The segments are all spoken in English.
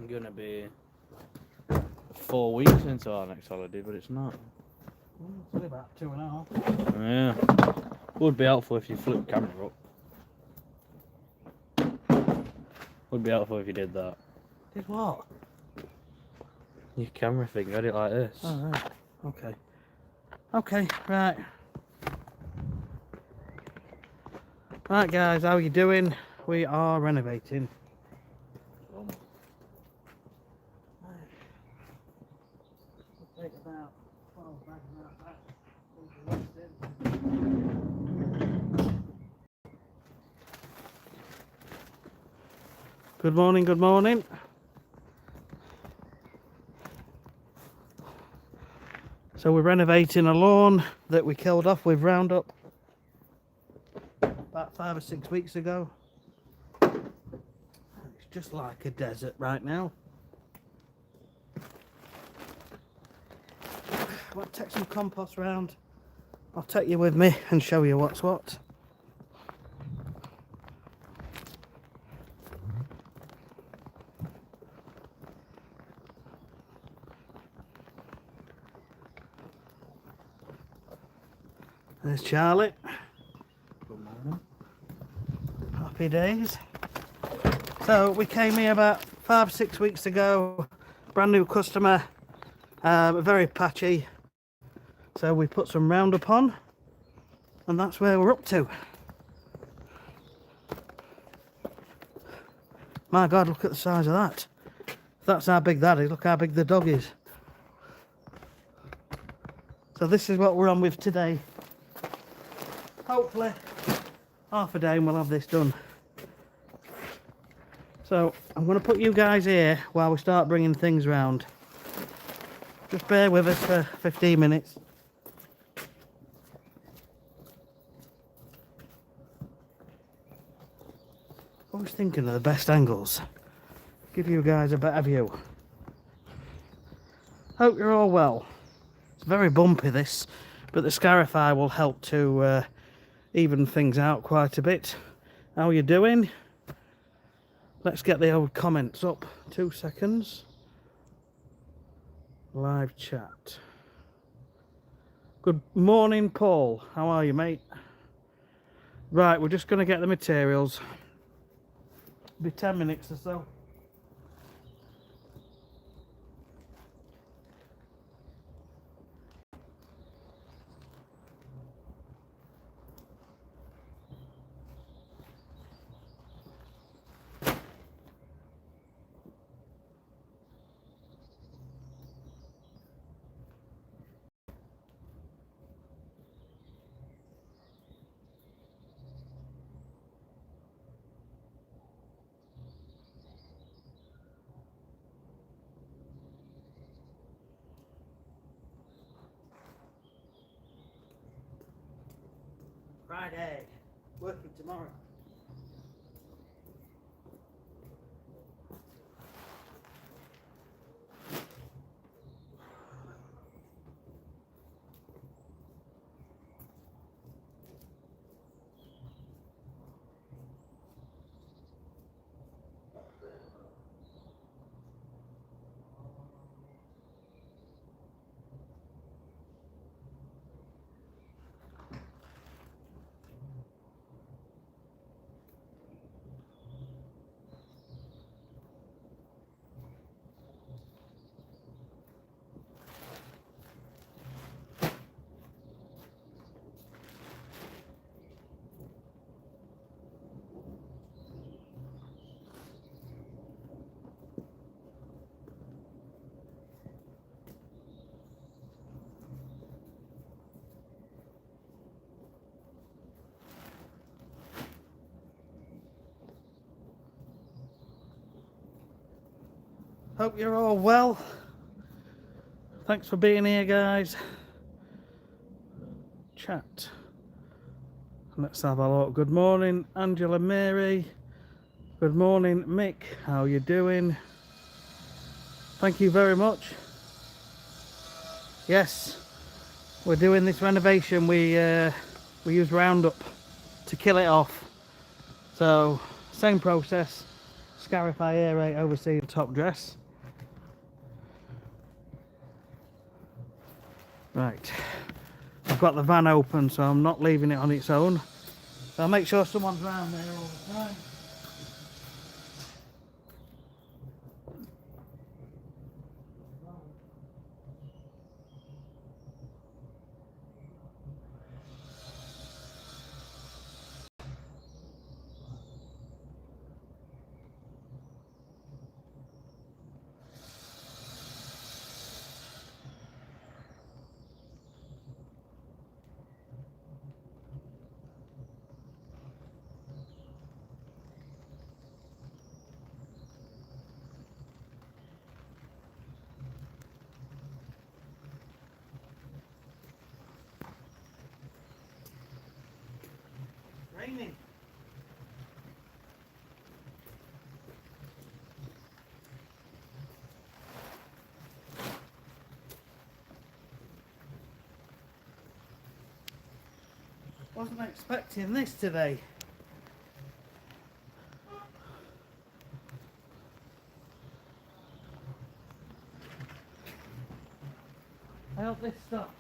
gonna be 4 weeks into our next holiday, but it's not. It's only about 2.5. Yeah. Would be helpful if you flipped the camera up. Would be helpful if you did that. Did what? Your camera thing, got it like this. Oh, right. Okay. Okay, right. Right, guys, how are you doing? We are renovating. Take about 12 bags out back. Good morning, good morning. So we're renovating a lawn that we killed off with Roundup about 5 or 6 weeks ago. It's just like a desert right now. I'll take some compost round. I'll take you with me and show you what's what. There's Charlie. Good morning. Happy days. So we came here about 5 or 6 weeks ago. Brand new customer. Very patchy. So we put some Roundup on. And that's where we're up to. My God, look at the size of that. That's how big that is. Look how big the dog is. So this is what we're on with today. Hopefully half a day and we'll have this done. So I'm going to put you guys here while we start bringing things round. Just bear with us for 15 minutes. Always thinking of the best angles. Give you guys a better view. Hope you're all well. It's very bumpy this, but the Scarify will help to even things out quite a bit. How are you doing? Let's get the old comments up. 2 seconds. Live chat. Good morning, Paul. How are you, mate? Right, we're just going to get the materials. Be 10 minutes or so. Friday. Working tomorrow. Hope you're all well. Thanks for being here, guys. Chat. Let's have a look. Good morning, Angela Mary. Good morning, Mick. How you doing? Thank you very much. Yes, we're doing this renovation. We use Roundup to kill it off. So same process. Aerate Overseeding top dress. Right, I've got the van open, so I'm not leaving it on its own. So I'll make sure someone's around there all the time. Raining. Wasn't expecting this today. I hope this stops.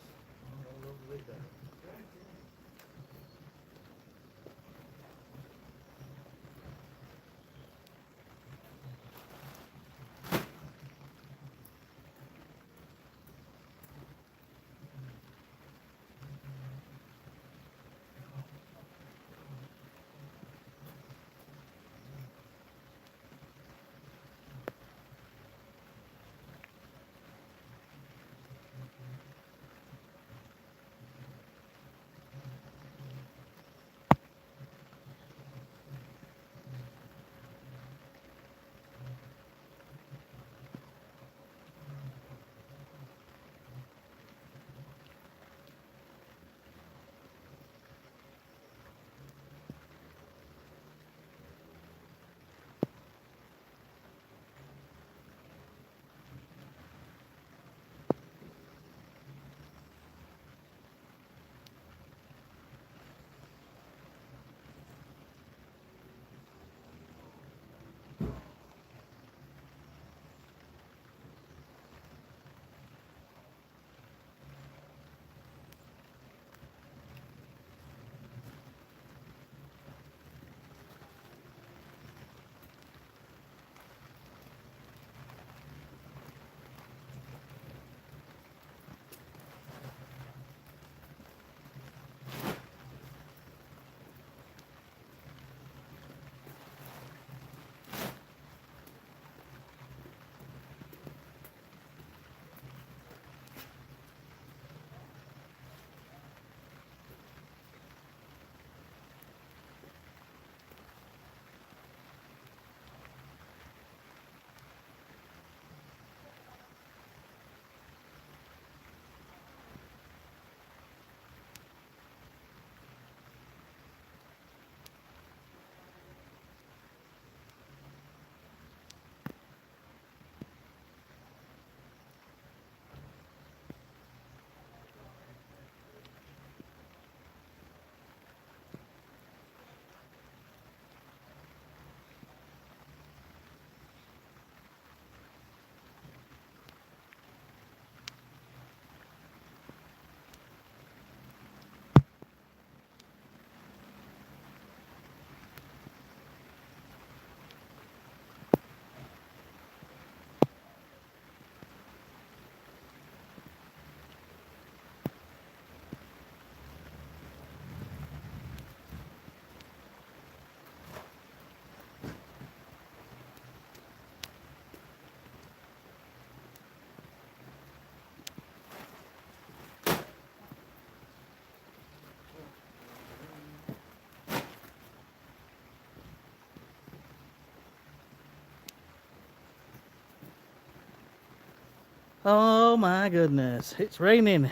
Oh my goodness, it's raining.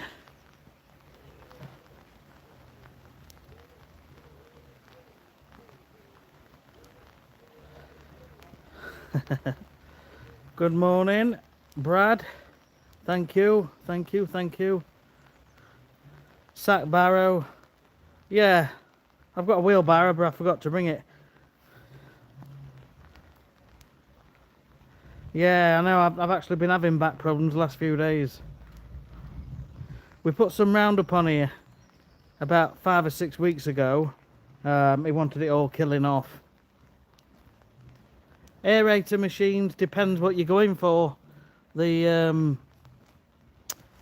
Good morning, Brad. Thank you, thank you, thank you. Sack barrow. Yeah, I've got a wheelbarrow, but I forgot to bring it. Yeah, I know. I've actually been having back problems the last few days. We put some Roundup on here about 5 or 6 weeks ago. He wanted it all killing off. Aerator machines, depends what you're going for. The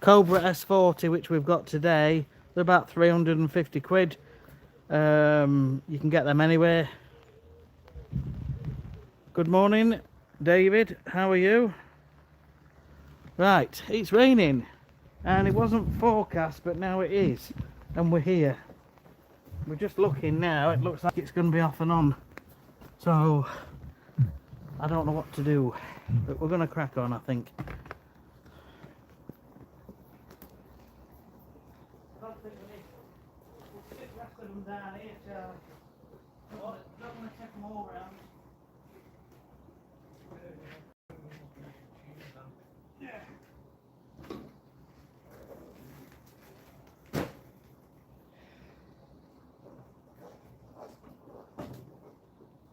Cobra S40, which we've got today, they're about 350 quid. You can get them anywhere. Good morning, David. How are you? Right, it's raining, and it wasn't forecast, but now it is, and we're here. We're just looking now. It looks like it's going to be off and on, so I don't know what to do, but we're going to crack on, I think. Down here, Charlie. Don't want to take them all around. Yeah.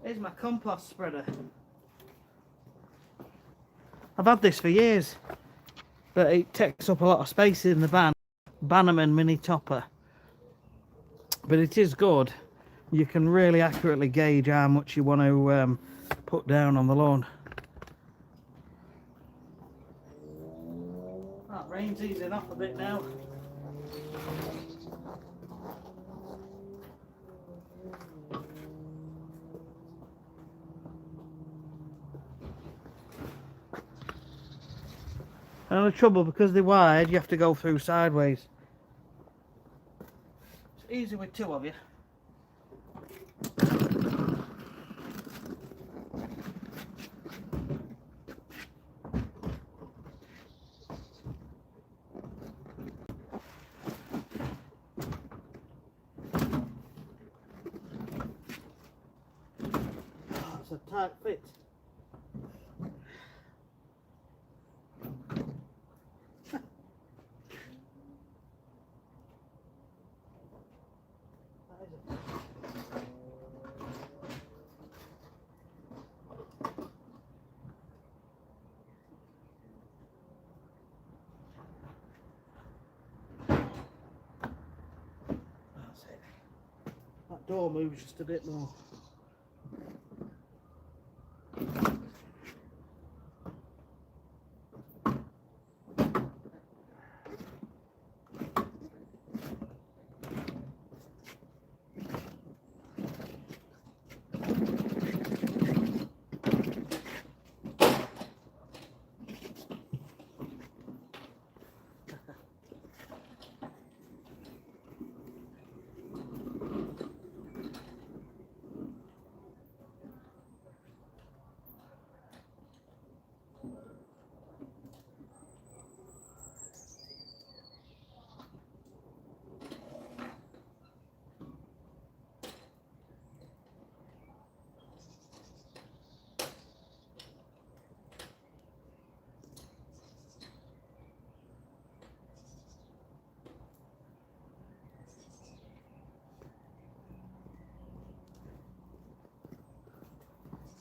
Here's my compost spreader. I've had this for years, but it takes up a lot of space in the Bannerman mini topper. But it is good. You can really accurately gauge how much you want to put down on the lawn. That rain's easing off a bit now. And the trouble, because they're wide, you have to go through sideways. It's easy with two of you. That's a tight fit. That door moves just a bit more.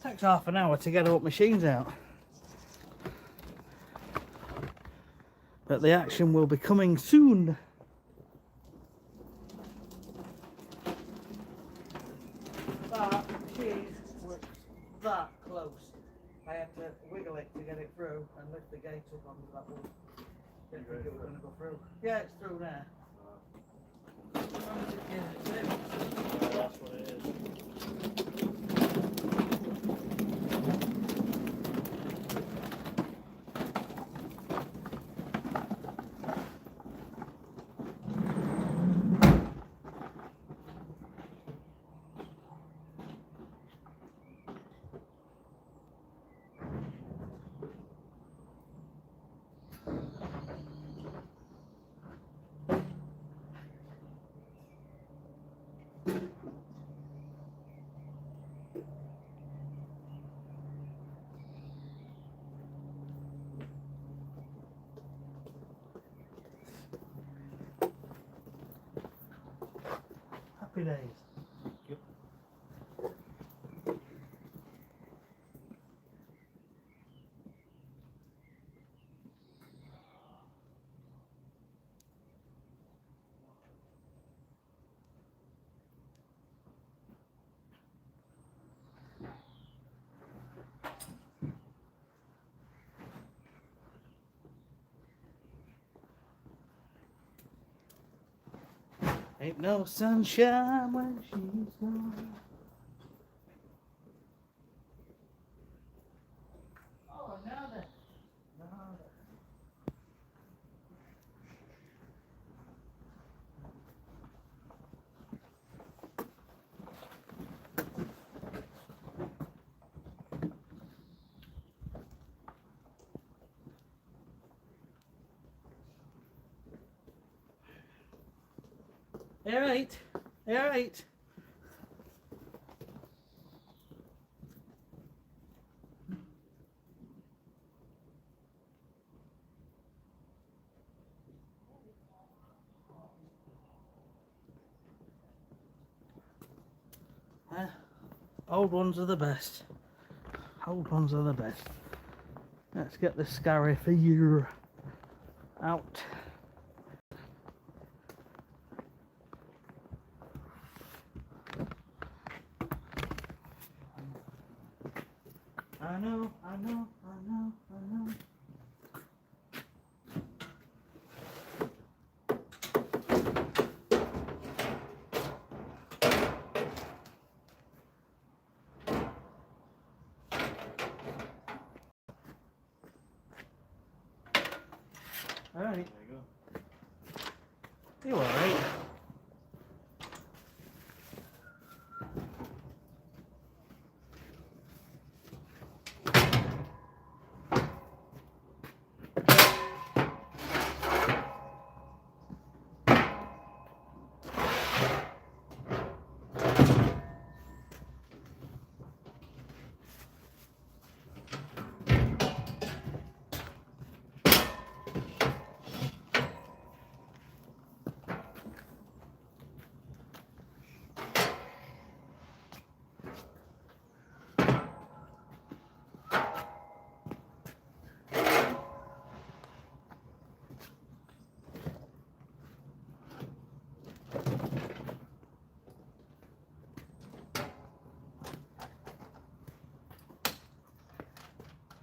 Takes half an hour to get up machines out, but the action will be coming soon. That machine was that close. I had to wiggle it to get it through and lift the gate up onto that one. Didn't think it was going to go through. Yeah, it's through now. That's what it is. Happy days. Yep. Ain't no sunshine when she's gone. Oh, now then. Now then. Aerate. Aerate. Old ones are the best. Old ones are the best. Let's get the Scarification out. I know, I know, I know, I know. Alright. There you go. You alright?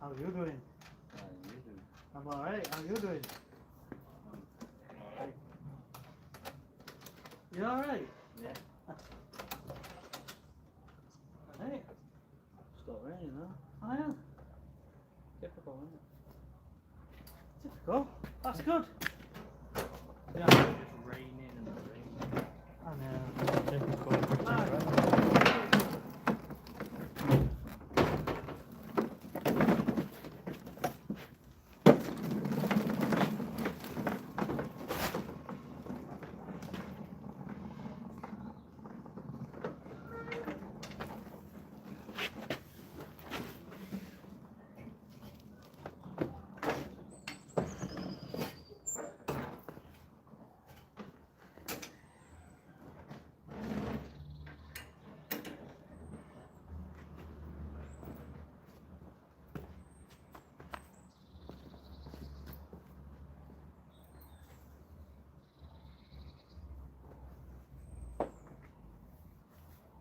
How you doing? I'm alright. How you doing? Alright. You alright? Yeah. Hey, Stop raining though. I am. Typical, isn't it? Typical. That's good. Yeah. It's just raining and raining. I know. Typical. Alright.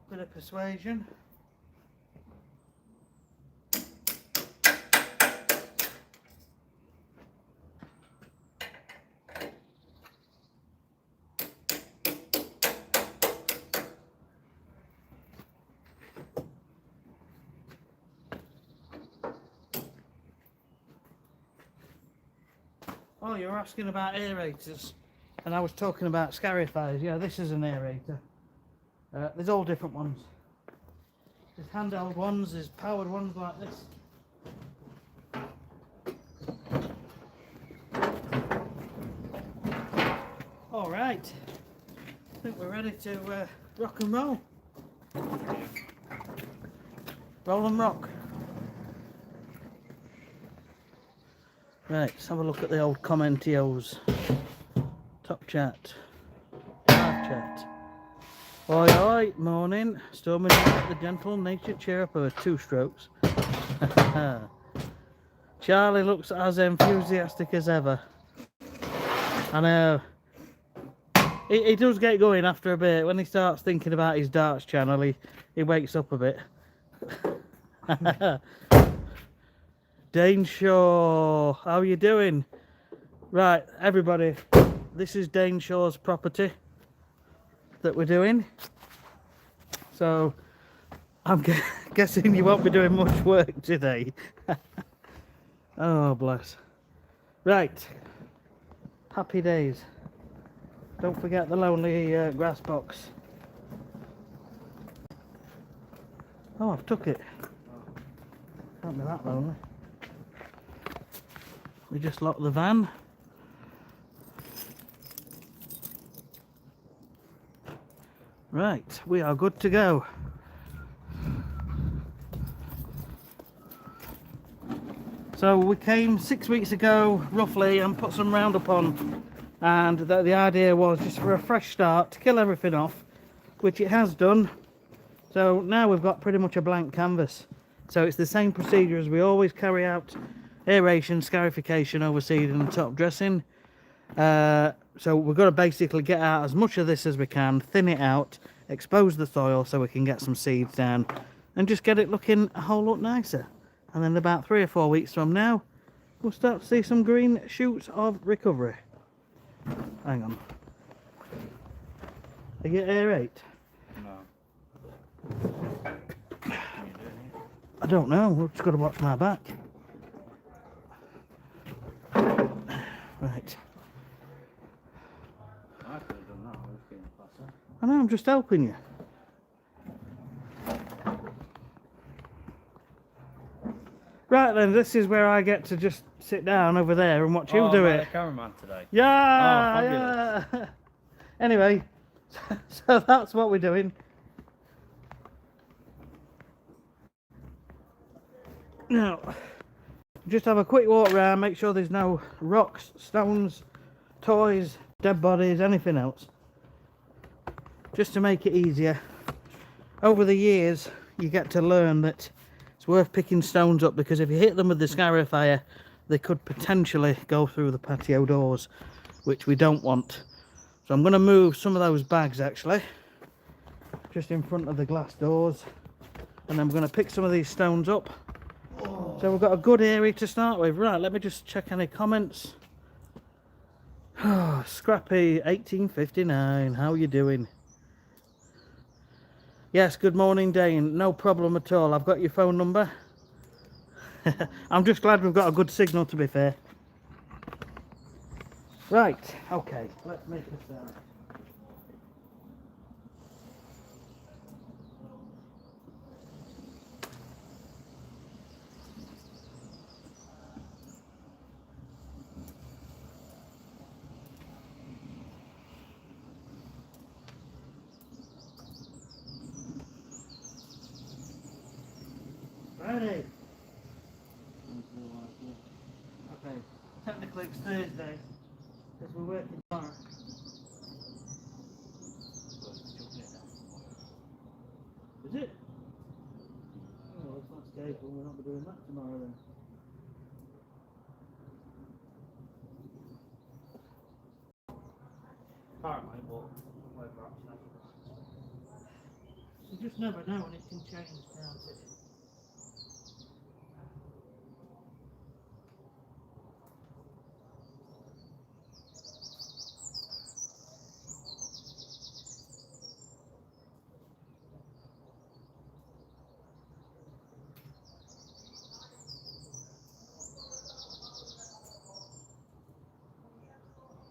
Bit of persuasion. Oh, you were asking about aerators, and I was talking about scarifiers. Yeah, this is an aerator. There's all different ones. There's handheld ones, there's powered ones like this. All right, I think we're ready to rock and roll. Roll and rock. Right, let's have a look at the old commentios. Top chat. Live chat. Oi oi, morning. Storming in at the gentle nature cheer up with 2 strokes. Charlie looks as enthusiastic as ever. I know. He does get going after a bit. When he starts thinking about his darts channel, he wakes up a bit. Dane Shaw, how are you doing? Right, everybody, this is Dane Shaw's property. that we're doing. So I'm guessing you won't be doing much work today. Oh, bless. Right. Happy days. Don't forget the lonely grass box. Oh, I've took it. Can't be that lonely. We just locked the van. Right, we are good to go. So we came 6 weeks ago, roughly, and put some Roundup on. And the idea was just for a fresh start, to kill everything off, which it has done. So now we've got pretty much a blank canvas. So it's the same procedure as we always carry out: aeration, scarification, overseeding and top dressing. So we've got to basically get out as much of this as we can, thin it out, expose the soil so we can get some seeds down and just get it looking a whole lot nicer. And then about 3 or 4 weeks from now, we'll start to see some green shoots of recovery. Hang on. Are you aerate? No. I don't know, we've just got to watch my back. Right. I could have done that. I was getting faster. I know, I'm just helping you. Right then, this is where I get to just sit down over there and watch you do it. The cameraman today. Yeah, Oh, yeah. Anyway, so that's what we're doing. Now, just have a quick walk around, make sure there's no rocks, stones, toys, dead bodies, anything else. Just to make it easier. Over the years, you get to learn that it's worth picking stones up, because if you hit them with the scarifier, they could potentially go through the patio doors, which we don't want. So I'm going to move some of those bags actually, just in front of the glass doors, and I'm going to pick some of these stones up. So we've got a good area to start with. Right, let me just check any comments. Scrappy 1859, how are you doing? Yes, good morning Dane, no problem at all. I've got your phone number. I'm just glad we've got a good signal, to be fair. Right, okay, let's make a start. Ready? Okay, technically it's Thursday, because we're working tomorrow. Is it? Oh, well, it's not scary, but we're not doing that tomorrow then. Apparently, but whether actually. You just never know, and it can change, can't it?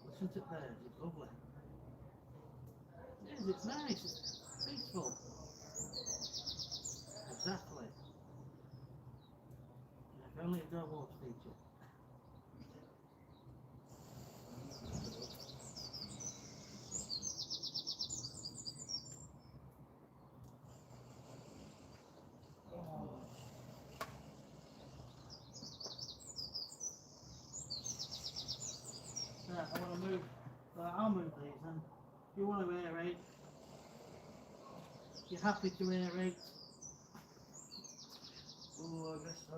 Listen to birds, it's lovely. It is, it's nice, it's peaceful. Exactly. Yeah, if only a dog walks feature. Right, I want to move. I'll move these then. You want to aerate? You're happy to aerate? Oh, I guess so.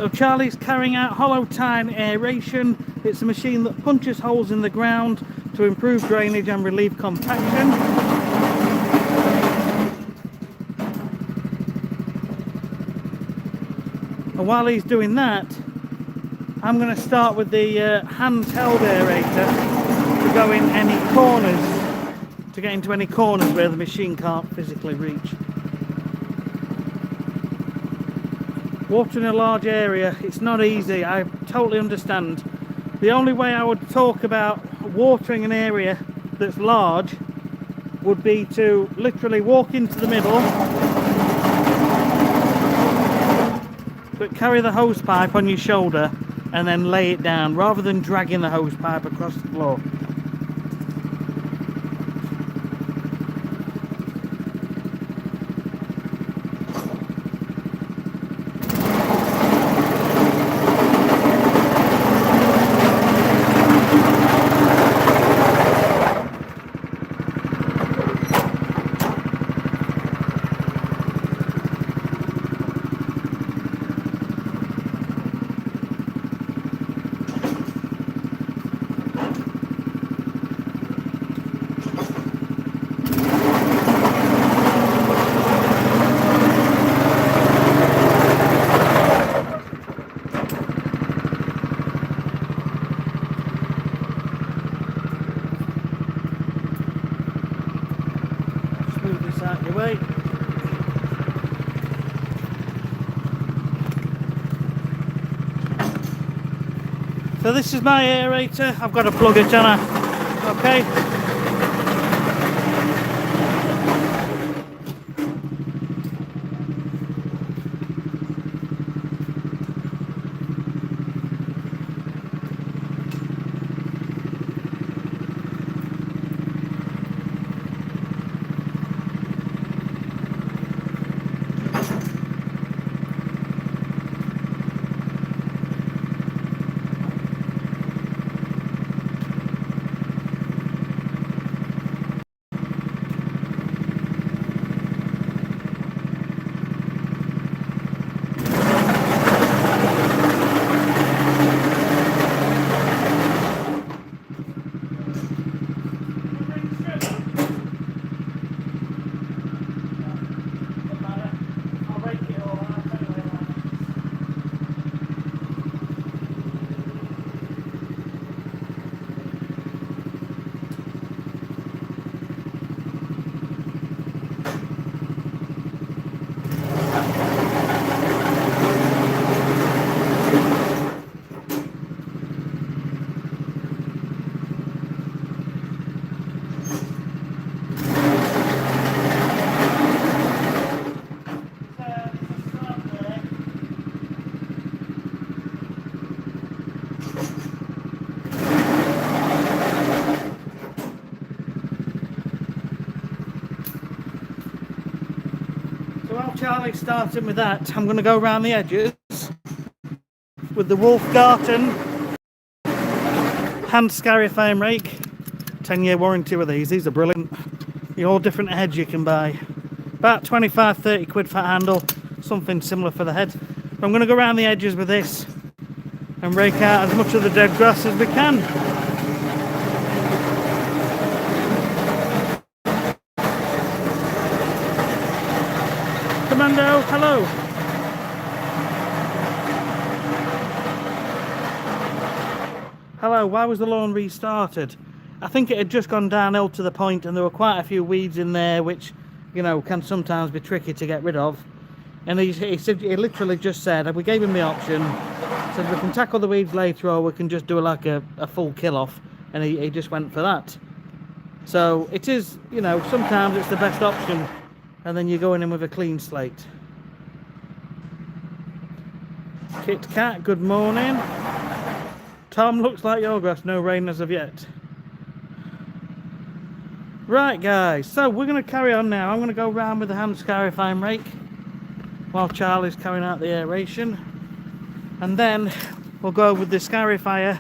So Charlie's carrying out hollow tine aeration. It's a machine that punches holes in the ground to improve drainage and relieve compaction. And while he's doing that, I'm going to start with the handheld aerator to go in any corners, to get into any corners where the machine can't physically reach. Watering a large area, it's not easy, I totally understand. The only way I would talk about watering an area that's large would be to literally walk into the middle, but carry the hose pipe on your shoulder and then lay it down rather than dragging the hose pipe across the floor. Out your way. So this is my aerator. I've got to plug it on. Okay. So while Charlie's starting with that, I'm going to go around the edges with the Wolf Garten hand Scarification rake. 10-year warranty with these. These are brilliant. All different heads you can buy. About 25-30 quid for handle. Something similar for the head. But I'm going to go around the edges with this and rake out as much of the dead grass as we can. Commando, hello. Hello, why was the lawn restarted? I think it had just gone downhill to the point and there were quite a few weeds in there which, you know, can sometimes be tricky to get rid of. And he literally just said, we gave him the option, said we can tackle the weeds later or we can just do like a full kill off, and he just went for that. So it is, you know, sometimes it's the best option, and then you're going in with a clean slate. Kit Kat, good morning. Tom, looks like your grass, no rain as of yet. Right guys, so we're going to carry on now. I'm going to go round with the hand Scarification rake while Charlie's carrying out the aeration, and then we'll go with the Scarifier,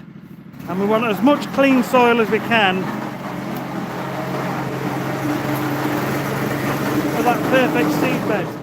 and we want as much clean soil as we can for that perfect seed bed.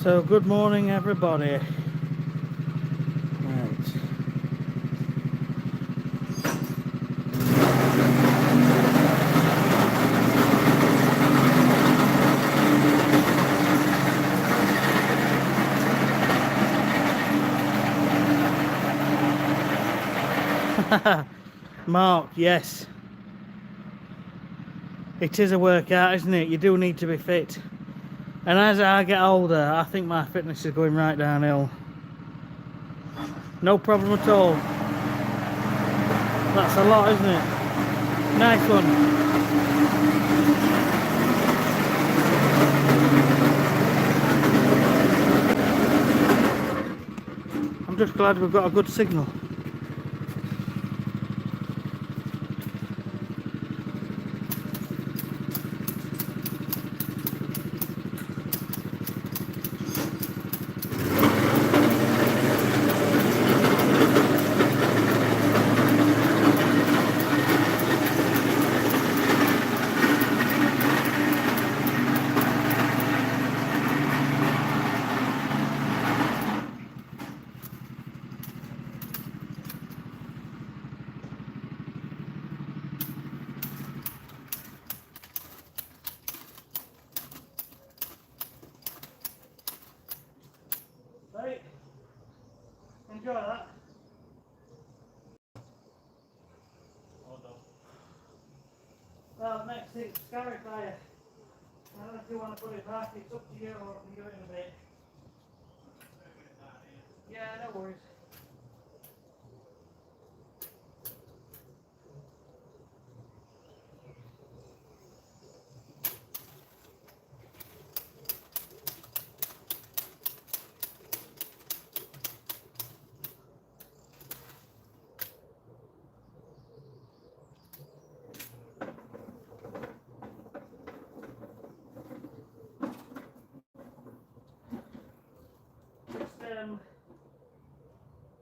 So good morning everybody. Right. Mark, yes. It is a workout, isn't it? You do need to be fit. And as I get older, I think my fitness is going right downhill. No problem at all. That's a lot, isn't it? Nice one. I'm just glad we've got a good signal. Right. Enjoy that. Well, next thing, Scarification. I don't know if you want to put it back, it's up to you or we can do it in a bit. Yeah, no worries.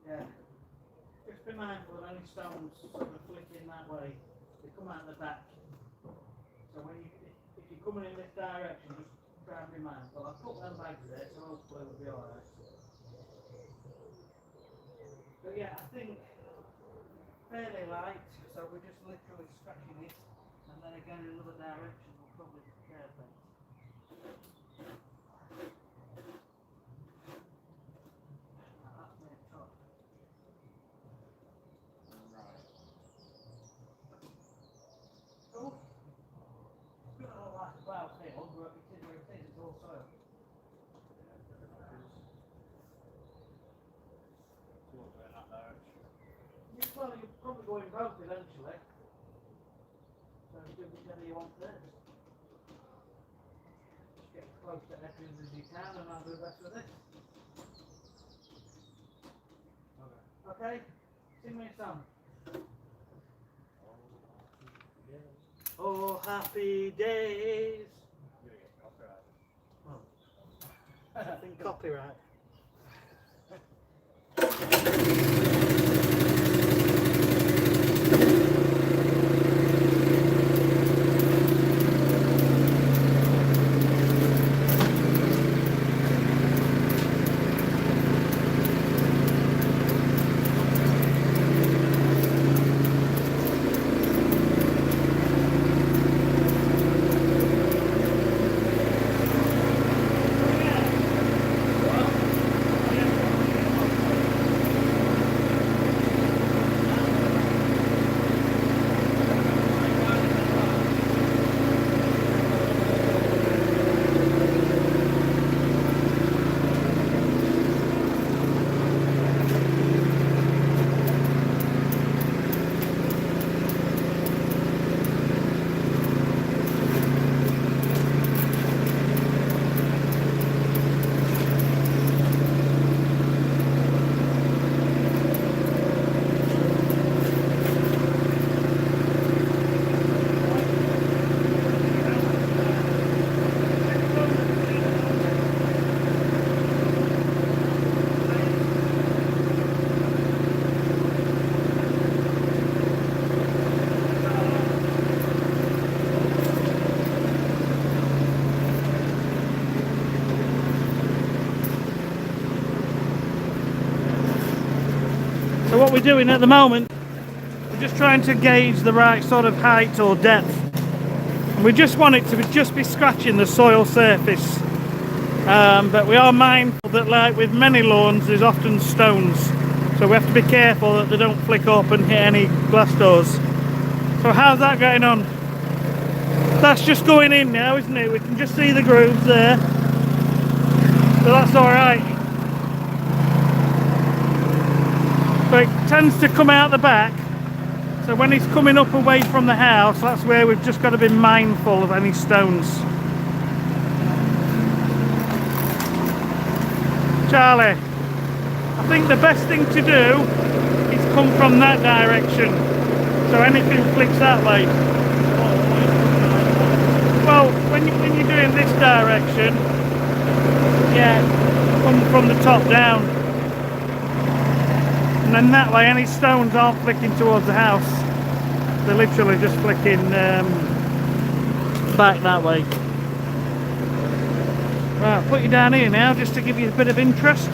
Yeah, just be mindful of any stones sort of flicking that way. They come out the back. So when you, if you're coming in this direction, just try and be mindful. I've put them bags there, so hopefully we'll be alright. But yeah, I think fairly light, so we're just literally scratching it, and then again in another direction will probably be perfect. That's my top. Oh, it's got all that plough field, but it is where it is, it's all soil. Well, you're probably going both eventually. So do whichever you want first. Just get as close to edges as you can and I'll do the rest with this. Okay? Sing me a song. Oh, happy days. Oh. I think copyright. So what we're doing at the moment, we're just trying to gauge the right sort of height or depth. And we just want it to just be scratching the soil surface. But we are mindful that, like with many lawns, there's often stones. So we have to be careful that they don't flick up and hit any glass doors. So how's that going on? That's just going in now, isn't it? We can just see the grooves there. So that's alright. But it tends to come out the back. So when it's coming up away from the house, that's where we've just got to be mindful of any stones. Charlie, I think the best thing to do is come from that direction. So anything flicks that way. Well, when you're doing this direction, yeah, come from the top down. And then that way any stones aren't flicking towards the house. They're literally just flicking back that way. Right, I'll put you down here now just to give you a bit of interest.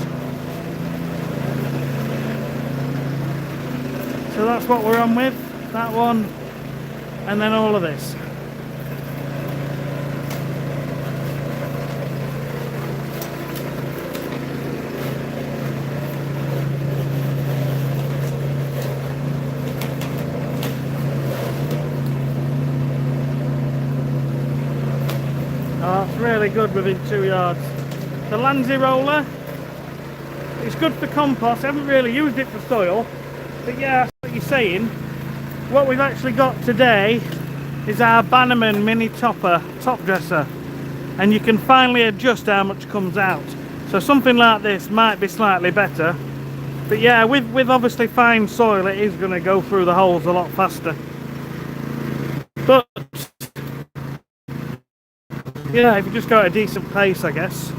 So that's what we're on with. That one, and then all of this. Oh, it's really good within 2 yards. The Landsy roller, it's good for compost. I haven't really used it for soil, but yeah, that's what you're saying. What we've actually got today is our Bannerman mini top dresser, and you can finally adjust how much comes out. So something like this might be slightly better, but yeah, with obviously fine soil, it is going to go through the holes a lot faster. But yeah, if you just go at a decent pace, I guess.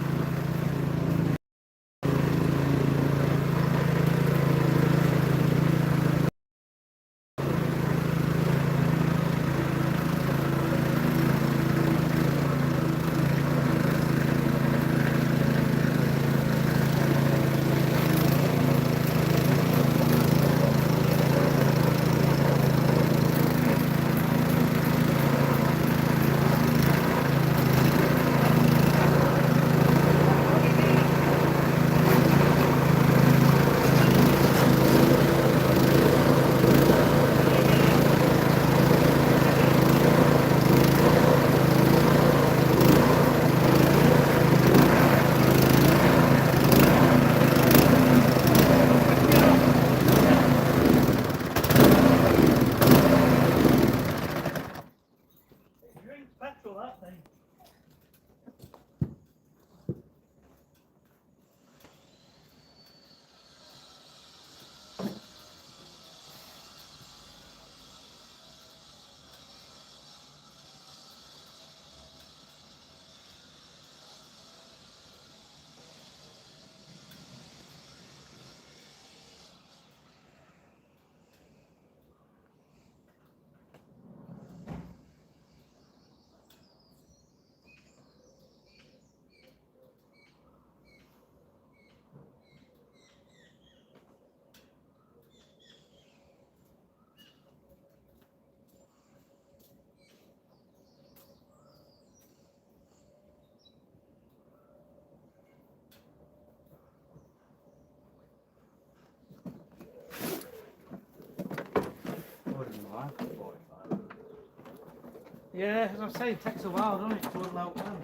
Yeah, as I say, it takes a while, doesn't it, to unload them.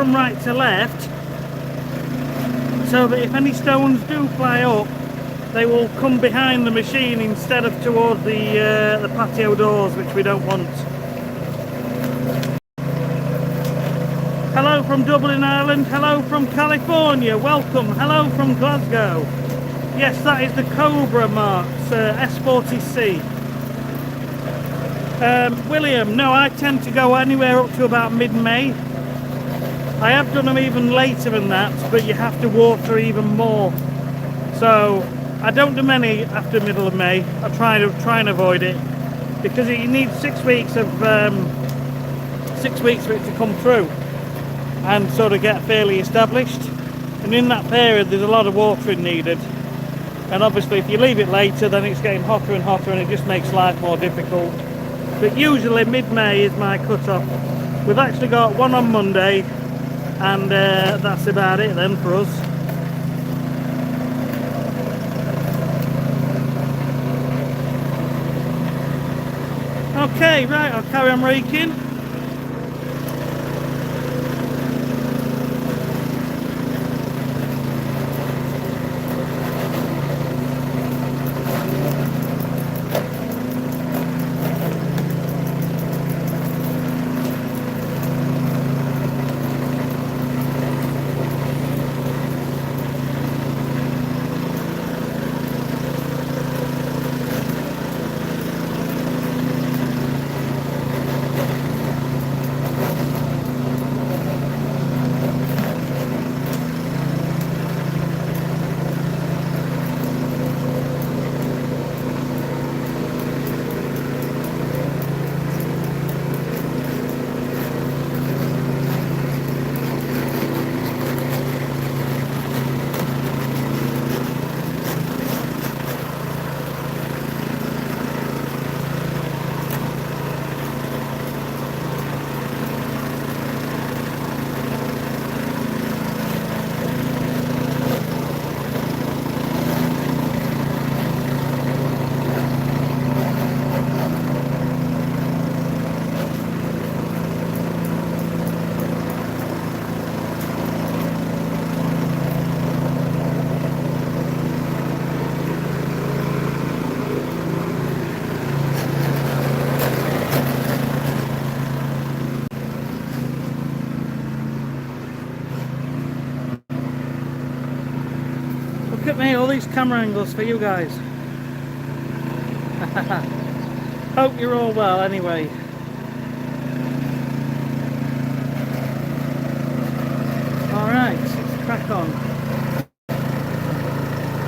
from right to left, so that if any stones do fly up, they will come behind the machine instead of towards the patio doors, which we don't want. Hello from Dublin, Ireland. Hello from California. Welcome. Hello from Glasgow. Yes, that is the Cobra Marks, S40C. William, no, I tend to go anywhere up to about mid-May. I have done them even later than that, but you have to water even more. So I don't do many after middle of May. I try and avoid it because you need 6 weeks of 6 weeks for it to come through and sort of get fairly established. And in that period, there's a lot of watering needed. And obviously, if you leave it later, then it's getting hotter and hotter, and it just makes life more difficult. But usually mid-May is my cut-off. We've actually got one on Monday, and that's about it then for us. Okay, right, I'll carry on raking. Look at me, all these camera angles for you guys. Hope you're all well anyway. Alright, let's crack on.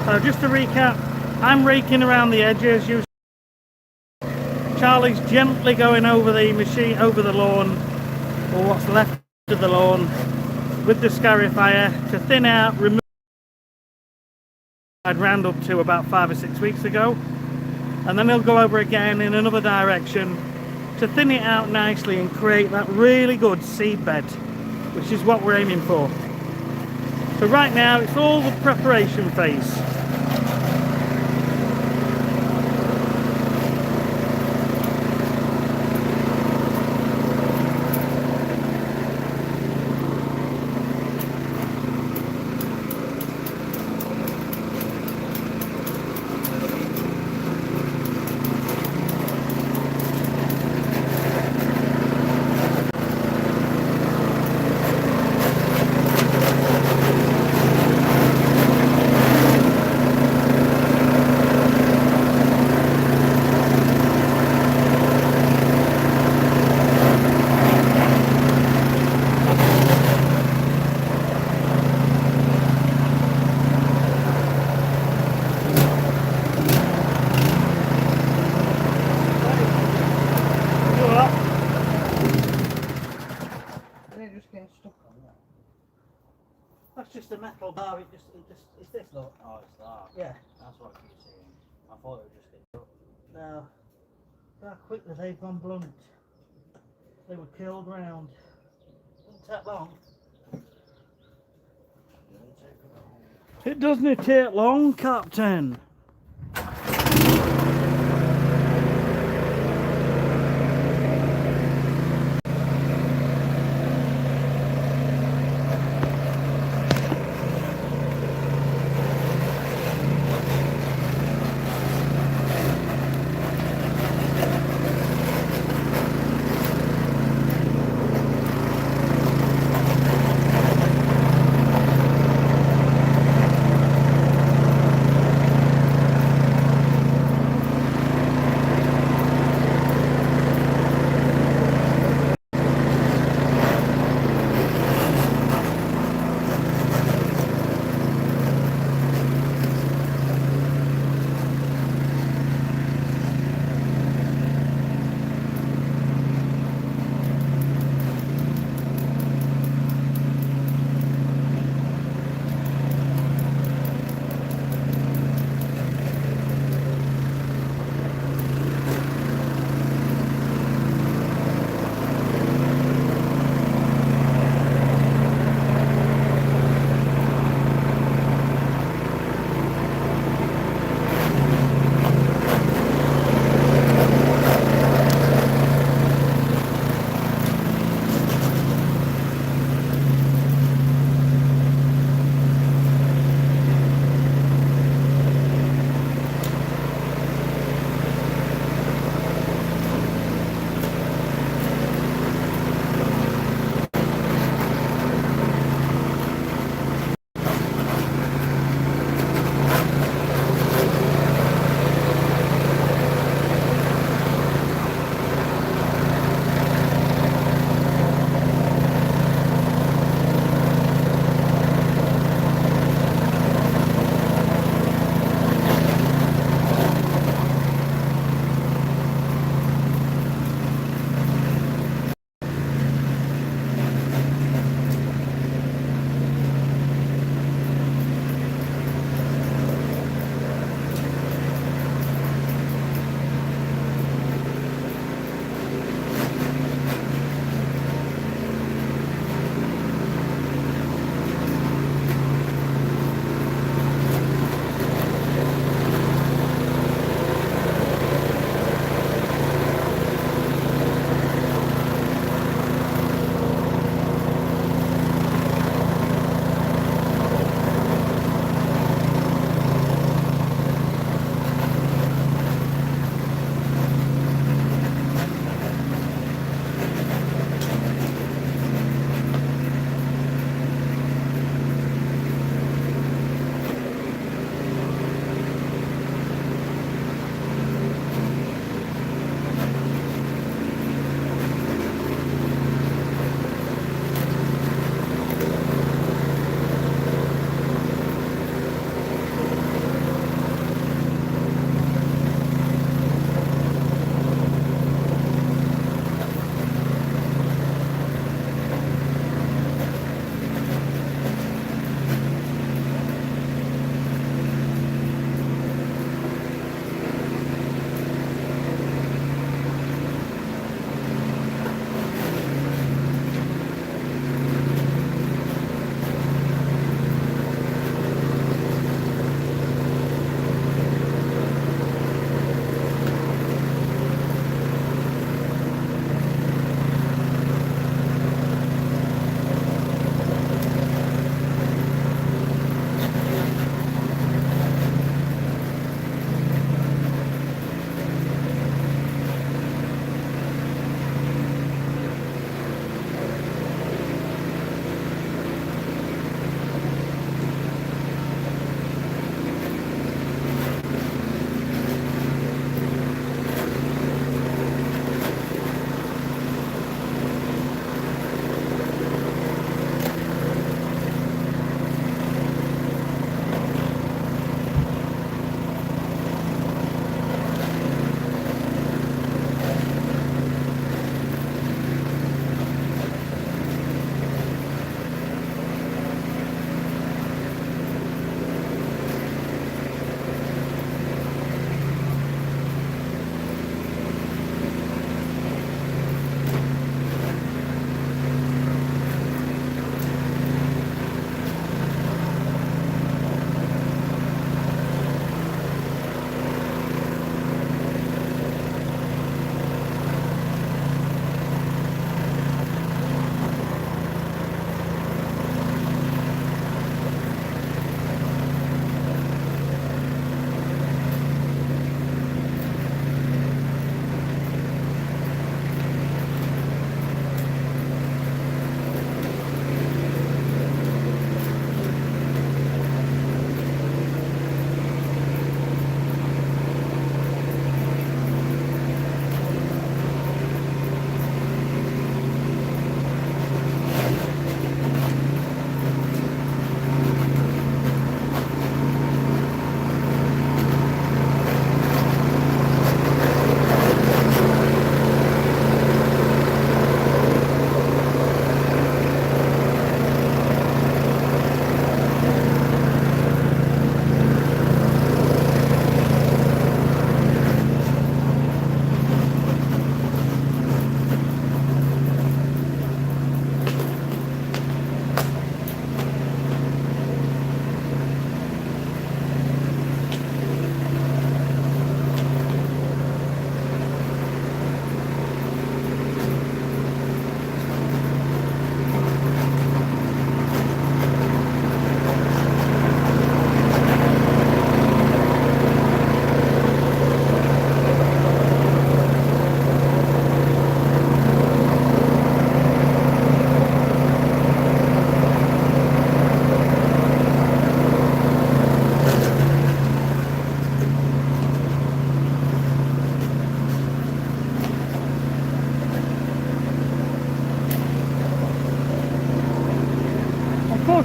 So just to recap, I'm raking around the edges. Charlie's gently going over the machine, over the lawn, or what's left of the lawn, with the scarifier to thin out, remove. I'd round up to about 5 or 6 weeks ago, and then he'll go over again in another direction to thin it out nicely and create that really good seed bed, which is what we're aiming for. So right now it's all the preparation phase. That's just a metal bar, it's this look. Oh, it's that. Yeah. That's what I keep saying. I thought it was just a... No. Look how quickly they've gone blunt. They were killed round. Didn't take long. It doesn't take long, Captain.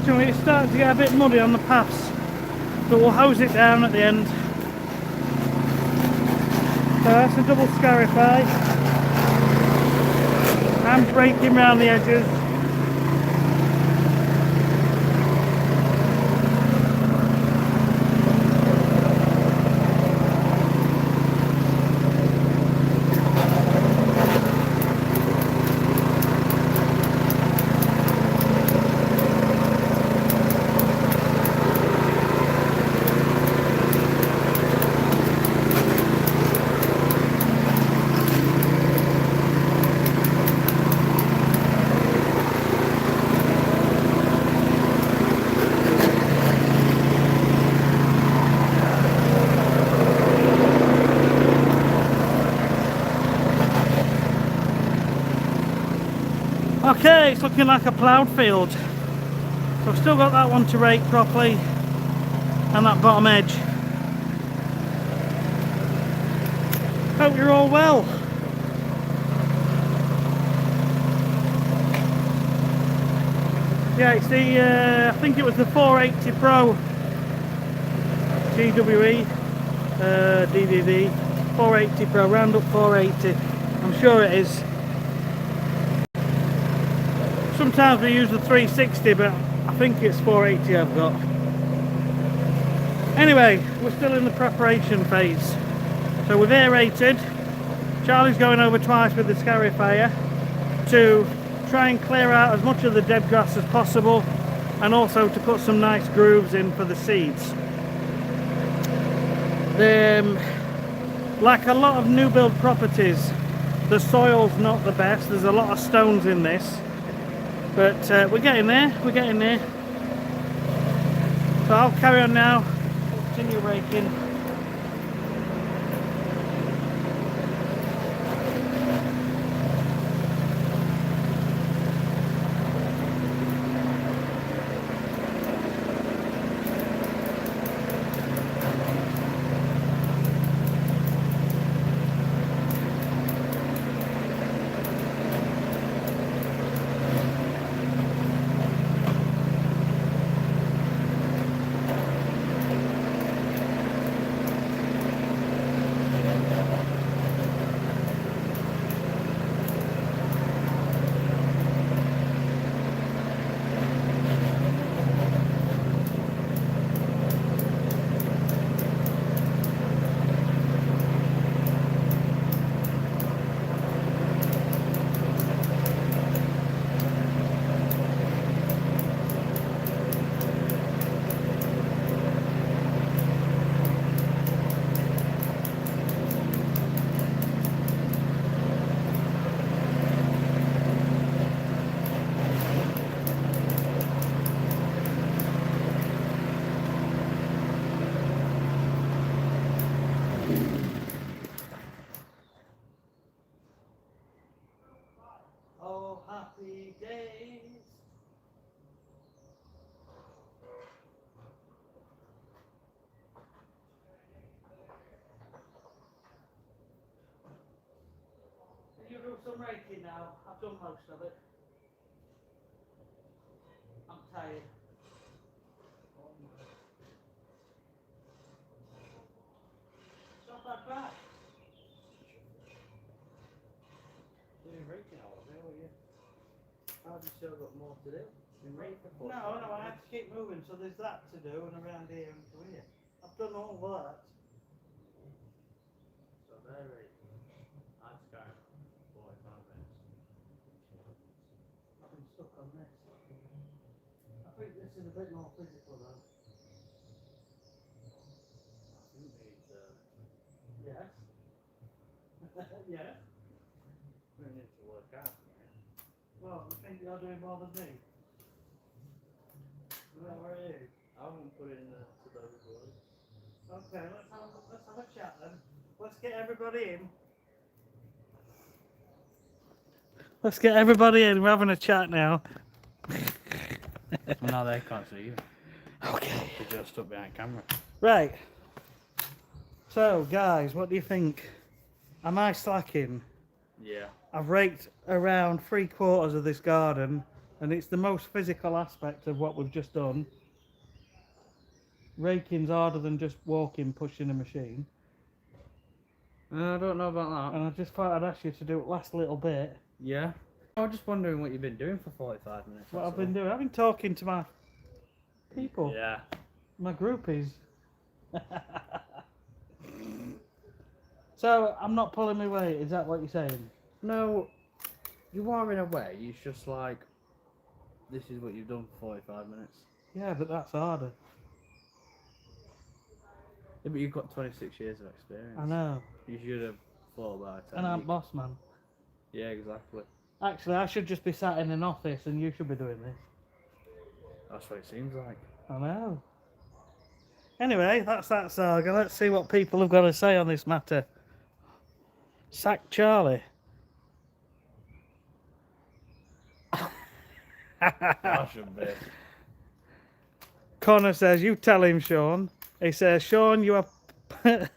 unfortunately it's starting to get a bit muddy on the paths, but we'll hose it down at the end. So that's a double Scarify. I'm breaking around the edges. Okay, it's looking like a ploughed field. So I've still got that one to rake properly and that bottom edge. Hope you're all well. Yeah, it's the, I think it was the 480 Pro GWE DVV 480 Pro, Roundup 480. I'm sure it is. Sometimes we use the 360, but I think it's 480 I've got. Anyway, we're still in the preparation phase. So we've aerated. Charlie's going over twice with the Scarifier to try and clear out as much of the dead grass as possible, and also to put some nice grooves in for the seeds. Like a lot of new build properties, the soil's not the best. There's a lot of stones in this. But we're getting there, So I'll carry on now, continue raking. Oh, happy days. Can you do some raking now? I've done most of it. I'm tired. It's not that bad. Doing raking all day, were you? Have you still got more to do? Been raking for No, I have to keep moving, so there's that to do, and around here and to here. I've done all that. So they're raking. That's going 45 minutes. I've been stuck on this. I think this is a bit more physical though. I think these, Yes. Yes. we need to work out, right? Well, I think you're doing more than me. Where are you? I haven't put in to those words. Okay, let's have a chat then. Let's get everybody in. Let's get everybody in. We're having a chat now. Well, now they can't see you. Okay. They're just stuck behind camera. Right. So, guys, what do you think? Am I slacking? Yeah. I've raked around 3/4 of this garden and it's the most physical aspect of what we've just done. Raking's harder than just walking, pushing a machine. I don't know about that. And I just thought I'd ask you to do it last little bit. Yeah. I was just wondering what you've been doing for 45 minutes. What I've been doing, I've been talking to my people, Yeah. my groupies. So I'm not pulling my weight. Is that what you're saying? No, you are in a way. It's just like, this is what you've done for 45 minutes. Yeah, but that's harder. Yeah, but you've got 26 years of experience. I know. You should have thought about it. And I'm boss man. Yeah, exactly. Actually, I should just be sat in an office and you should be doing this. That's what it seems like. I know. Anyway, that's that saga. Let's see what people have got to say on this matter. Sack Charlie. I should be. Connor says, you tell him, Sean. He says, Sean, you have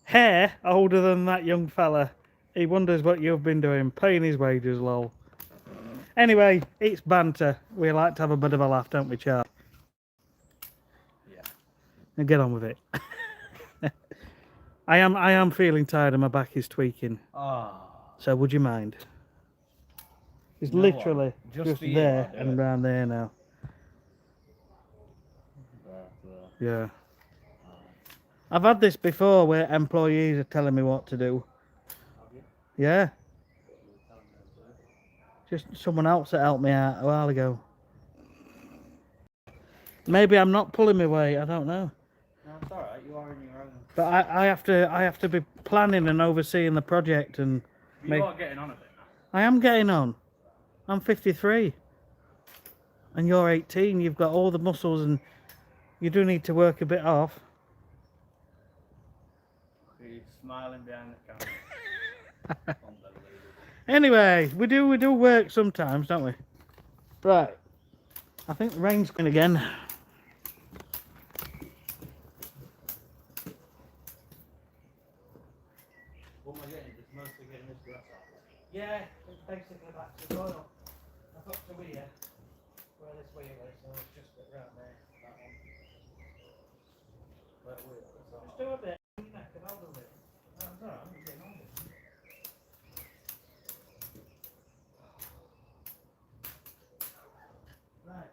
hair older than that young fella. He wonders what you've been doing, paying his wages, lol. Anyway, it's banter. We like to have a bit of a laugh, don't we, Charlie? Yeah. Now get on with it. I am feeling tired and my back is tweaking. Ah. So would you mind? It's You know what? literally Just just for you, there I'll do and it. around there now. Yeah. I've had this before where employees are telling me what to do. Yeah. Just someone else that helped me out a while ago. Maybe I'm not pulling my weight, I don't know. No, it's alright, you are in your own. But I have to be planning and overseeing the project and You are getting on a bit now. I am getting on. I'm 53. And you're 18, you've got all the muscles and you do need to work a bit off. He's smiling behind the camera. Anyway, we do work sometimes, don't we? Right. I think the rain's coming again. What am I getting? Just mostly getting this grass out. Yeah, it's basically back to soil. I've got to here, where this wheel is, so it's just around there, that one. Where we are, it's Just do a bit, and I'll do it. That's alright, I'm getting on with it. Right.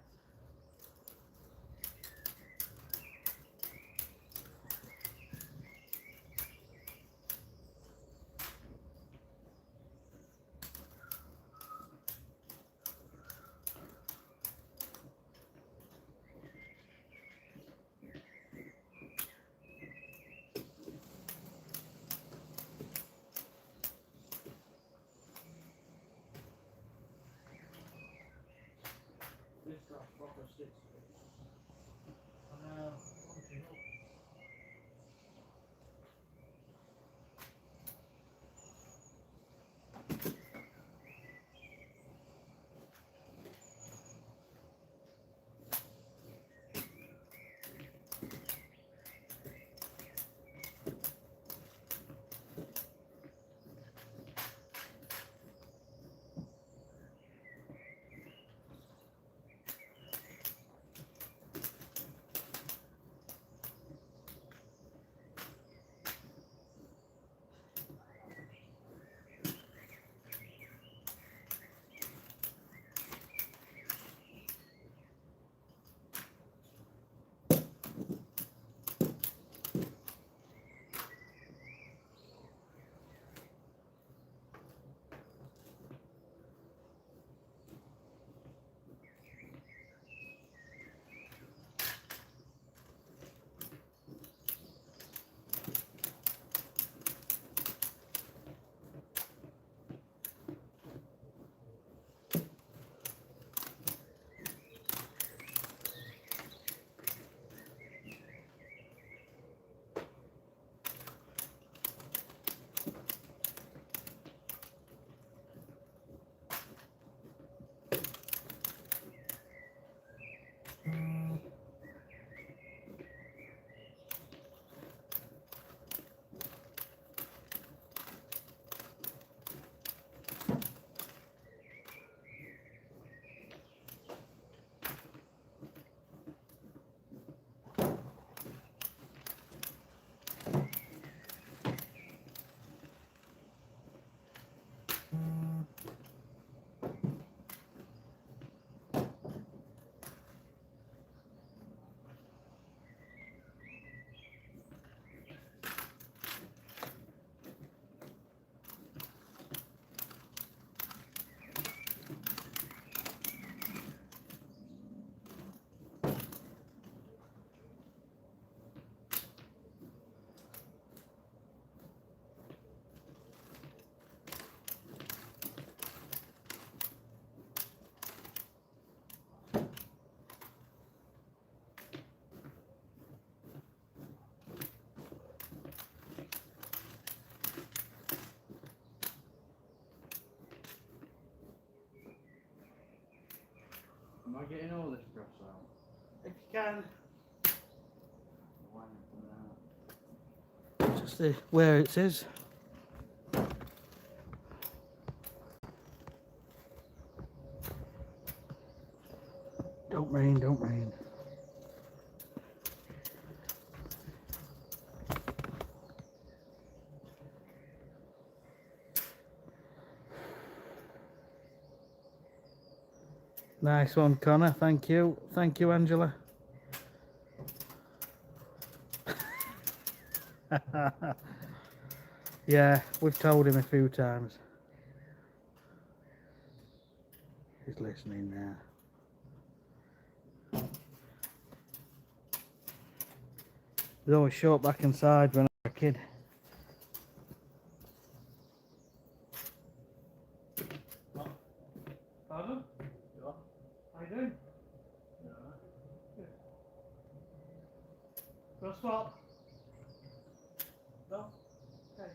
Am I getting all this grass out? If you can. Why not? Just the where it is. Don't rain, don't rain. Nice one, Connor. Thank you. Thank you, Angela. Yeah, we've told him a few times. He's listening now. He's always short back inside when I was a kid. Pardon? Yeah. How you doing? Yeah. Got a swap? No. Okay.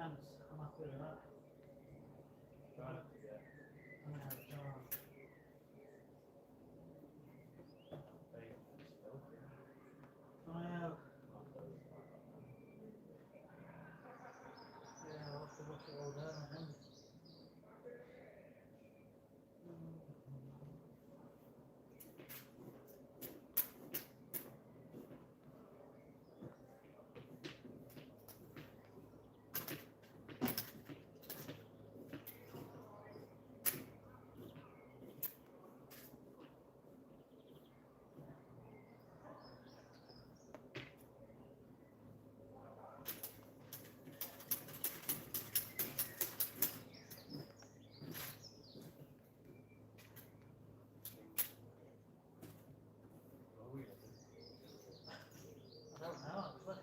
fence. I'm happy with that. Try not to get I know it's hard. big filthy. I know. Yeah, I'll have to wash it all down, I think. Oh, yeah. I don't know actually.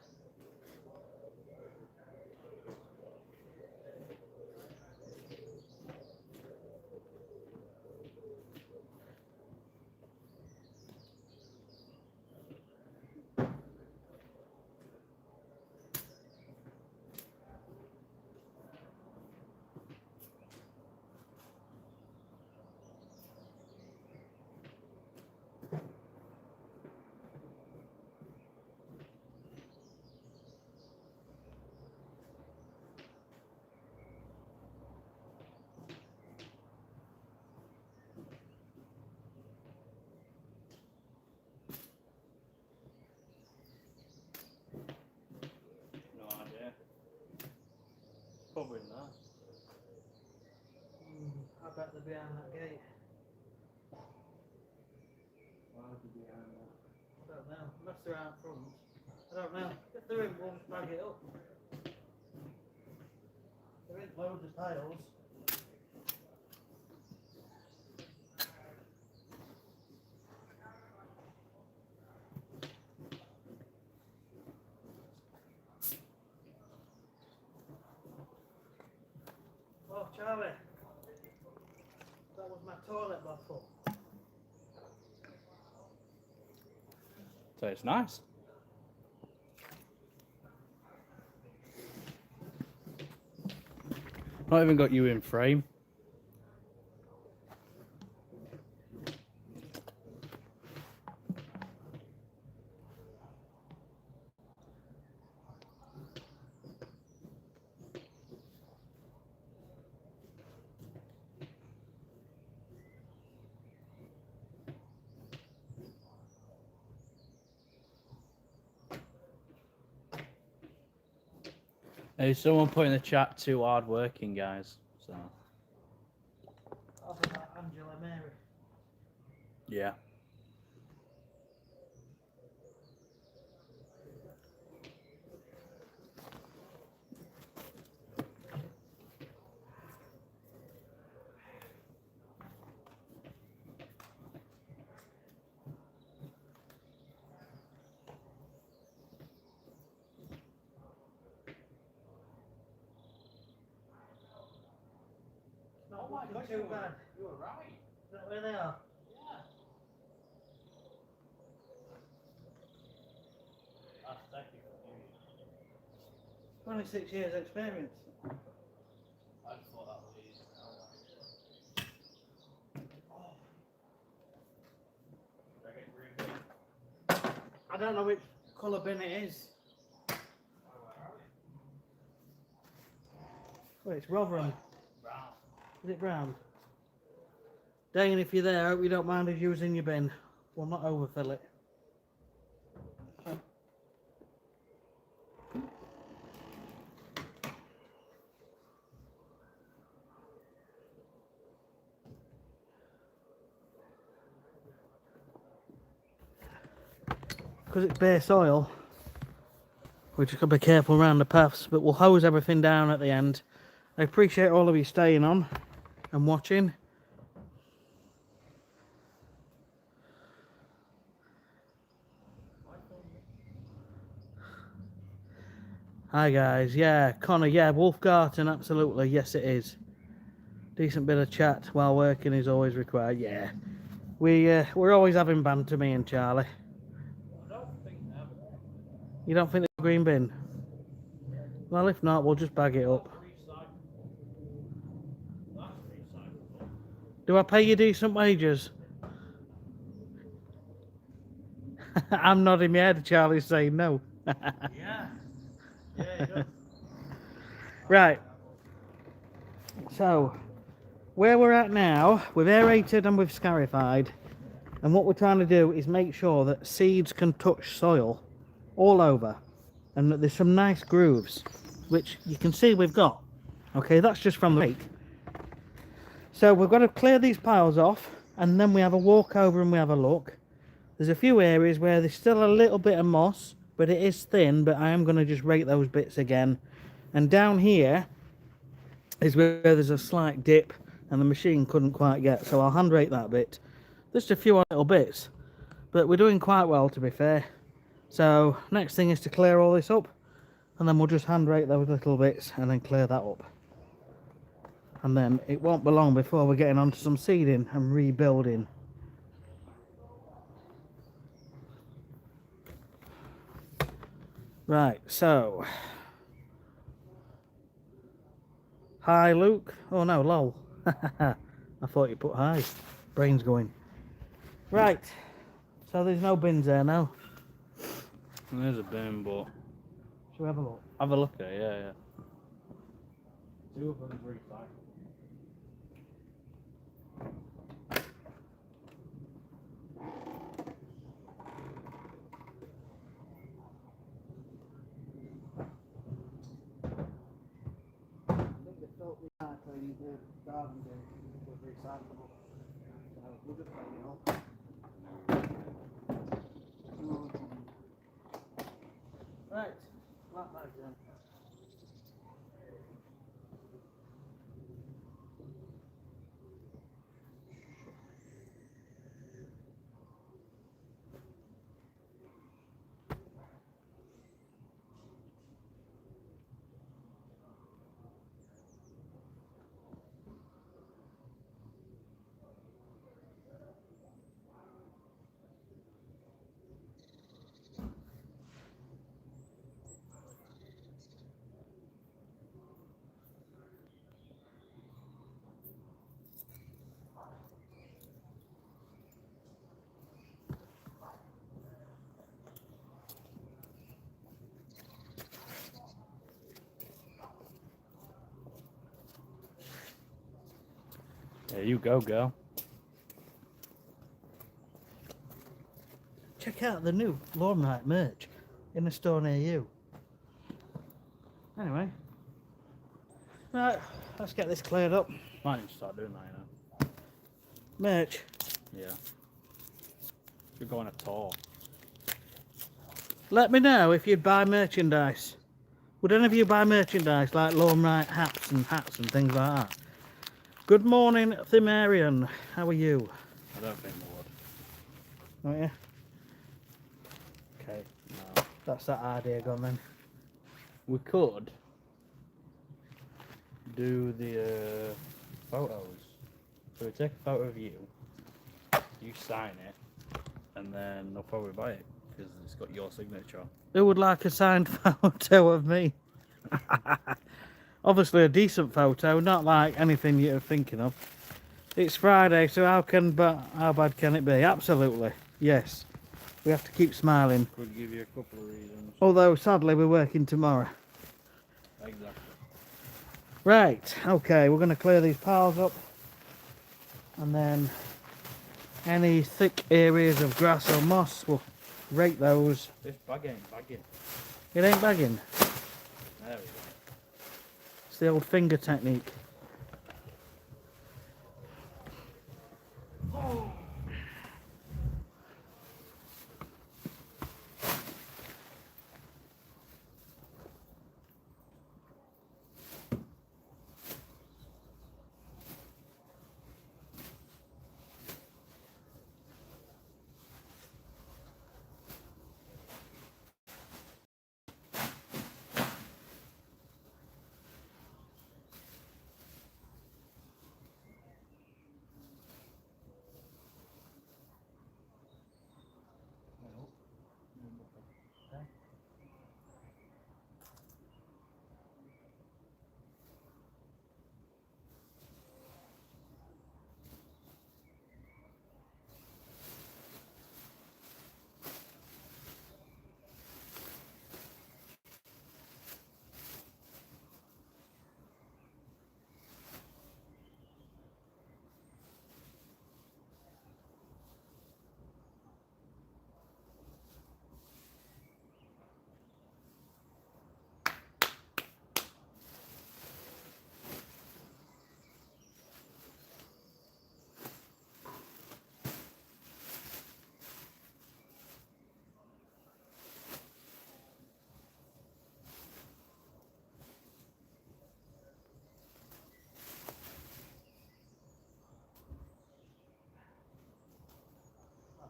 No idea. Probably not. I bet they're behind that gate. Why would you be behind that? I don't know. Unless they're out front. I don't know. If they're in, we'll just bag it up. There is loads of tiles. Oh, Charlie. That was my toilet bottle. So it's nice. Not even got you in frame. Hey, someone put in the chat too hard working, guys. So Off of that Angela Mary. yeah. Not looking too bad. You were right. Is that where they are? Yeah. That's technical news. 26 years experience. I just thought that was easy. Did I get green bin? I don't know which colour bin it is. Oh, it's Rotherham. Brown. Is it brown? Dane, if you're there, I hope you don't mind us using your bin. We'll not overfill it. Because it's bare soil, we just got to be careful around the paths, but we'll hose everything down at the end. I appreciate all of you staying on and watching. Hi guys, yeah, Connor, yeah, Wolfgarten, absolutely, yes it is. Decent bit of chat while working is always required, yeah. We're always having banter, me and Charlie. I don't think they have it. You don't think the green bin? Well, if not, we'll just bag it up. Do I pay you decent wages? I'm nodding my head. Charlie's saying no. Yeah. Yeah, it does. Right. So, where we're at now, we've aerated and we've scarified. And what we're trying to do is make sure that seeds can touch soil all over. And that there's some nice grooves, which you can see we've got. Okay, that's just from the rake. So we've got to clear these piles off, and then we have a walk over and we have a look. There's a few areas where there's still a little bit of moss, but it is thin, but I am going to just rake those bits again. And down here is where there's a slight dip and the machine couldn't quite get, so I'll hand rake that bit. Just a few little bits, but we're doing quite well, to be fair. So next thing is to clear all this up, and then we'll just hand rake those little bits and then clear that up. And then it won't be long before we're getting onto some seeding and rebuilding. Right, so hi Luke. Oh no, lol. I thought you put hi. Brain's going. Right, so there's no bins there now. There's a bin, but Shall we have a look? have a look at it, yeah. 2 of them recycled. I think the felt recycling the garden bin was recyclable. So we'll just clean it up. Right, flat bags then. There you go, girl. Check out the new LawnRight merch in the store near you. Anyway, right, let's get this cleared up. Might need to start doing that, you know. Merch. Yeah. Should go on a tour. Let me know if you'd buy merchandise. Would any of you buy merchandise like LawnRight hats and things like that? Good morning, Thimarian. How are you? I don't think we would. Oh yeah. Okay, No. that's that idea gone then. We could do the photos. So we take a photo of you, you sign it, and then they'll probably buy it because it's got your signature. Who would like a signed photo of me? Obviously a decent photo, not like anything you're thinking of. It's Friday, so how bad can it be? Absolutely, yes. We have to keep smiling. Could give you a couple of reasons. Although sadly we're working tomorrow. Exactly. Right, okay, we're going to clear these piles up. And then any thick areas of grass or moss, we'll rake those. This bag ain't bagging. It ain't bagging. There we go. It's the old finger technique.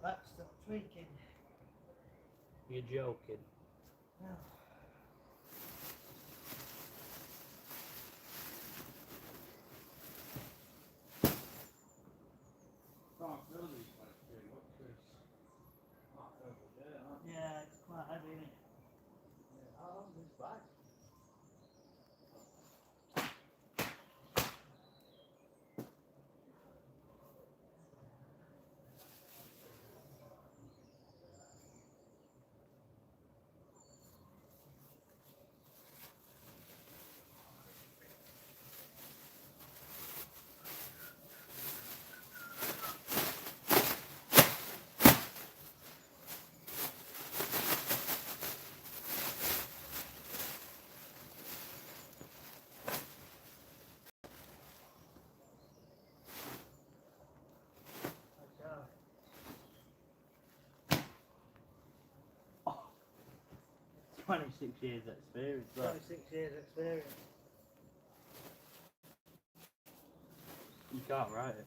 That's still tweaking. You're joking. No. Can't fill these like too much because not over there, aren't you? Yeah, it's quite heavy, isn't it? Oh, this back. Okay. 26 years experience, that. 26 years experience. You can't write it.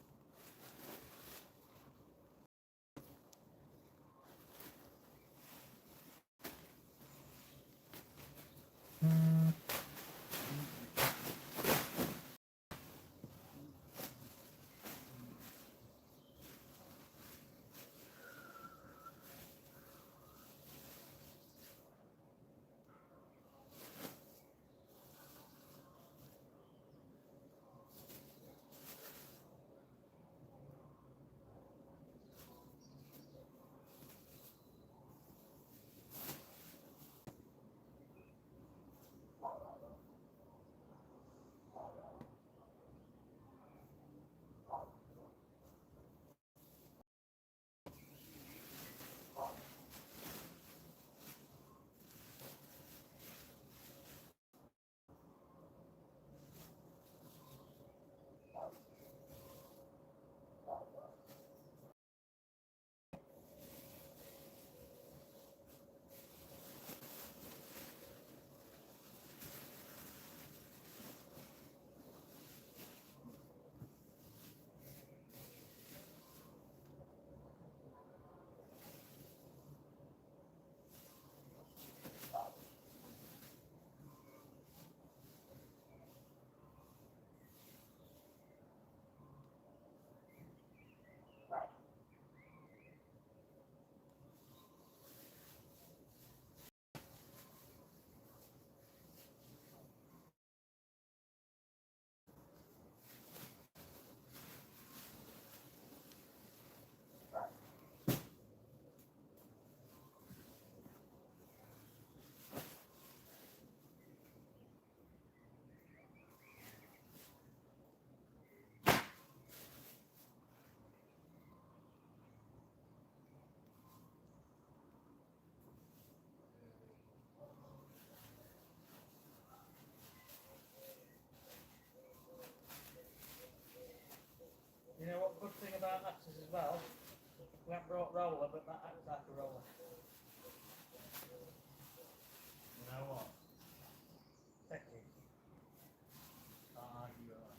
You know what good thing about that is as well? We haven't brought roller, but that acts like a roller. You know what? Thank you. Can't argue with that.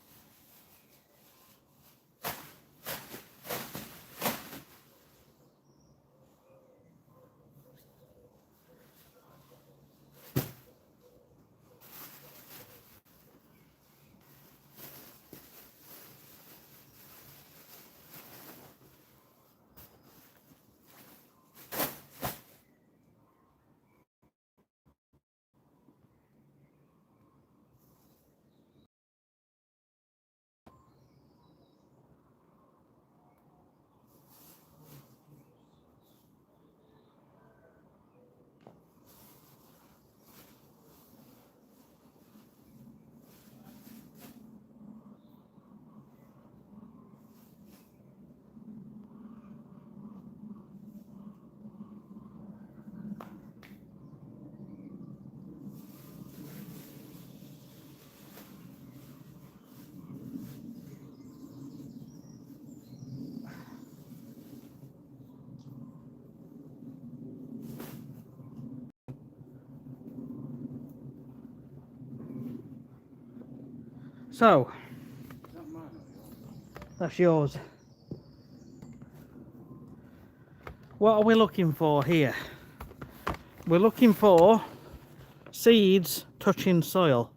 So, Is that mine or yours? that's yours. what are we looking for here? We're looking for seeds touching soil.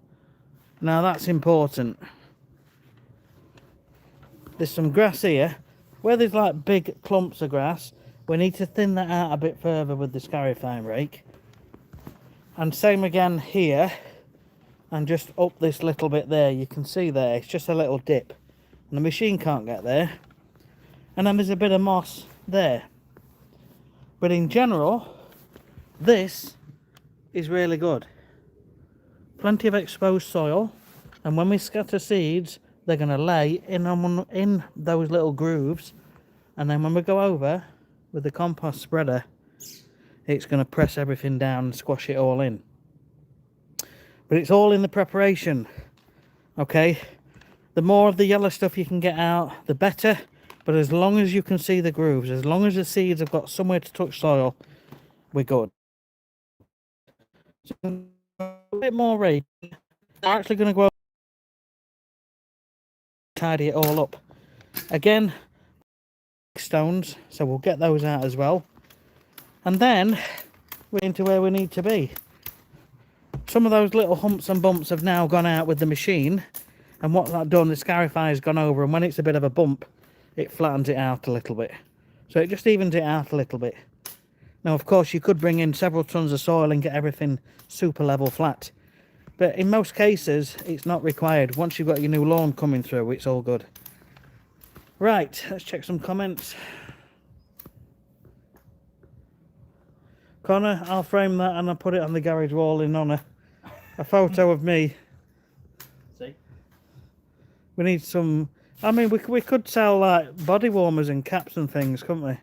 Now that's important. There's some grass here. Where there's like big clumps of grass, we need to thin that out a bit further with the Scarification rake. And same again here. And just up this little bit there, you can see there, it's just a little dip. And the machine can't get there. And then there's a bit of moss there. But in general, this is really good. Plenty of exposed soil, and when we scatter seeds, they're going to lay in those little grooves, and then when we go over with the compost spreader, it's going to press everything down and squash it all in. But it's all in the preparation, okay? The more of the yellow stuff you can get out, the better. But as long as you can see the grooves, as long as the seeds have got somewhere to touch soil, we're good. So a bit more rake. We're actually going to go tidy it all up. Again, stones, so we'll get those out as well. And then we're into where we need to be. Some of those little humps and bumps have now gone out with the machine. And what that done, the Scarification has gone over, and when it's a bit of a bump, it flattens it out a little bit. So it just evens it out a little bit. Now, of course, you could bring in several tons of soil and get everything super level flat. But in most cases, it's not required. Once you've got your new lawn coming through, it's all good. Right, let's check some comments. Connor, I'll frame that and I'll put it on the garage wall in honour. A photo of me. See? We need some... I mean, we could sell like body warmers and caps and things, couldn't we?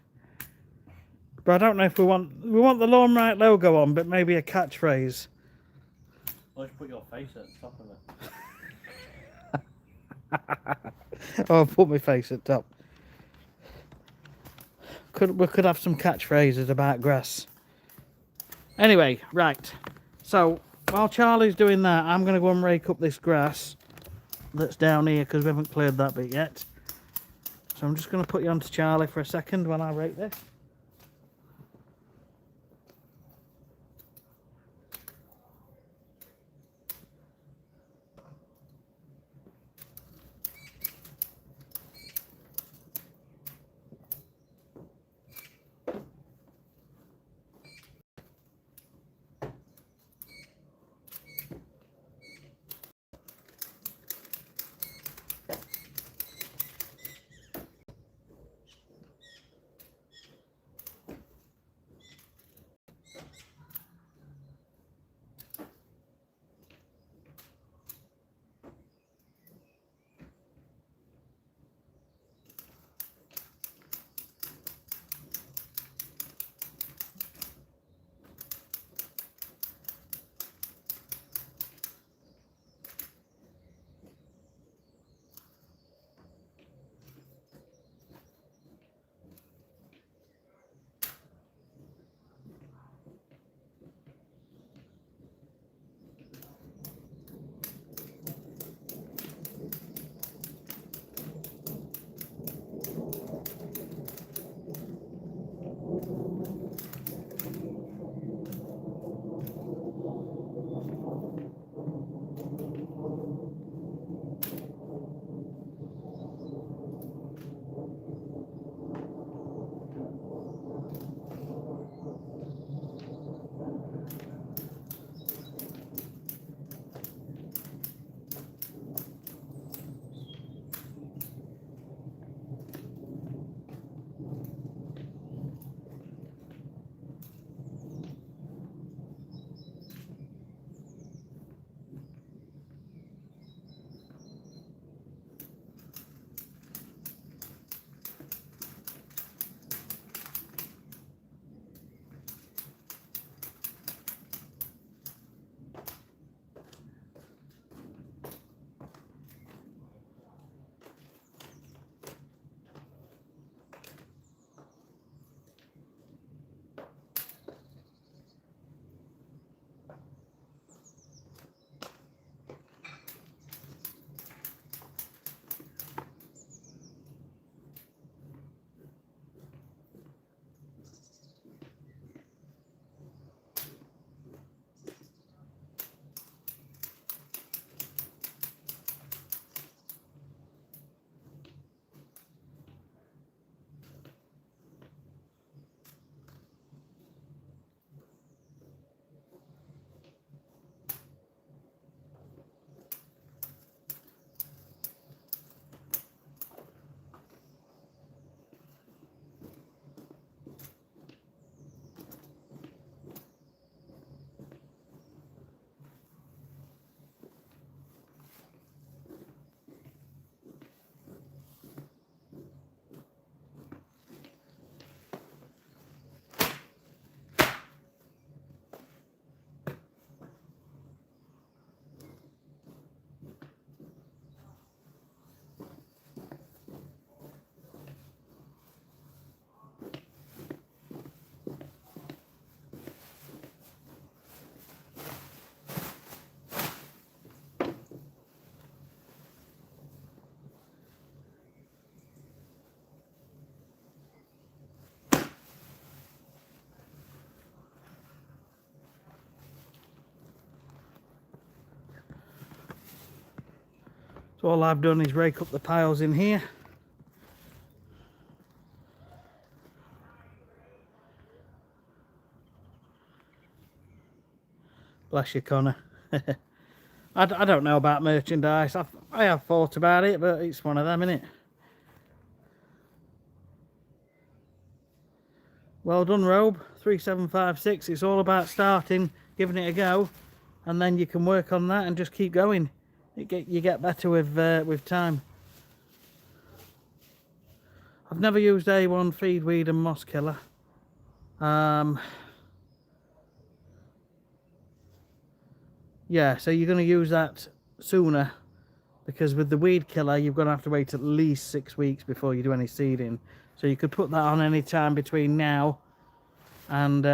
But I don't know if we want the LawnRight logo on, but maybe a catchphrase. Well, just put your face at the top of it. Oh, put my face at top. We could have some catchphrases about grass. Anyway, right. So while Charlie's doing that, I'm going to go and rake up this grass that's down here because we haven't cleared that bit yet. So I'm just going to put you on to Charlie for a second while I rake this. So all I've done is rake up the piles in here. Bless you, Connor. I don't know about merchandise. I have thought about it, but it's one of them, innit? Well done, Robe. 3756. It's all about starting, giving it a go, and then you can work on that and just keep going. You get better with time. I've never used A1 feed weed and moss killer. Yeah, so you're going to use that sooner, because with the weed killer you're going to have to wait at least 6 weeks before you do any seeding. So you could put that on any time between now and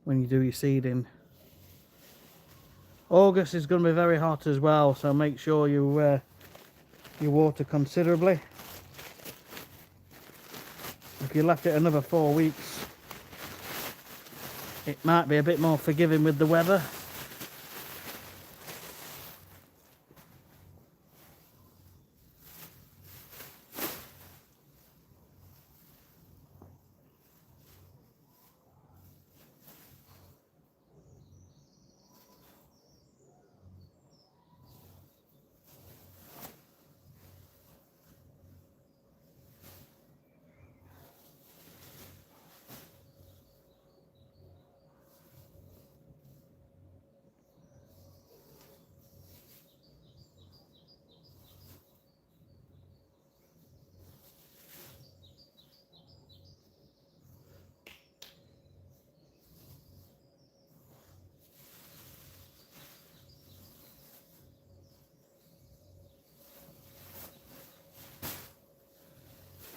when you do your seeding. August is going to be very hot as well, so make sure you water considerably. If you left it another 4 weeks, it might be a bit more forgiving with the weather.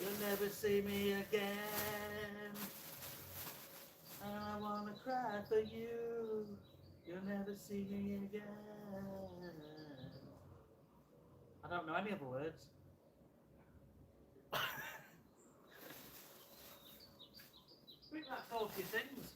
You'll never see me again, and I wanna cry for you. You'll never see me again. I don't know any other words. I think that's all she sings.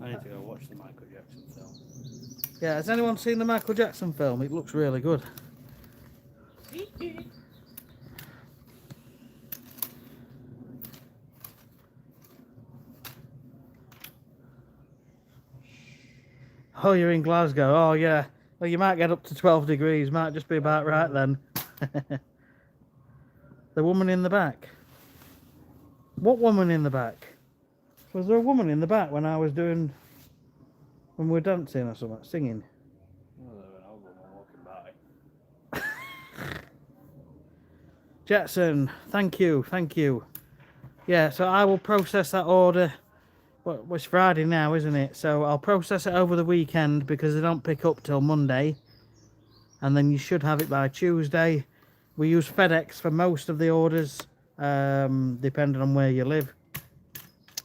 I need to go watch the Michael Jackson film. Yeah, has anyone seen the Michael Jackson film? It looks really good. Oh, you're in Glasgow. Oh, yeah. Well, you might get up to 12 degrees. Might just be about right then. The woman in the back. What woman in the back? Was there a woman in the back when when we were dancing or something, singing? Oh, there an old woman walking by. Jetson, thank you. Yeah, so I will process that order. Well, it's Friday now, isn't it? So I'll process it over the weekend because they don't pick up till Monday. And then you should have it by Tuesday. We use FedEx for most of the orders, depending on where you live.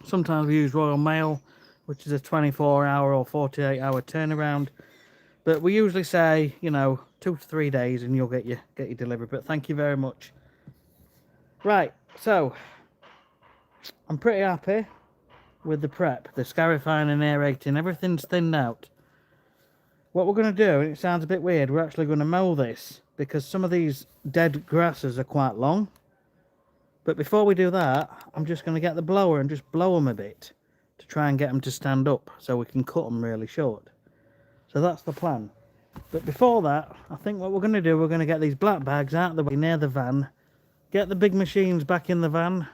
Sometimes we use Royal Mail, which is a 24-hour or 48-hour turnaround. But we usually say, 2 to 3 days and you'll get your delivery. But thank you very much. Right, so I'm pretty happy with the prep, the scarifying and aerating. Everything's thinned out. What we're going to do, and it sounds a bit weird, we're actually going to mow this because some of these dead grasses are quite long. But before we do that, I'm just going to get the blower and just blow them a bit to try and get them to stand up so we can cut them really short. So that's the plan. But before that, I think what we're going to do, we're going to get these black bags out of the way near the van, get the big machines back in the van,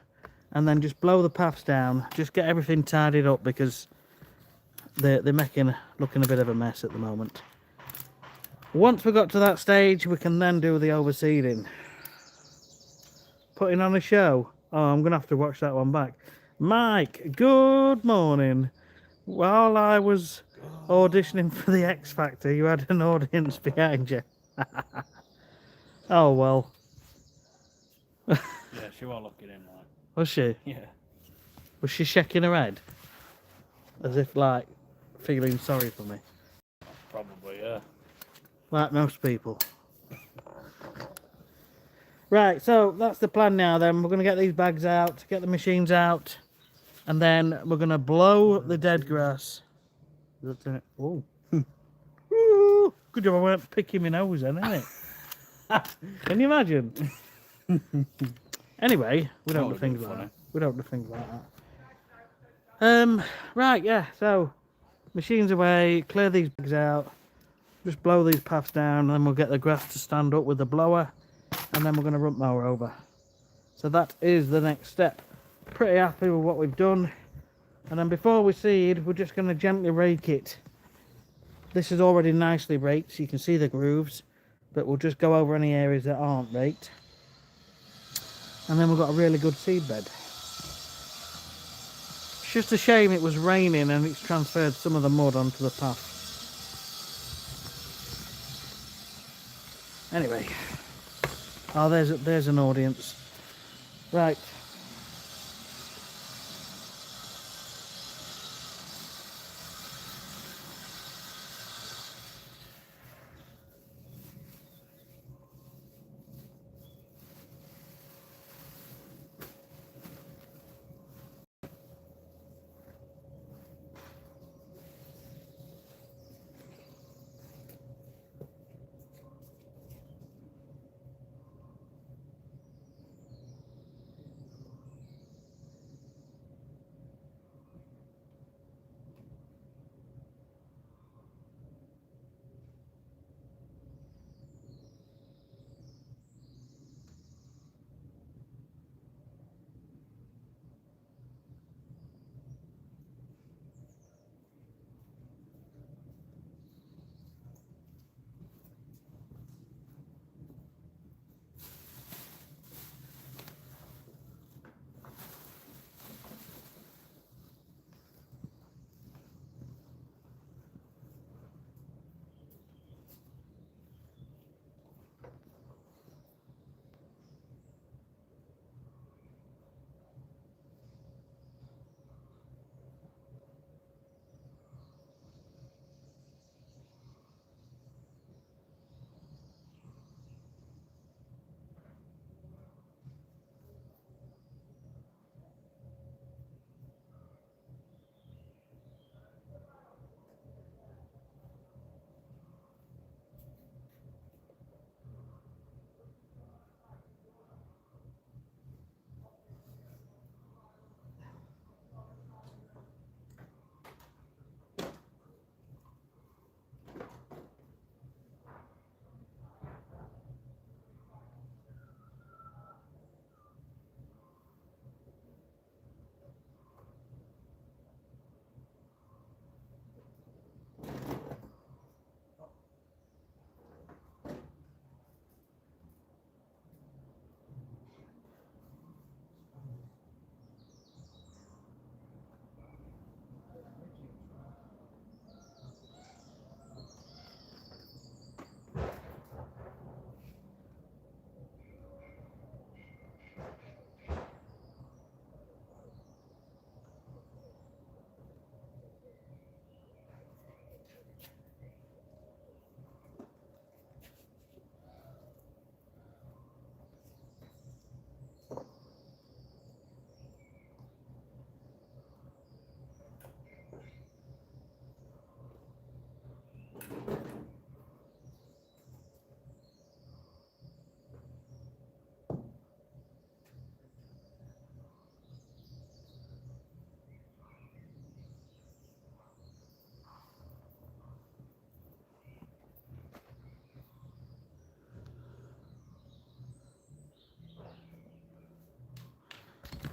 and then just blow the paths down, just get everything tidied up because they're looking a bit of a mess at the moment. Once we got to that stage, we can then do the overseeding. Putting on a show. Oh, I'm going to have to watch that one back. Mike, good morning. While I was auditioning for the X Factor, you had an audience behind you. Oh, well. Yeah, she was looking in like. Was she? Yeah. Was she shaking her head? As if, like, feeling sorry for me? Probably, yeah. Like most people. Right, so that's the plan now then. We're going to get these bags out, get the machines out, and then we're going to blow the dead grass. Oh. Ooh, good job I weren't picking my nose then, isn't it? Can you imagine? Anyway, we don't do things like that. We don't do things like that. Right, yeah, so machines away, clear these bags out, just blow these paths down, and then we'll get the grass to stand up with the blower, and then we're going to rump mower over. So that is the next step. Pretty happy with what we've done. And then before we seed, we're just going to gently rake it. This is already nicely raked, so you can see the grooves, but we'll just go over any areas that aren't raked. And then we've got a really good seed bed. It's just a shame it was raining and it's transferred some of the mud onto the path. Anyway, oh, there's an audience. Right.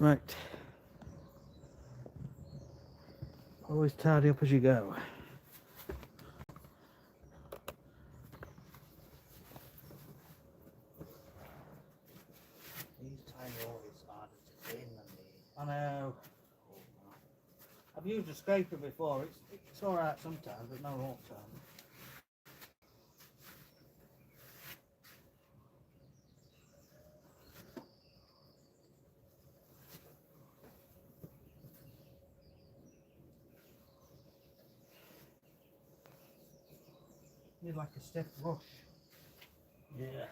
Right. Always tidy up as you go. These tiny always harder to clean than the. I know. I've used a scraper before. It's alright sometimes, but not all the time. Need like a stiff brush. Yeah.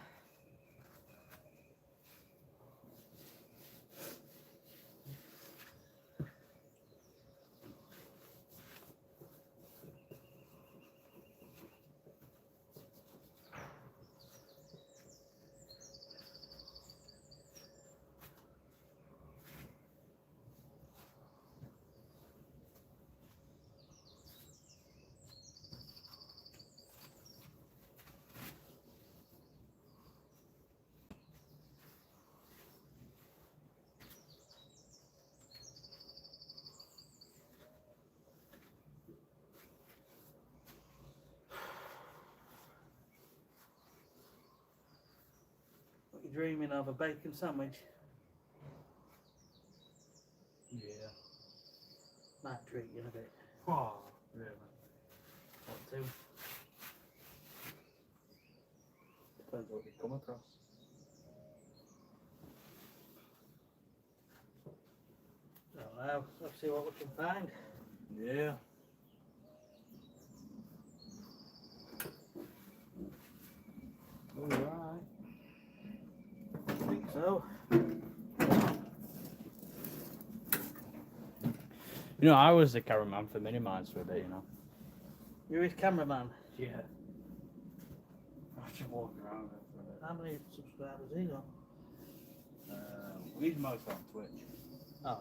What you dreaming of? A bacon sandwich? Yeah. Might treat you in a bit. Oh, really? What to? Depends what you come across. Don't know. Let's see what we can find. Yeah. Alright. I think so. You know, I was the cameraman for mini mines for a bit, you know. You're his cameraman. Yeah. I should walk around it for a bit. How many subscribers he got? He's mostly on Twitch. Oh,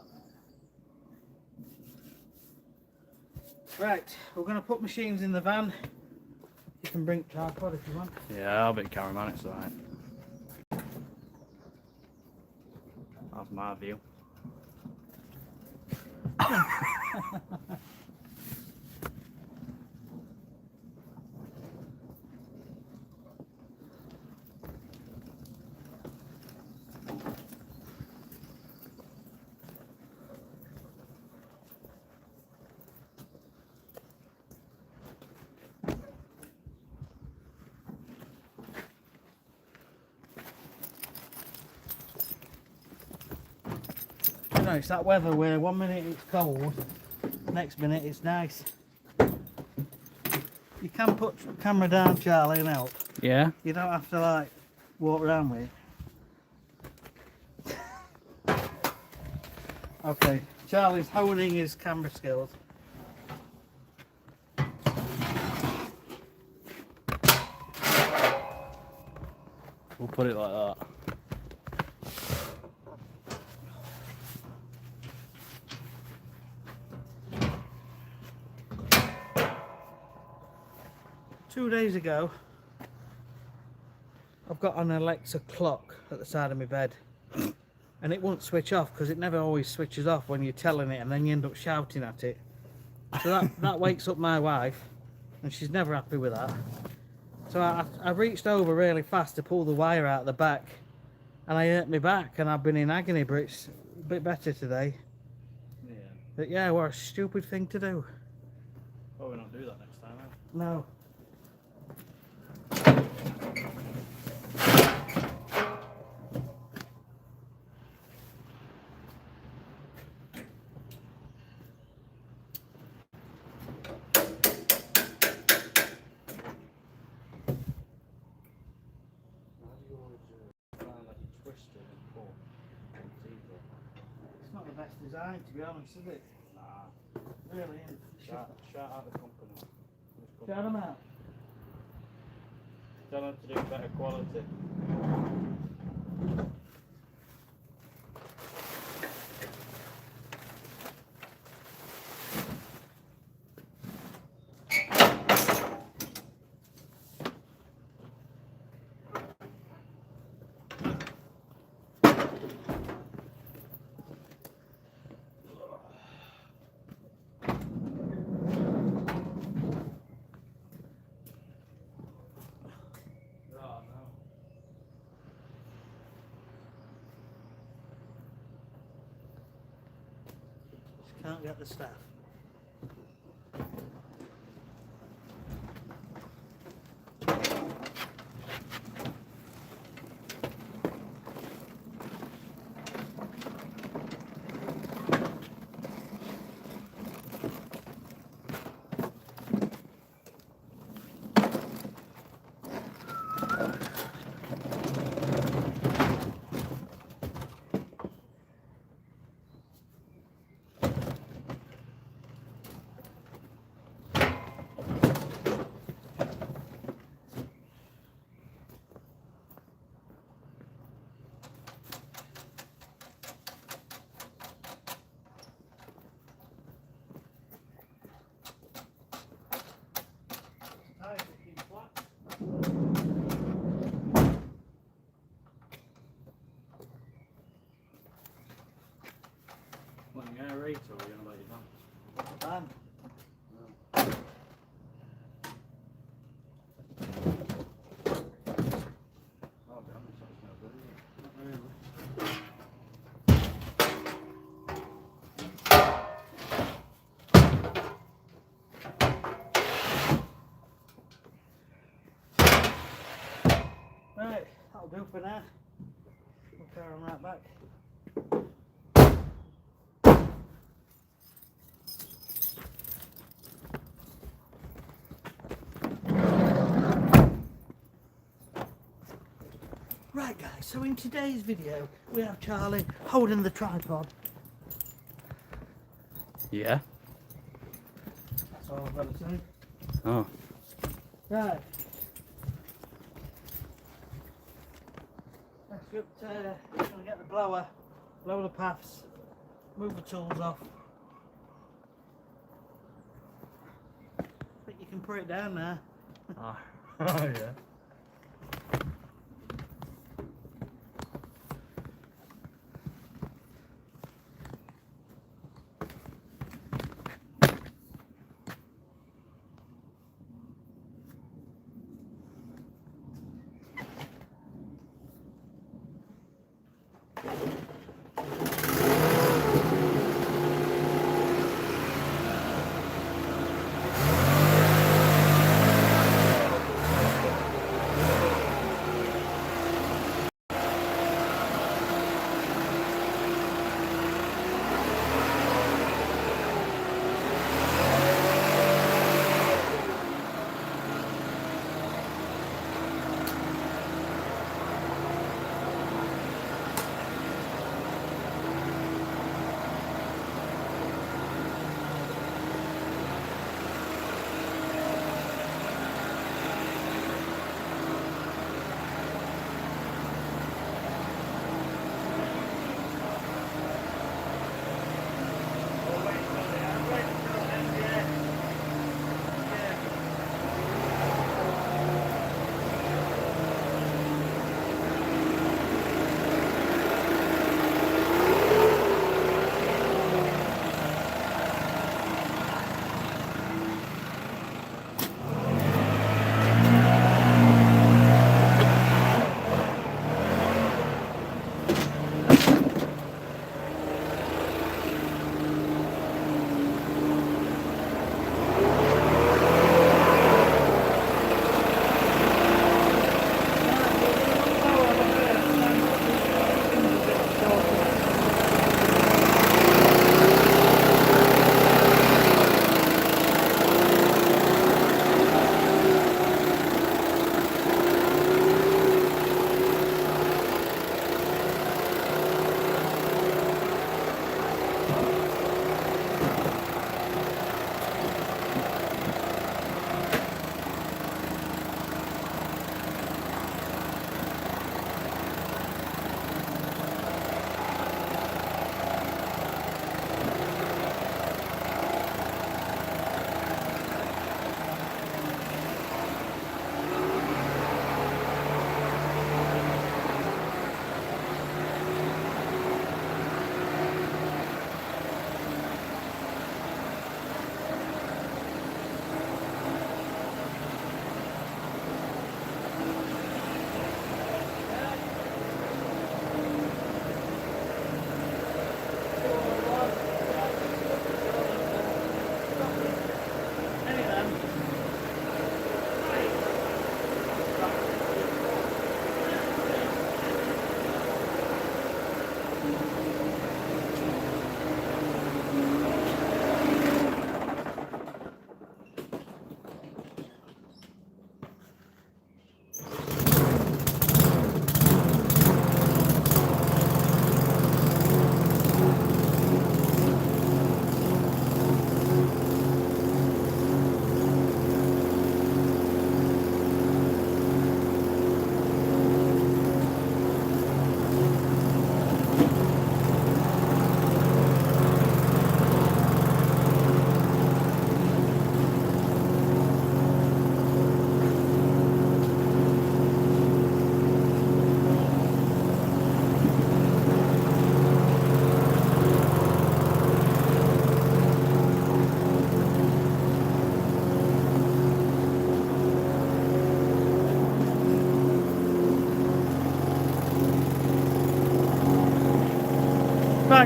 no. Right, we're going to put machines in the van. You can bring tripod if you want. Yeah, I'll be the cameraman, it's alright. That's my view. 'Cause it's that weather where 1 minute it's cold, next minute it's nice. You can put the camera down, Charlie, and help. Yeah? You don't have to like walk around with it. Okay, Charlie's honing his camera skills. We'll put it like that. Two days ago, I've got an Alexa clock at the side of my bed, and it won't switch off because it never always switches off when you're telling it, and then you end up shouting at it. So that wakes up my wife, and she's never happy with that. So I reached over really fast to pull the wire out of the back, and I hurt my back, and I've been in agony, but it's a bit better today. Yeah. But yeah, what a stupid thing to do. Well, we'll not do that next time, eh? No. It's not the best design, to be honest, is it? Nah. Really isn't. Shout out the company. Shout them out. Tell them to do better quality. can't get the staff. What, you gonna rate or are you gonna let it down? Done. I'll be honest, that's no good, is it? Not really. Right, that'll do for now. We'll carry on right back. Right guys, so in today's video we have Charlie holding the tripod. Yeah. That's all I've got to say. Oh. Right. Let's gonna get the blower, blow the paths, move the tools off. I think you can put it down there. Oh, yeah.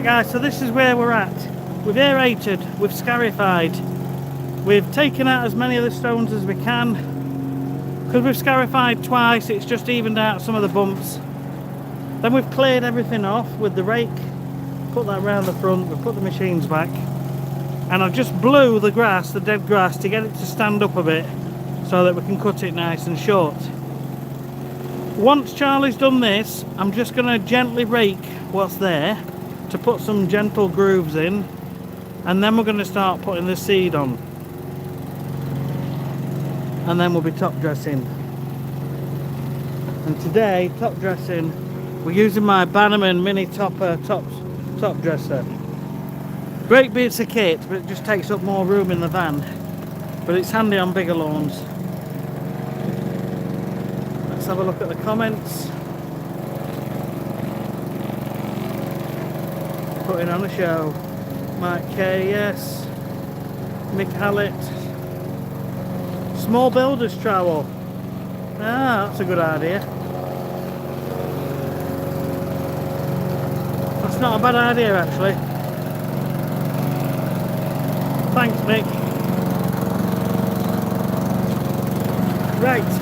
Right guys, so this is where we're at. We've aerated, we've scarified, we've taken out as many of the stones as we can. Because we've scarified twice, it's just evened out some of the bumps. Then we've cleared everything off with the rake, put that round the front, we've put the machines back. And I've just blew the grass, the dead grass, to get it to stand up a bit so that we can cut it nice and short. Once Charlie's done this, I'm just going to gently rake what's there to put some gentle grooves in, and then we're going to start putting the seed on, and then we'll be top dressing. And today, top dressing, we're using my Bannerman mini top dresser. Great bits of kit, but it just takes up more room in the van, but it's handy on bigger lawns. Let's have a look at the comments. Putting on a show. Mike K, yes. Mick Hallett. Small builder's trowel. Ah, that's a good idea. That's not a bad idea actually. Thanks, Mick. Right.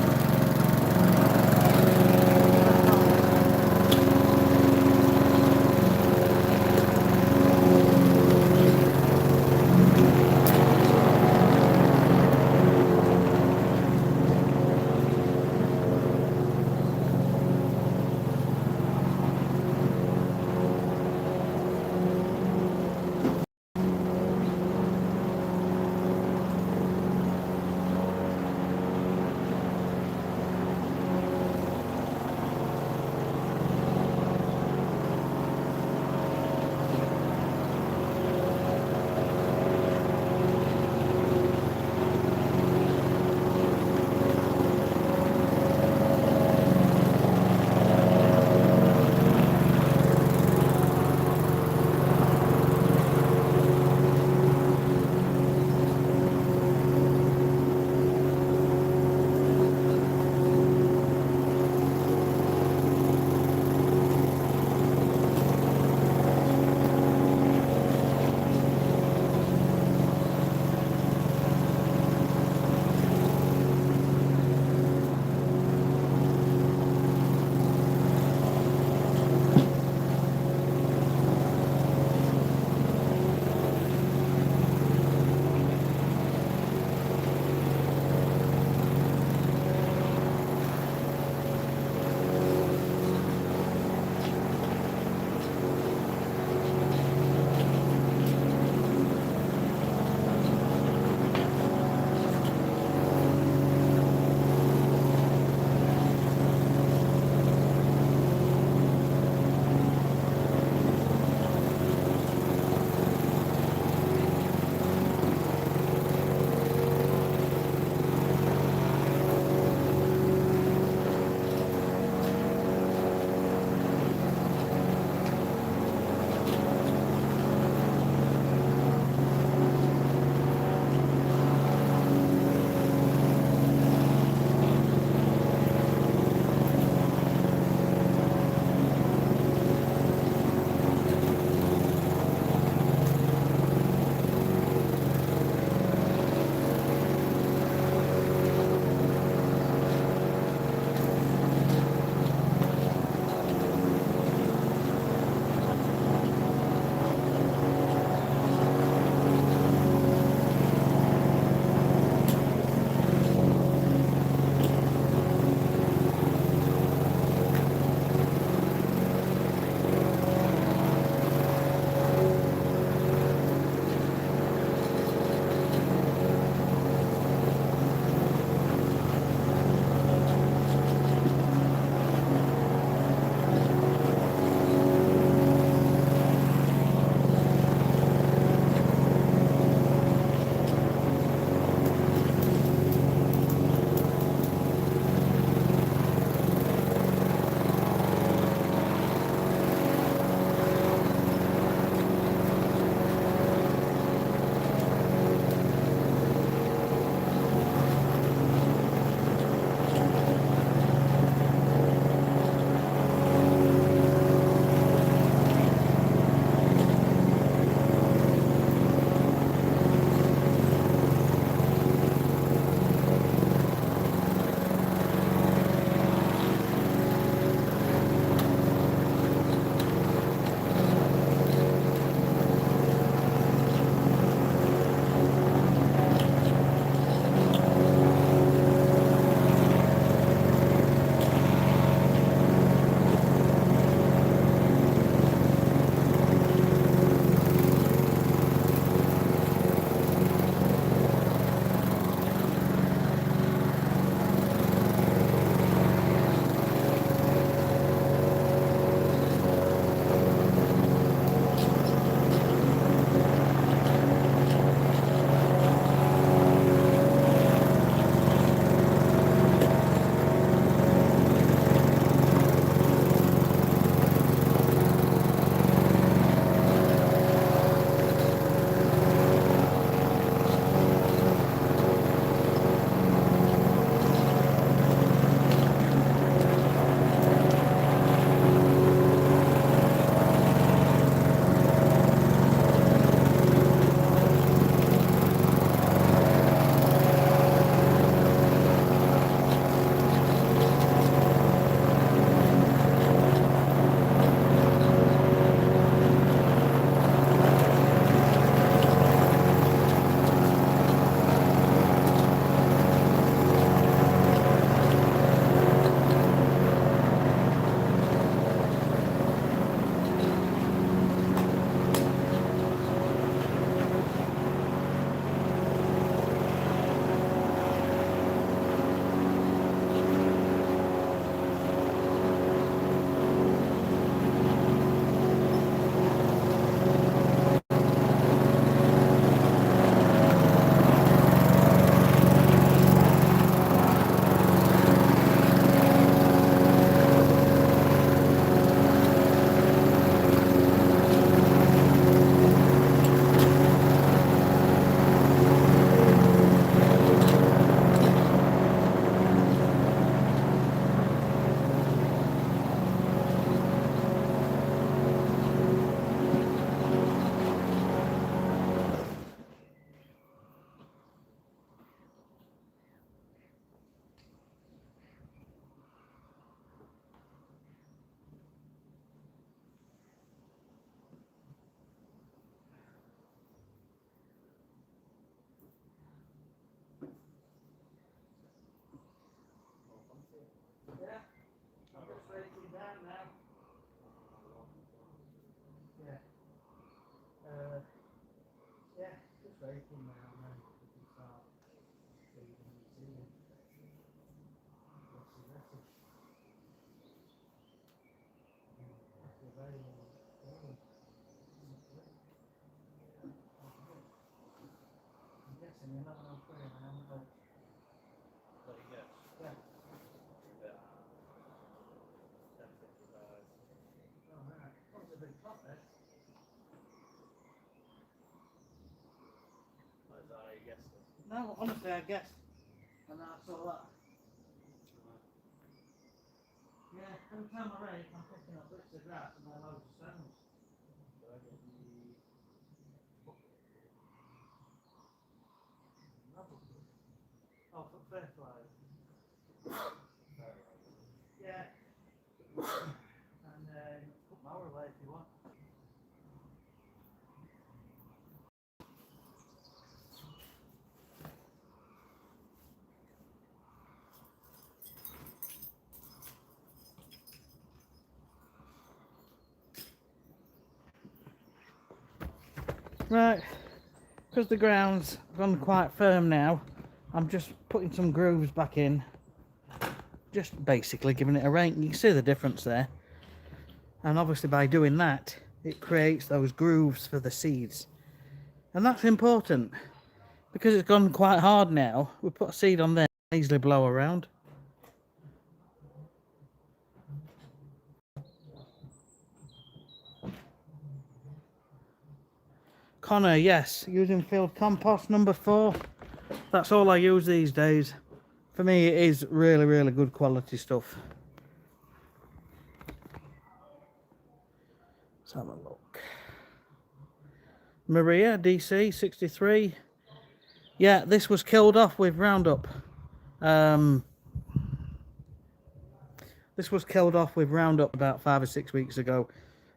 I'm guessing you're not on free, I haven't looked. Let you guess. Yeah. Give it 10.55. Oh, right. That was a big pot there. What is that? How you guessed it? No, honestly, I guessed. And I saw that. Yeah, every time I rake, I'm picking up bits of grass and then loads of stones. Do I get the Oh, for fertiliser. fertilizer? Yeah. And put mower away if you want. Right, because the ground's gone quite firm now, I'm just putting some grooves back in. Just basically giving it a rake. You can see the difference there. And obviously by doing that, it creates those grooves for the seeds. And that's important. Because it's gone quite hard now, we put a seed on there, easily blow around. Connor, yes, using field compost number 4. That's all I use these days. For me, it is really, really good quality stuff. Let's have a look. Maria, DC 63. Yeah, this was killed off with Roundup. This was killed off with Roundup about 5 or 6 weeks ago.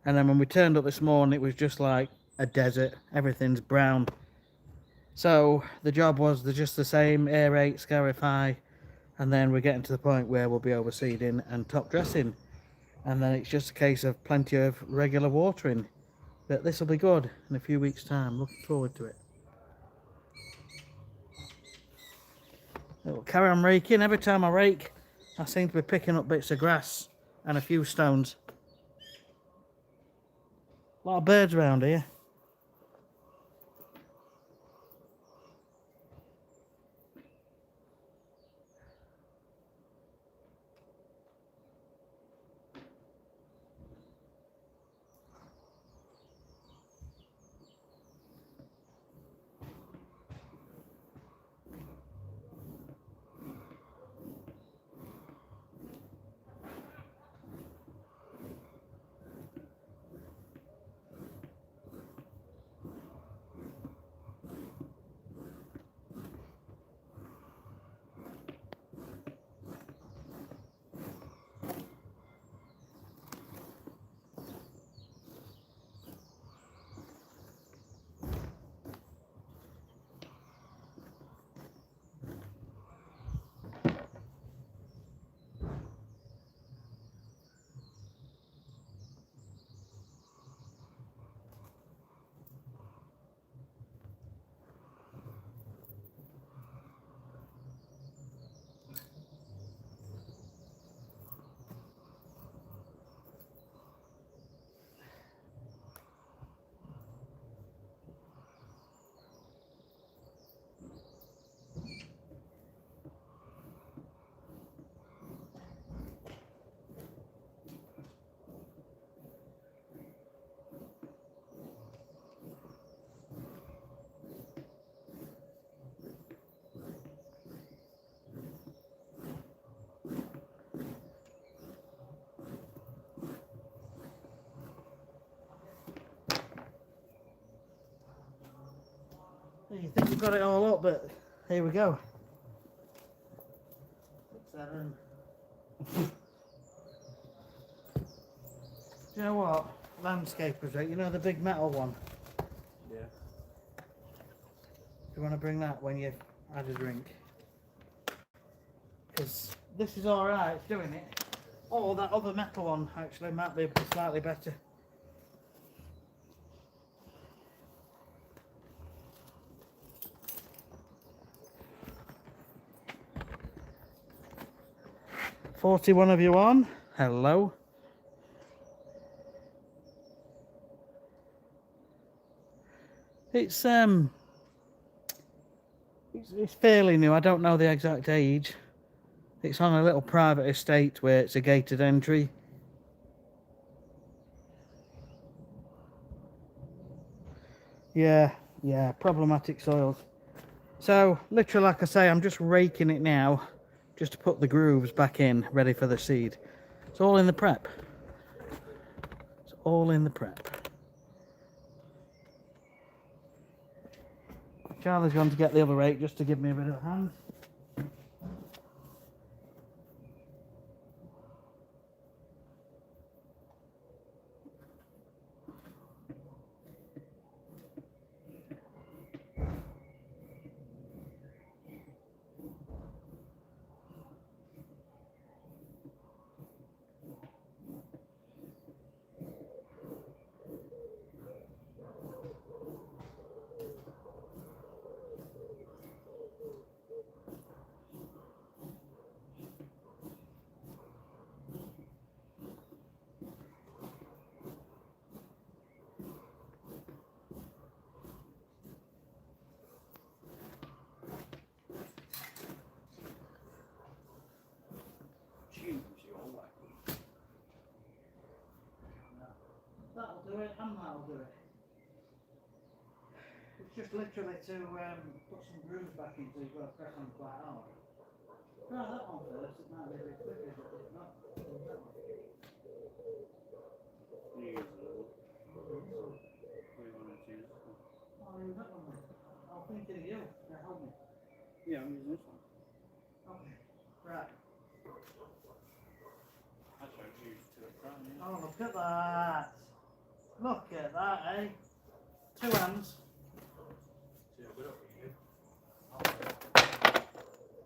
And then when we turned up this morning, it was just like a desert. Everything's brown. So the job was just the same, aerate, scarify, and then we're getting to the point where we'll be overseeding and top dressing. And then it's just a case of plenty of regular watering. But this will be good in a few weeks' time. Looking forward to it. It'll carry on raking. Every time I rake, I seem to be picking up bits of grass and a few stones. A lot of birds around here. You think you've got it all up, but here we go. 7. Do you know what? Landscapers, right? You know the big metal one? Yeah. Do you want to bring that when you had a drink? Because this is alright, it's doing it. Oh, that other metal one actually might be slightly better. $41 of you on. Hello. It's it's fairly new. I don't know the exact age. It's on a little private estate where it's a gated entry. Yeah, problematic soils. So, literally, like I say, I'm just raking it now, just to put the grooves back in, ready for the seed. It's all in the prep. It's all in the prep. Charlie's gone to get the other rake just to give me a bit of a hand. That'll do it, and that'll do it. It's just literally to put some grooves back into, you've got to press on quite hard. Try that one first, it might be a bit quicker, but if not, that one. You use it. What do you want to choose? I'll use that one then. I'll think of you to help me. Yeah, I'm using this one. Okay, right. I tried to use two at front. Oh, look at that. Look at that, eh? Two hands.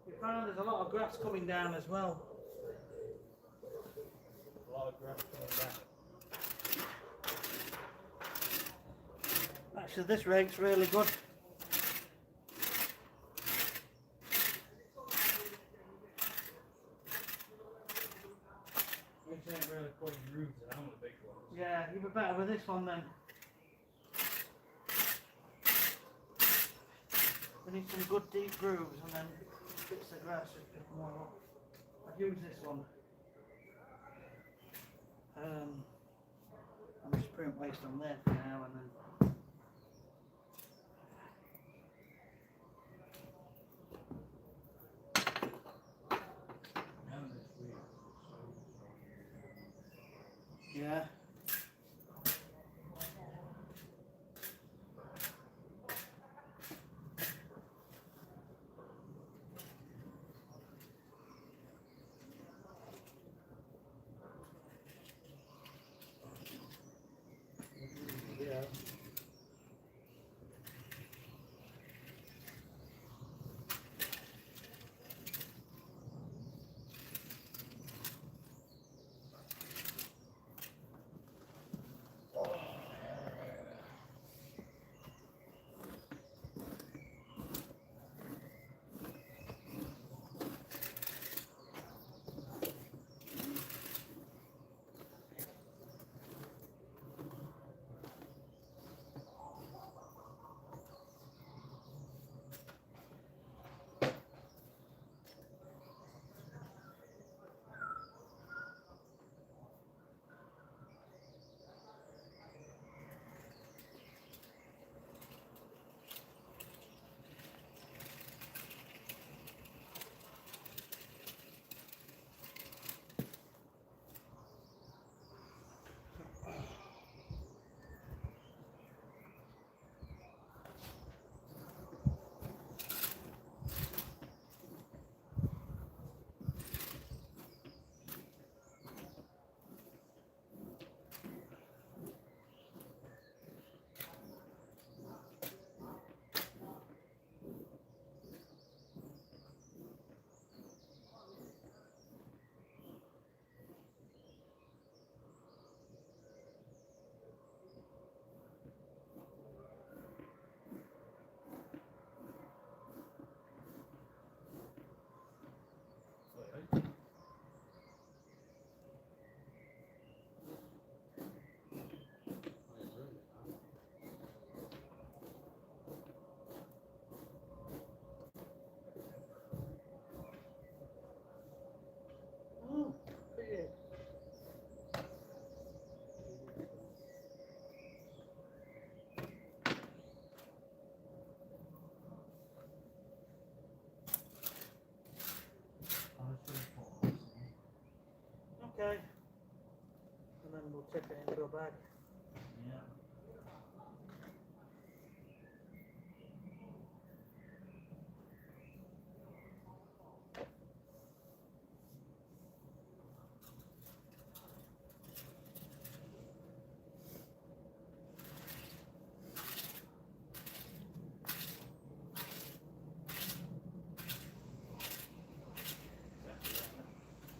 You find there's a lot of grass coming down as well. A lot of grass coming down. Actually, this rake's really good. Which ain't really putting grooves in, I'm the big ones. Yeah, you'd be better with this one then. We need some good deep grooves and then bits of grass just pick more up. I've used this one. I'm just putting waste on there for now and then. Yeah. Yeah. tip it into a bag. Yeah.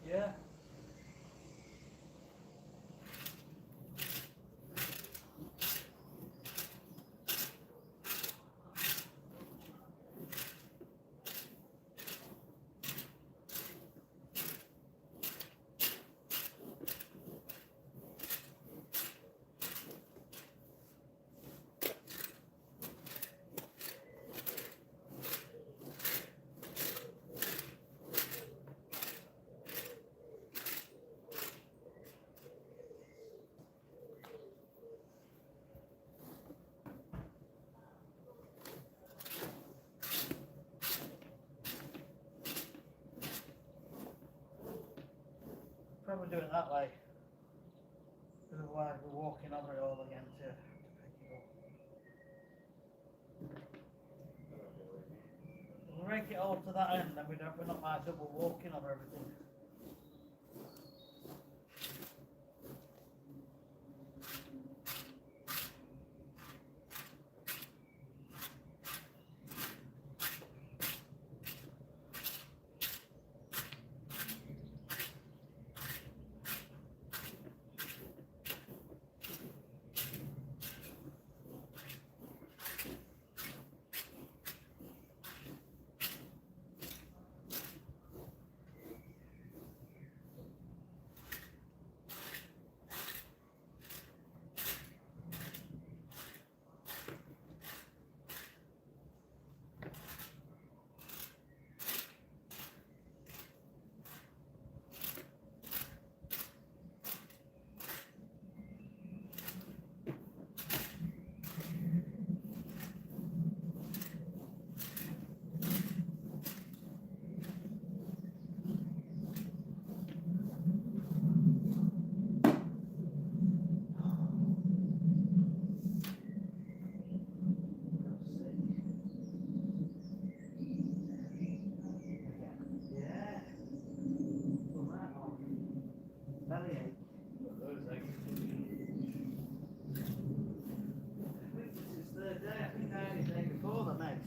Yeah. Probably do it that way. Otherwise we're walking over it all again to pick it up. We'll rake it all to that end, then we're not like double walking over everything. Yeah. Put that on. Bellyache. I think this is third day. I think I had it the day before the next.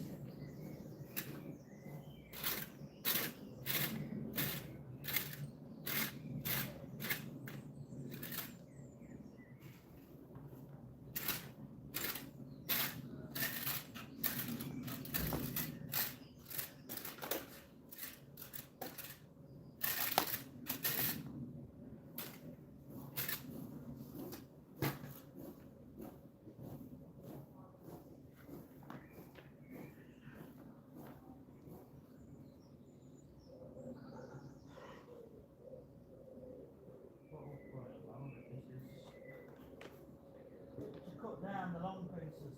To cut down the long pieces.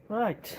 Right.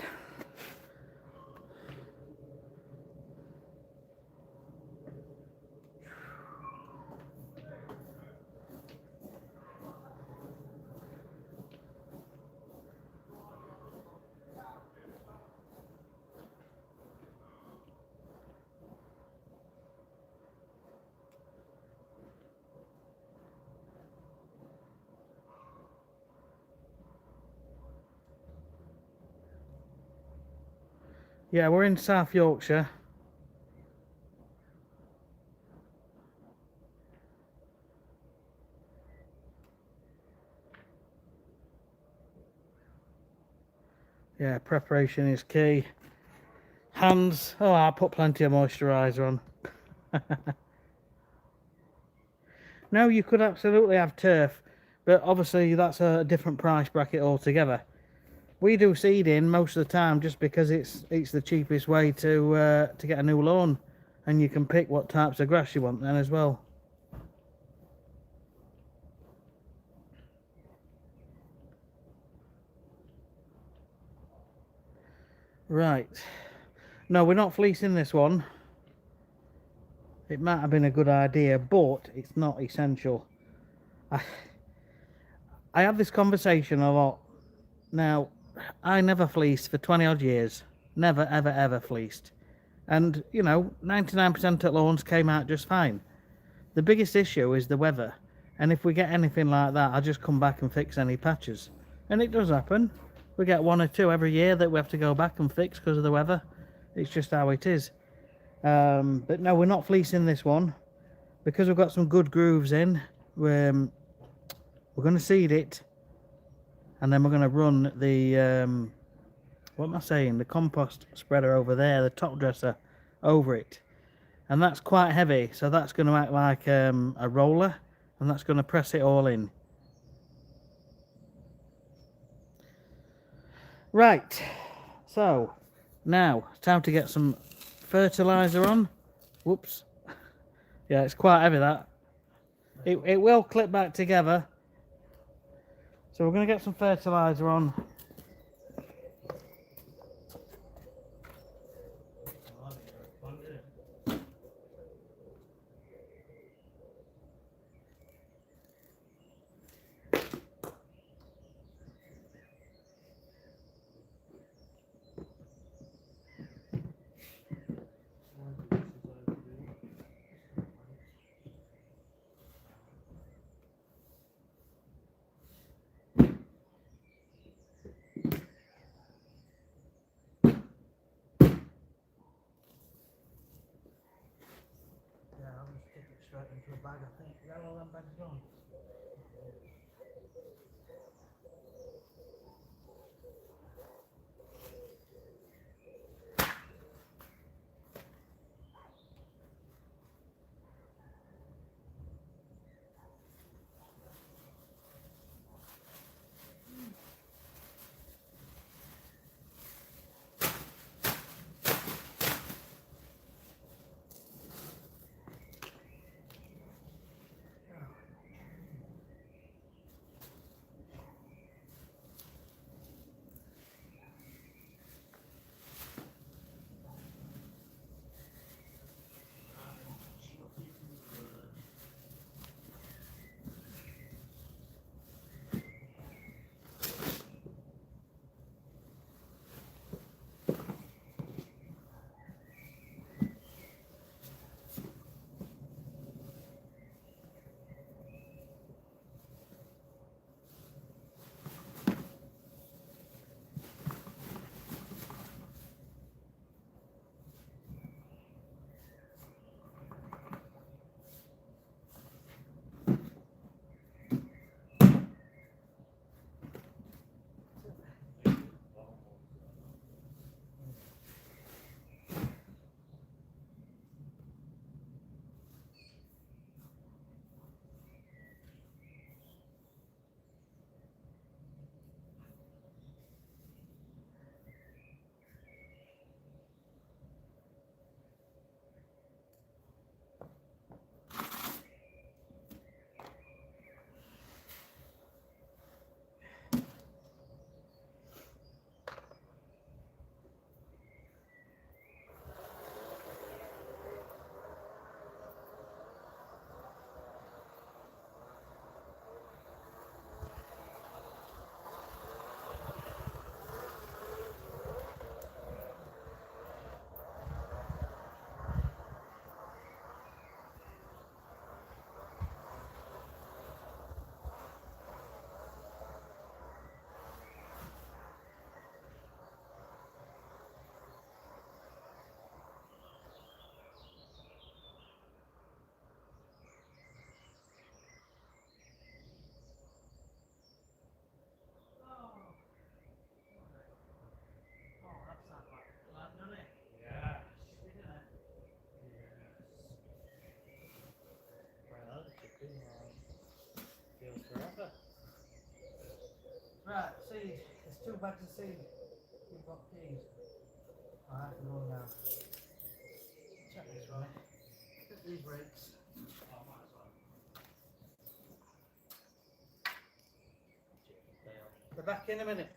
Yeah, we're in South Yorkshire. Yeah, preparation is key. Hands, oh, I put plenty of moisturiser on. No, you could absolutely have turf, but obviously that's a different price bracket altogether. We do seeding most of the time just because it's the cheapest way to get a new lawn, and you can pick what types of grass you want then as well. Right. No, we're not fleecing this one. It might have been a good idea, but it's not essential. I have this conversation a lot. Now, I never fleeced for 20 odd years. Never, ever, ever fleeced. And, you know, 99% of lawns came out just fine. The biggest issue is the weather. And if we get anything like that, I'll just come back and fix any patches. And it does happen. We get 1 or 2 every year that we have to go back and fix because of the weather. It's just how it is. But no, we're not fleecing this one. Because we've got some good grooves in, we're going to seed it. And then we're going to run the, what am I saying? The compost spreader over there, the top dresser, over it. And that's quite heavy, so that's going to act like a roller, and that's going to press it all in. Right, so now it's time to get some fertiliser on. Whoops. Yeah, it's quite heavy, that. It will clip back together. So we're going to get some fertiliser on. Straight into a bag, I think. Yeah, all them bags gone. back to see you've got keys. I have to go now. Check this one. Get these brakes. They're back in a minute.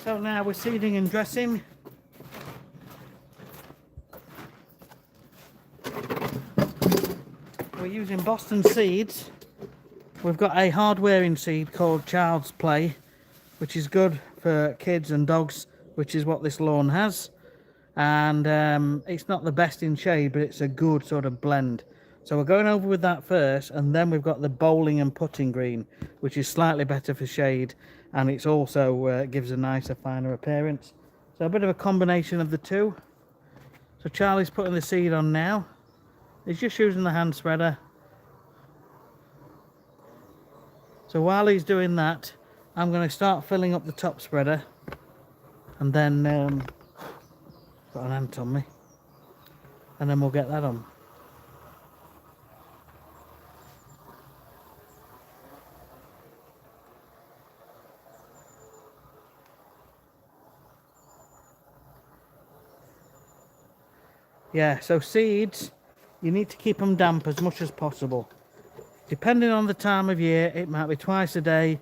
So now we're seeding and dressing. We're using Boston seeds. We've got a hard wearing seed called Child's Play, which is good for kids and dogs, which is what this lawn has. And it's not the best in shade, but it's a good sort of blend. So we're going over with that first, and then we've got the bowling and putting green, which is slightly better for shade, and it's also gives a nicer, finer appearance. So a bit of a combination of the two. So Charlie's putting the seed on now. He's just using the hand spreader. So while he's doing that, I'm going to start filling up the top spreader, and then got an ant on me, and then we'll get that on. Yeah, so seeds, you need to keep them damp as much as possible. Depending on the time of year, it might be twice a day,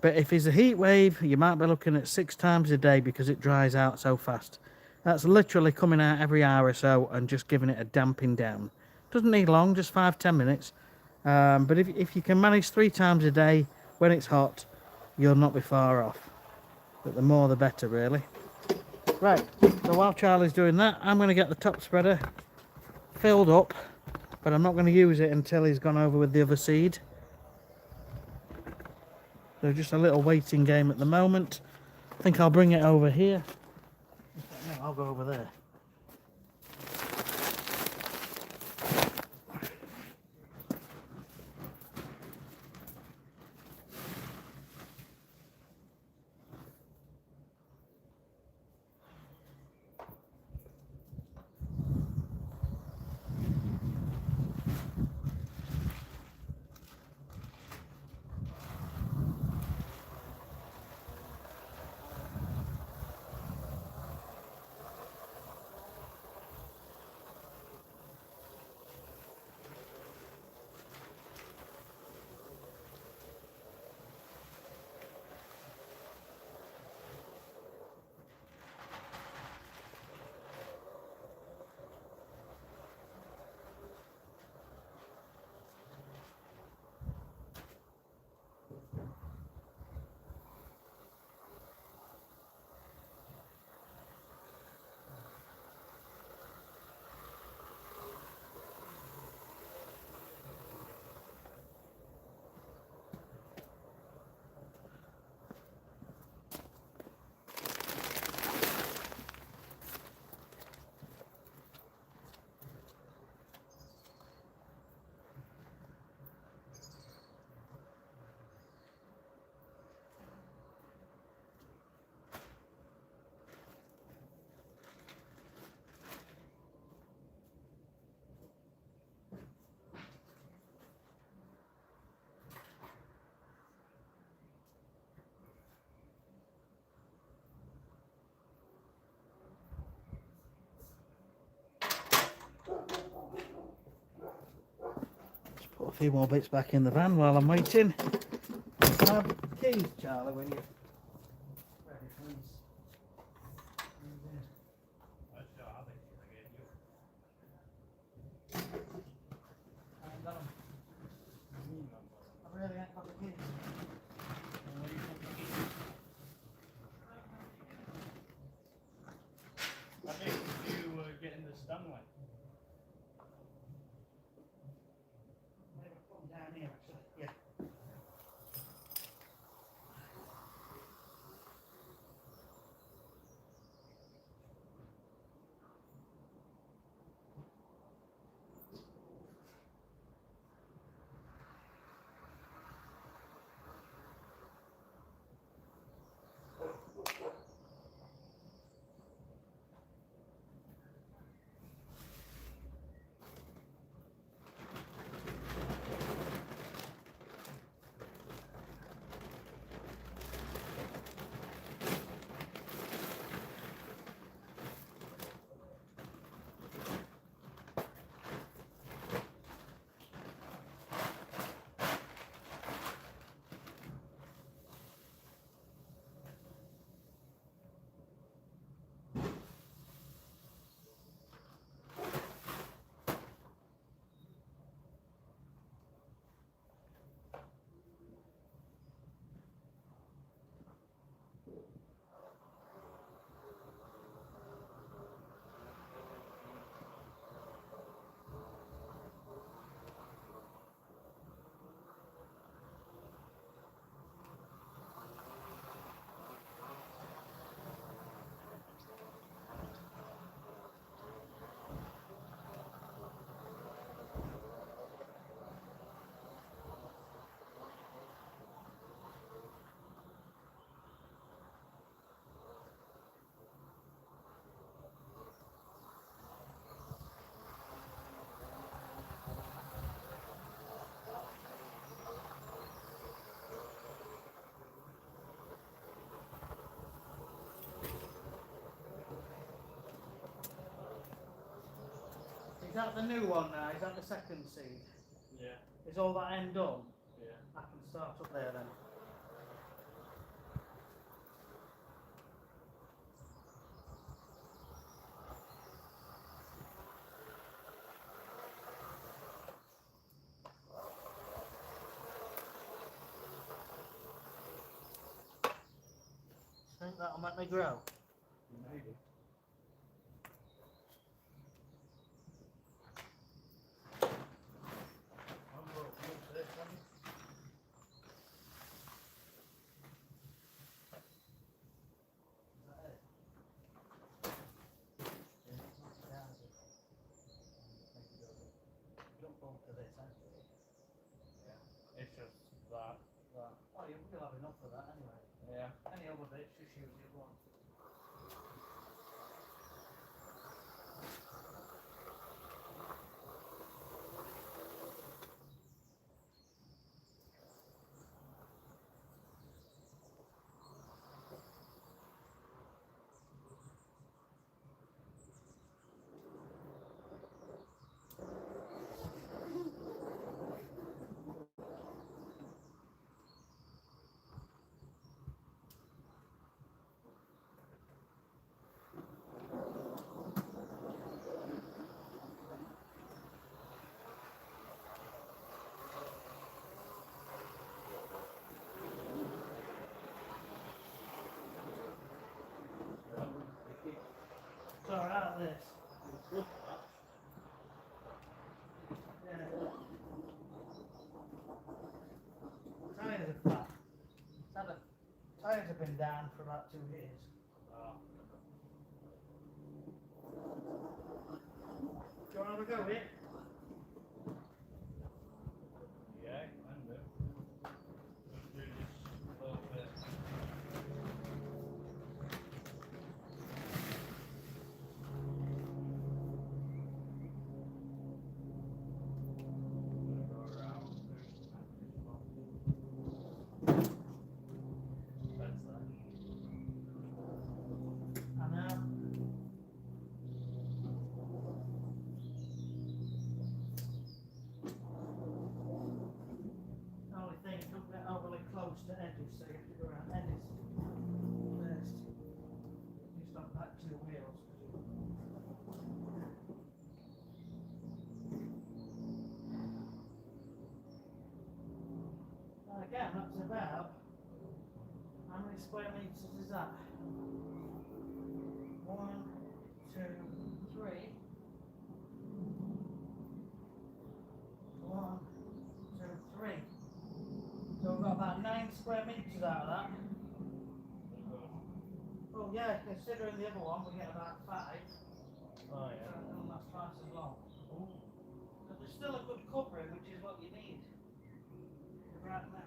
but if it's a heat wave, you might be looking at 6 times a day because it dries out so fast. That's literally coming out every hour or so and just giving it a damping down. Doesn't need long, just 5-10 minutes. But if you can manage 3 times a day when it's hot, you'll not be far off. But the more the better, really. Right, so while Charlie's doing that, I'm going to get the top spreader filled up, but I'm not going to use it until he's gone over with the other seed. So just a little waiting game at the moment. I think I'll bring it over here. No, I'll go over there. few more bits back in the van while I'm waiting. Keys, Charlie, when you're ready, please. I ain't got 'em. I really ain't got the keys. I think you were getting the Stanley. Maybe put 'em down here, actually. Yeah. Is that the new one now? Is that the second seed? Yeah. Is all that end done? Yeah. I can start up there then. Think that'll make me grow? Maybe. It's just that. Oh, you'll have enough of that anyway. Yeah. Any other bits, just use it once. So out of this. Yeah. Tires are flat. Tires have been down for about 2 years. Do you want to have a go with it? Yeah, can do. Just do this little bit. Go around. That's that. again, that's about, how many square metres is that? 1, 2, 3. 1, 2, 3. So we've got about 9 square metres out of that. Oh yeah, considering the other one, we get about 5. Oh yeah. And that's twice as long. But there's still a good covering, which is what you need right now.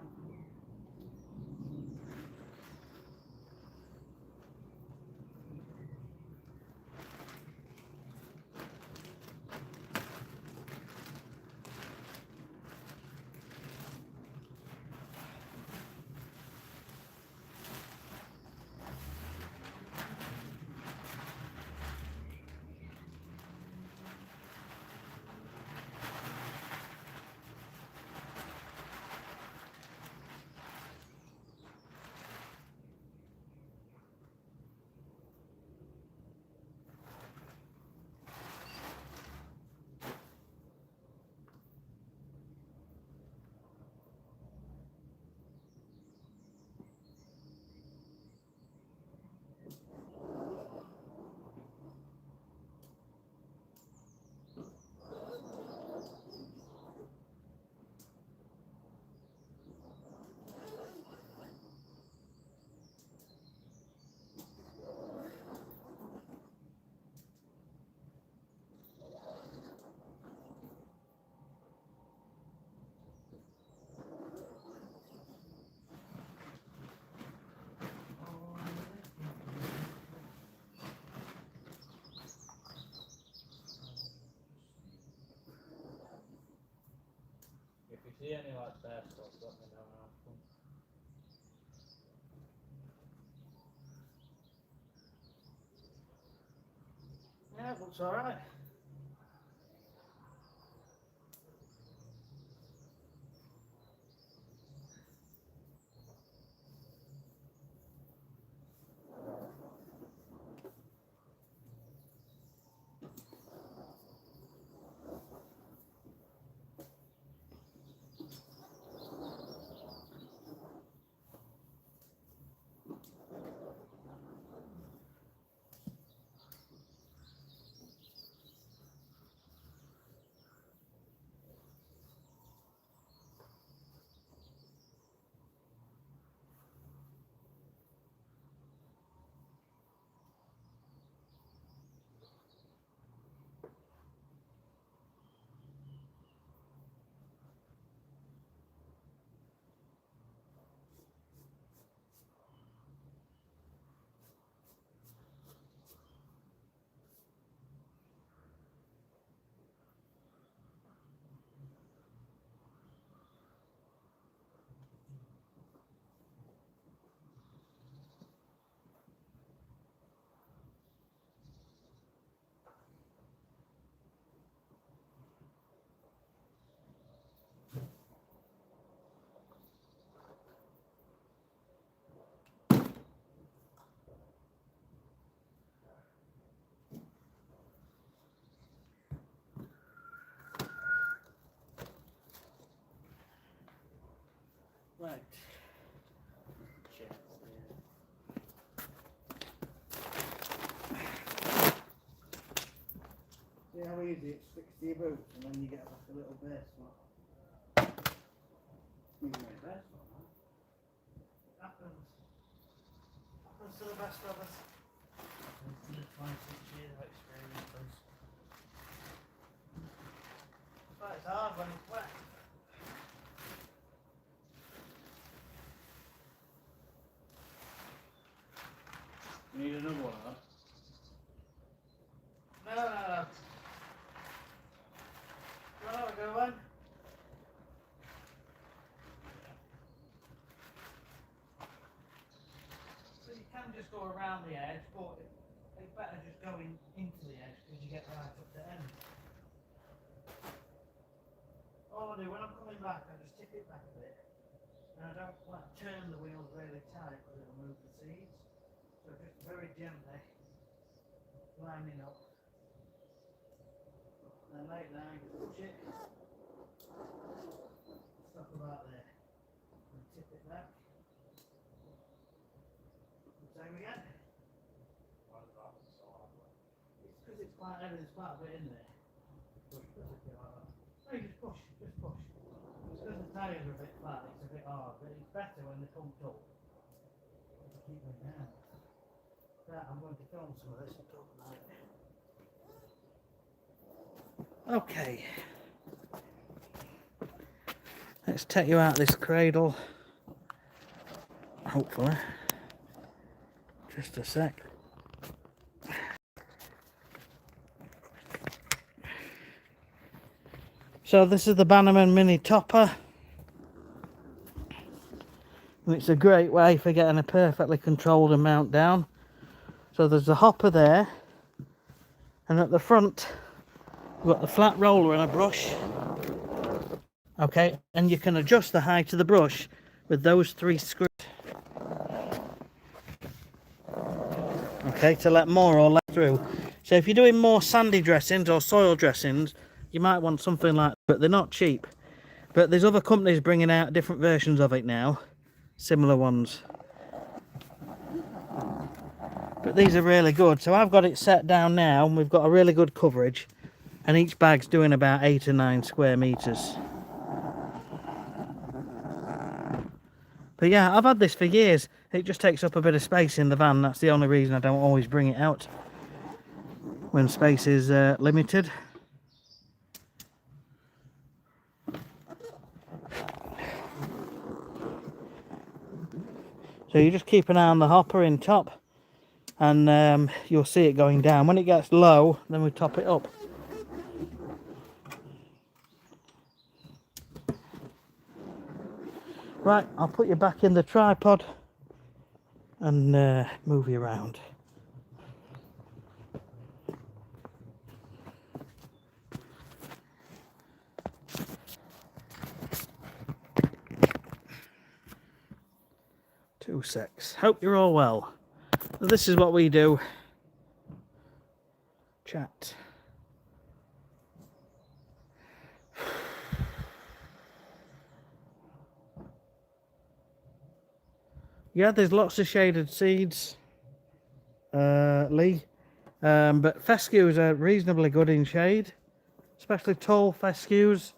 If you see any like bare stuff, let me know and ask them. Yeah, it looks alright. Right. Check. See how easy it sticks to your boots and then you get like a little bare spot. You can make a bare spot, man. Happens. Happens to the best of us. 26 years of experience. But it's hard when it's wet. You need another one of that? No. You want to have a go one? So you can just go around the edge, but it's better just going into the edge because you get right up the end. All I do when I'm coming back, I just tip it back a bit. And I don't like turn the wheels really tight because it'll move the seeds. So just very gently lining up. And like that, push it. Stop about there. And tip back. Same again. It's because it's quite heavy, there's quite a bit in there. No, just push, just push. It's because the tyres are a bit flat, it's a bit hard, but it's better when they come up. Keep them down. Right, I'm going to film some of this and talk about it. Okay. Let's take you out of this cradle. Hopefully. Just a sec. So this is the Bannerman Mini Topper. And it's a great way for getting a perfectly controlled amount down. So there's a hopper there. And at the front, we've got the flat roller and a brush. Okay, and you can adjust the height of the brush with those 3 screws. Okay, to let more or less through. So if you're doing more sandy dressings or soil dressings, you might want something like that, but they're not cheap. But there's other companies bringing out different versions of it now, similar ones. But these are really good. So I've got it set down now, and we've got a really good coverage, and each bag's doing about 8 or 9 square meters. But yeah, I've had this for years. It just takes up a bit of space in the van. That's the only reason I don't always bring it out when space is limited. So you just keep an eye on the hopper in top, and you'll see it going down. When it gets low, then we top it up. Right, I'll put you back in the tripod and move you around. Two secs. Hope you're all well. This is what we do. Chat. Yeah, there's lots of shaded seeds, Lee. But fescues are reasonably good in shade, especially tall fescues.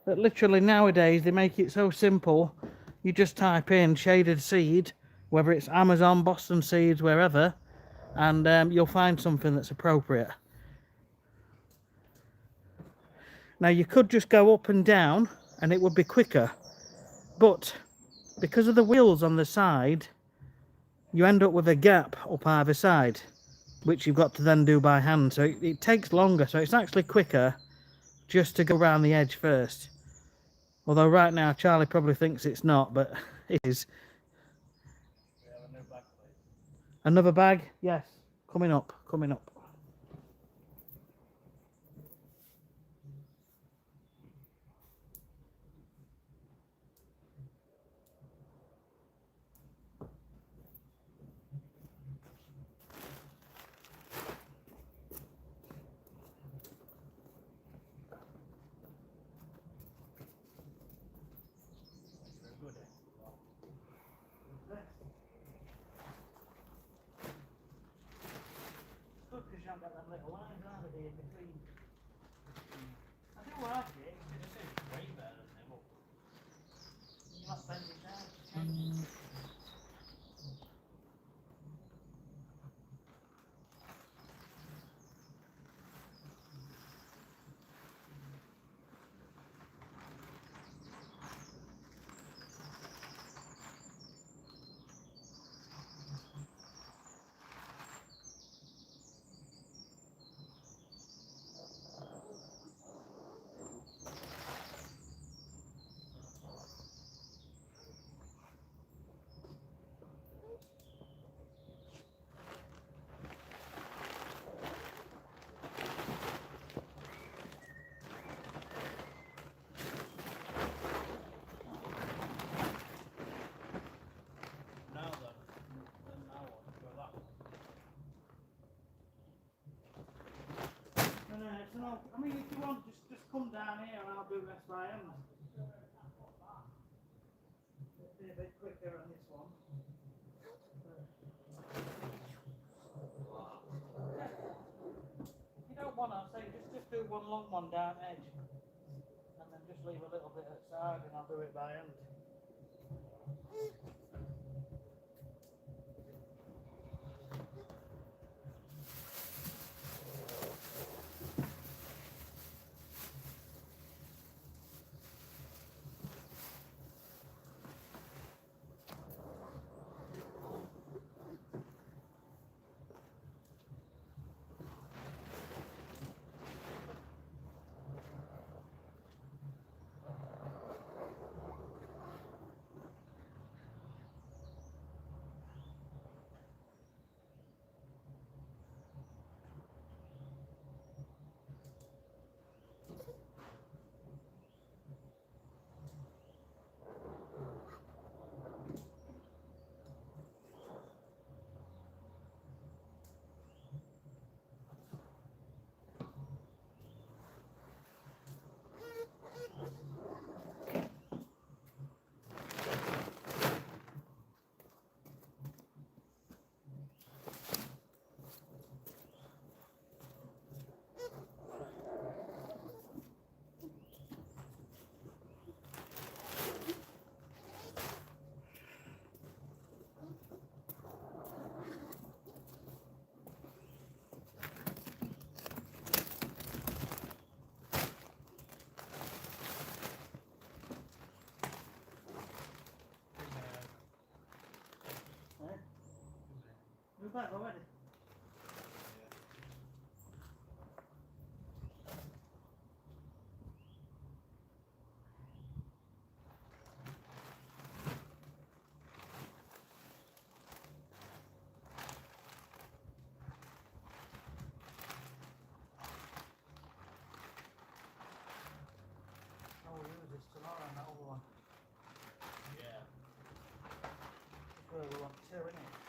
But literally nowadays they make it so simple. You just type in shaded seed, whether it's Amazon, Boston Seeds, wherever, and you'll find something that's appropriate. Now you could just go up and down and it would be quicker, but because of the wheels on the side, you end up with a gap up either side, which you've got to then do by hand. So it takes longer. So it's actually quicker just to go around the edge first. Although right now Charlie probably thinks it's not, but it is. We have a new bag, please. Another bag? Yes. Coming up, coming up. Because you haven't got them little lines out of here between. I do like it. This is way better than Nibble. You're not bending down. Now then now what? Go that way. No, it's not. I mean, if you want, just come down here and I'll do this by hand. be a bit quicker on this one. You don't want to say just do one long one down edge, and then just leave a little bit at side, and I'll do it by hand. We're back already. Oh, we'll use this tomorrow on that other one. Yeah. That's where we want two, isn't it?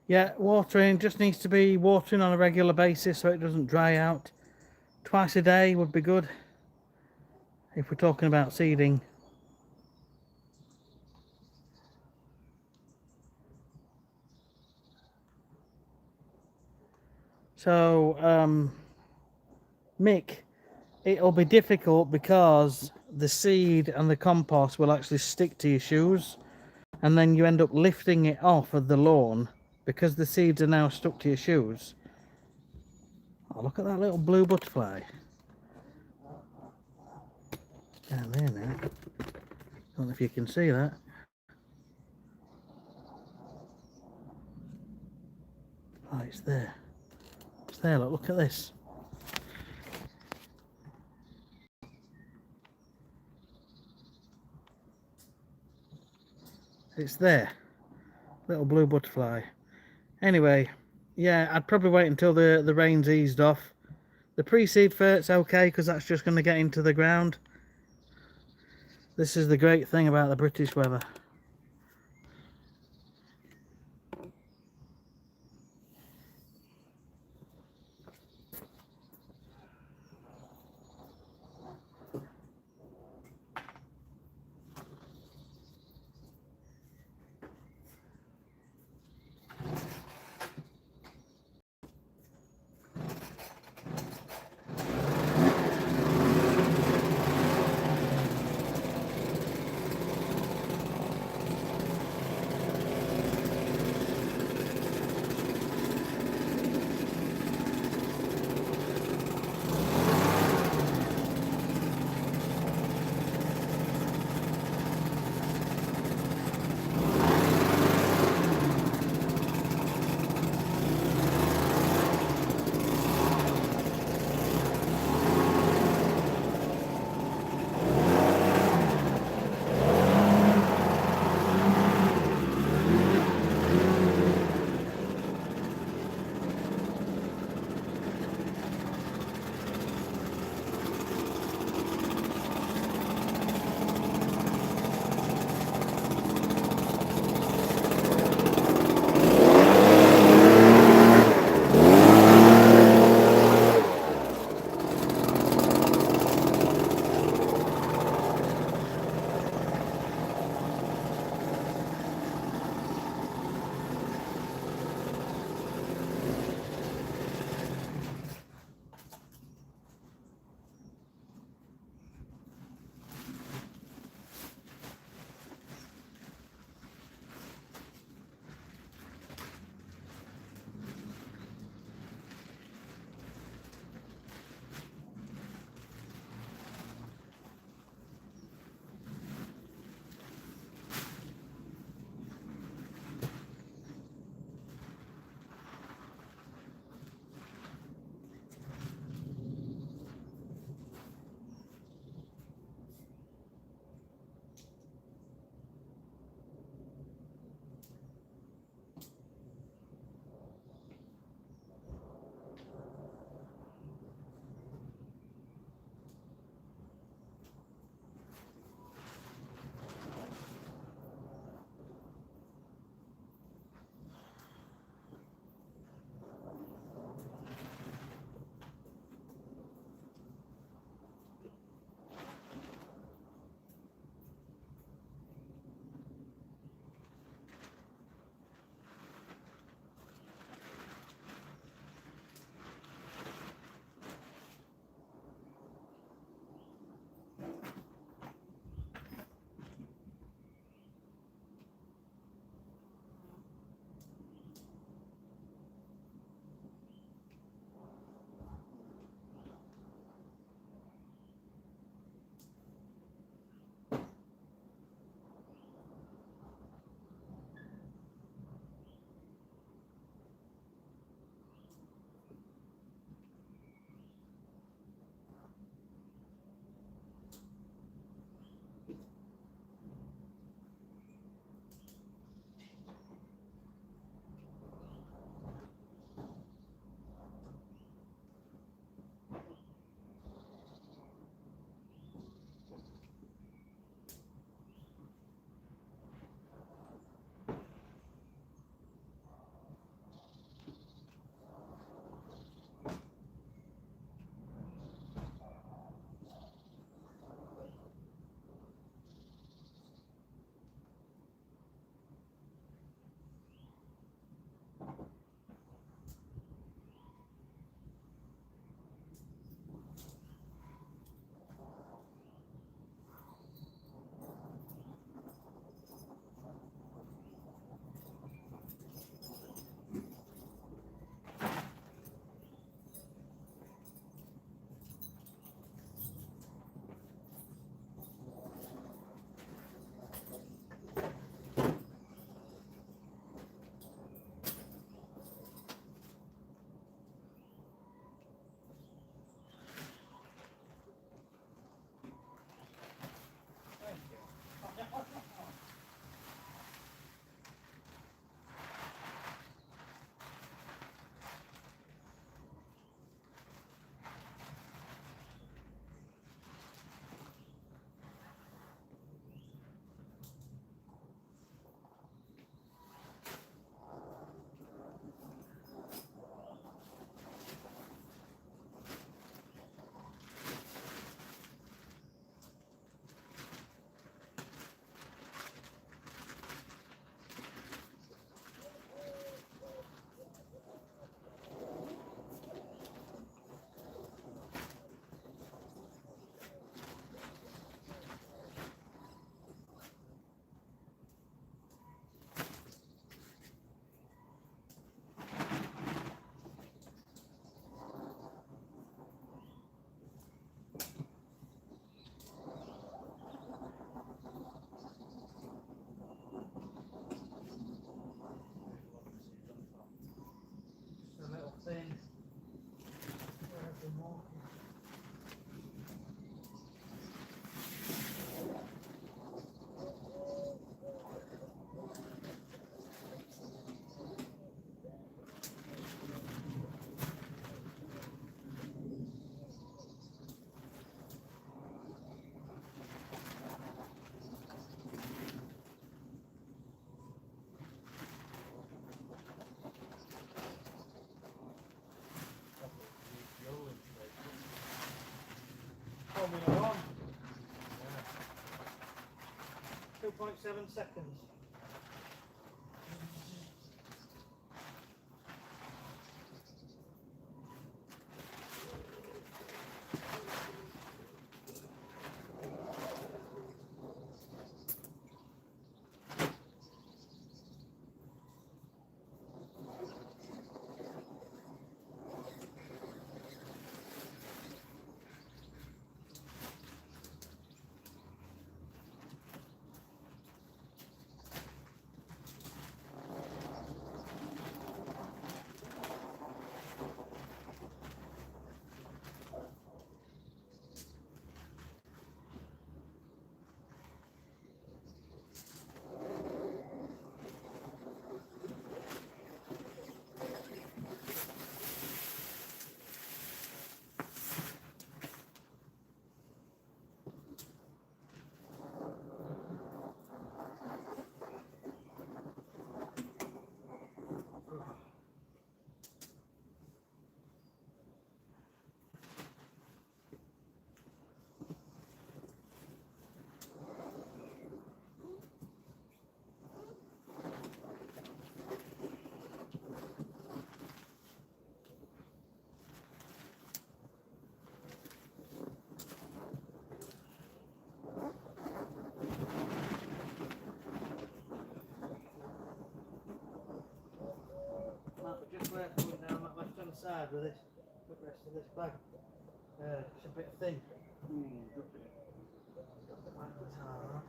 Yeah, watering just needs to be watering on a regular basis so it doesn't dry out. Twice a day would be good if we're talking about seeding. So, Mick, it'll be difficult because the seed and the compost will actually stick to your shoes, and then you end up lifting it off of the lawn because the seeds are now stuck to your shoes. Oh, look at that little blue butterfly. Down there now. Don't know if you can see that. Oh, it's there. It's there, look at this. It's there. Little blue butterfly. Anyway, yeah, I'd probably wait until the rain's eased off. The pre-seed fert's okay because that's just going to get into the ground. This is the great thing about the British weather. Formula One. 2.7 seconds. Just where it's going down that left hand side with this, the rest of this bag. It's a bit thin. Drop it. Drop it like the tar.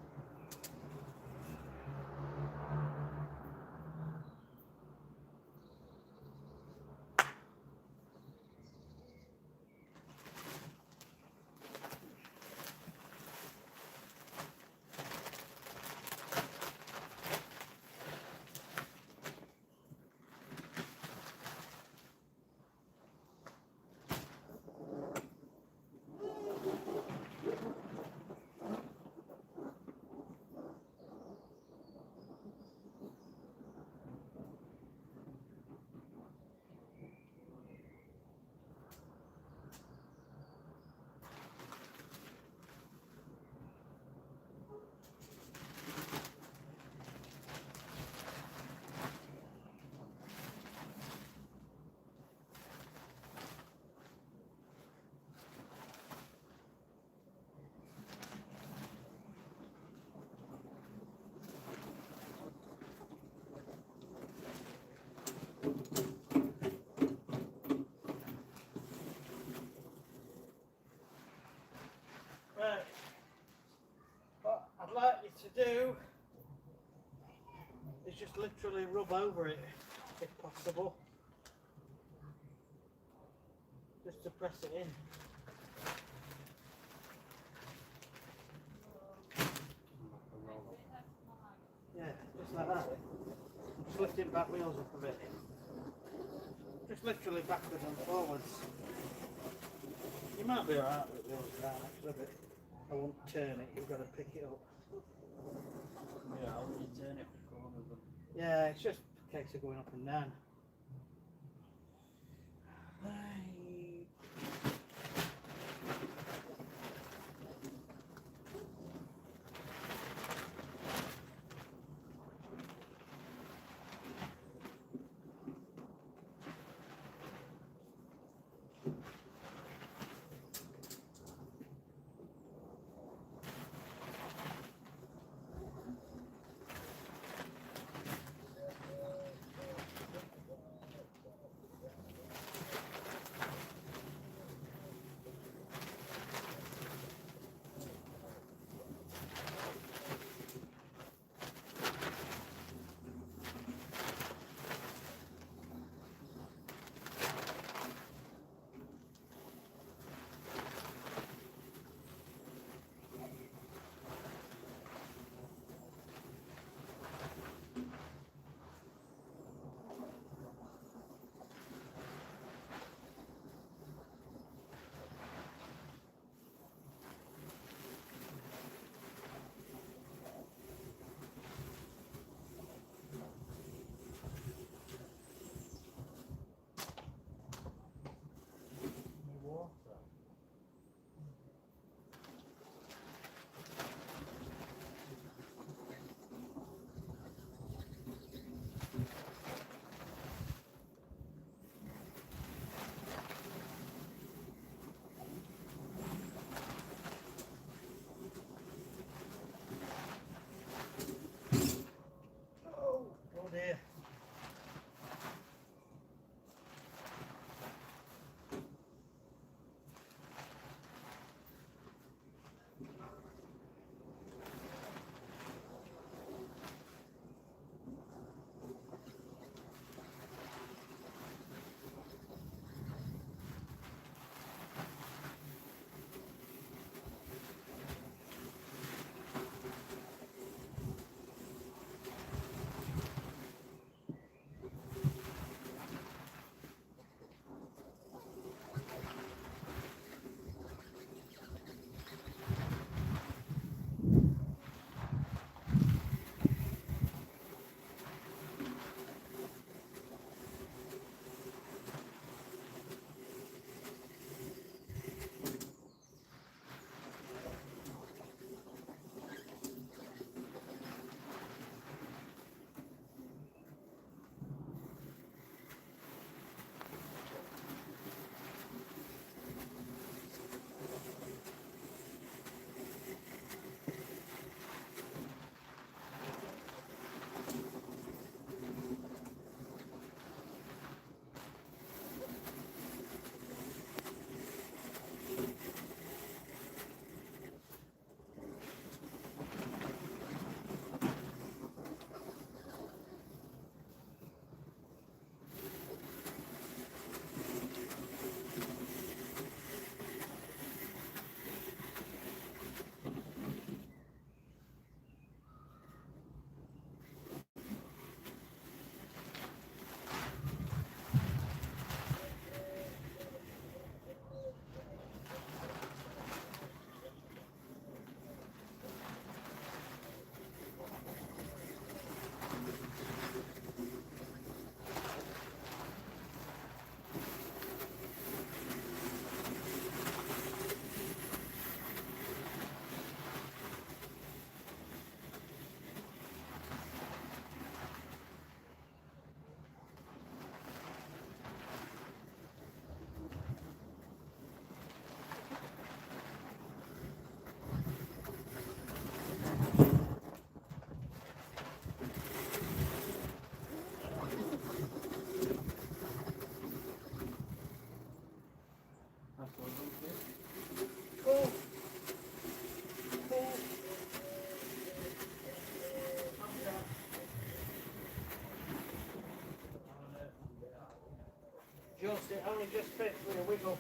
Right, what I'd like you to do is just literally rub over it if possible, just to press it in. Yeah, just like that. Just lifting back wheels up a bit. Just literally backwards and forwards. You might be alright with wheels down actually, but I won't turn it, you've got to pick it up. Yeah, I'll let you turn it for corners. Yeah, it's just a case of going up and down. adjust it, only just fits with a wiggle.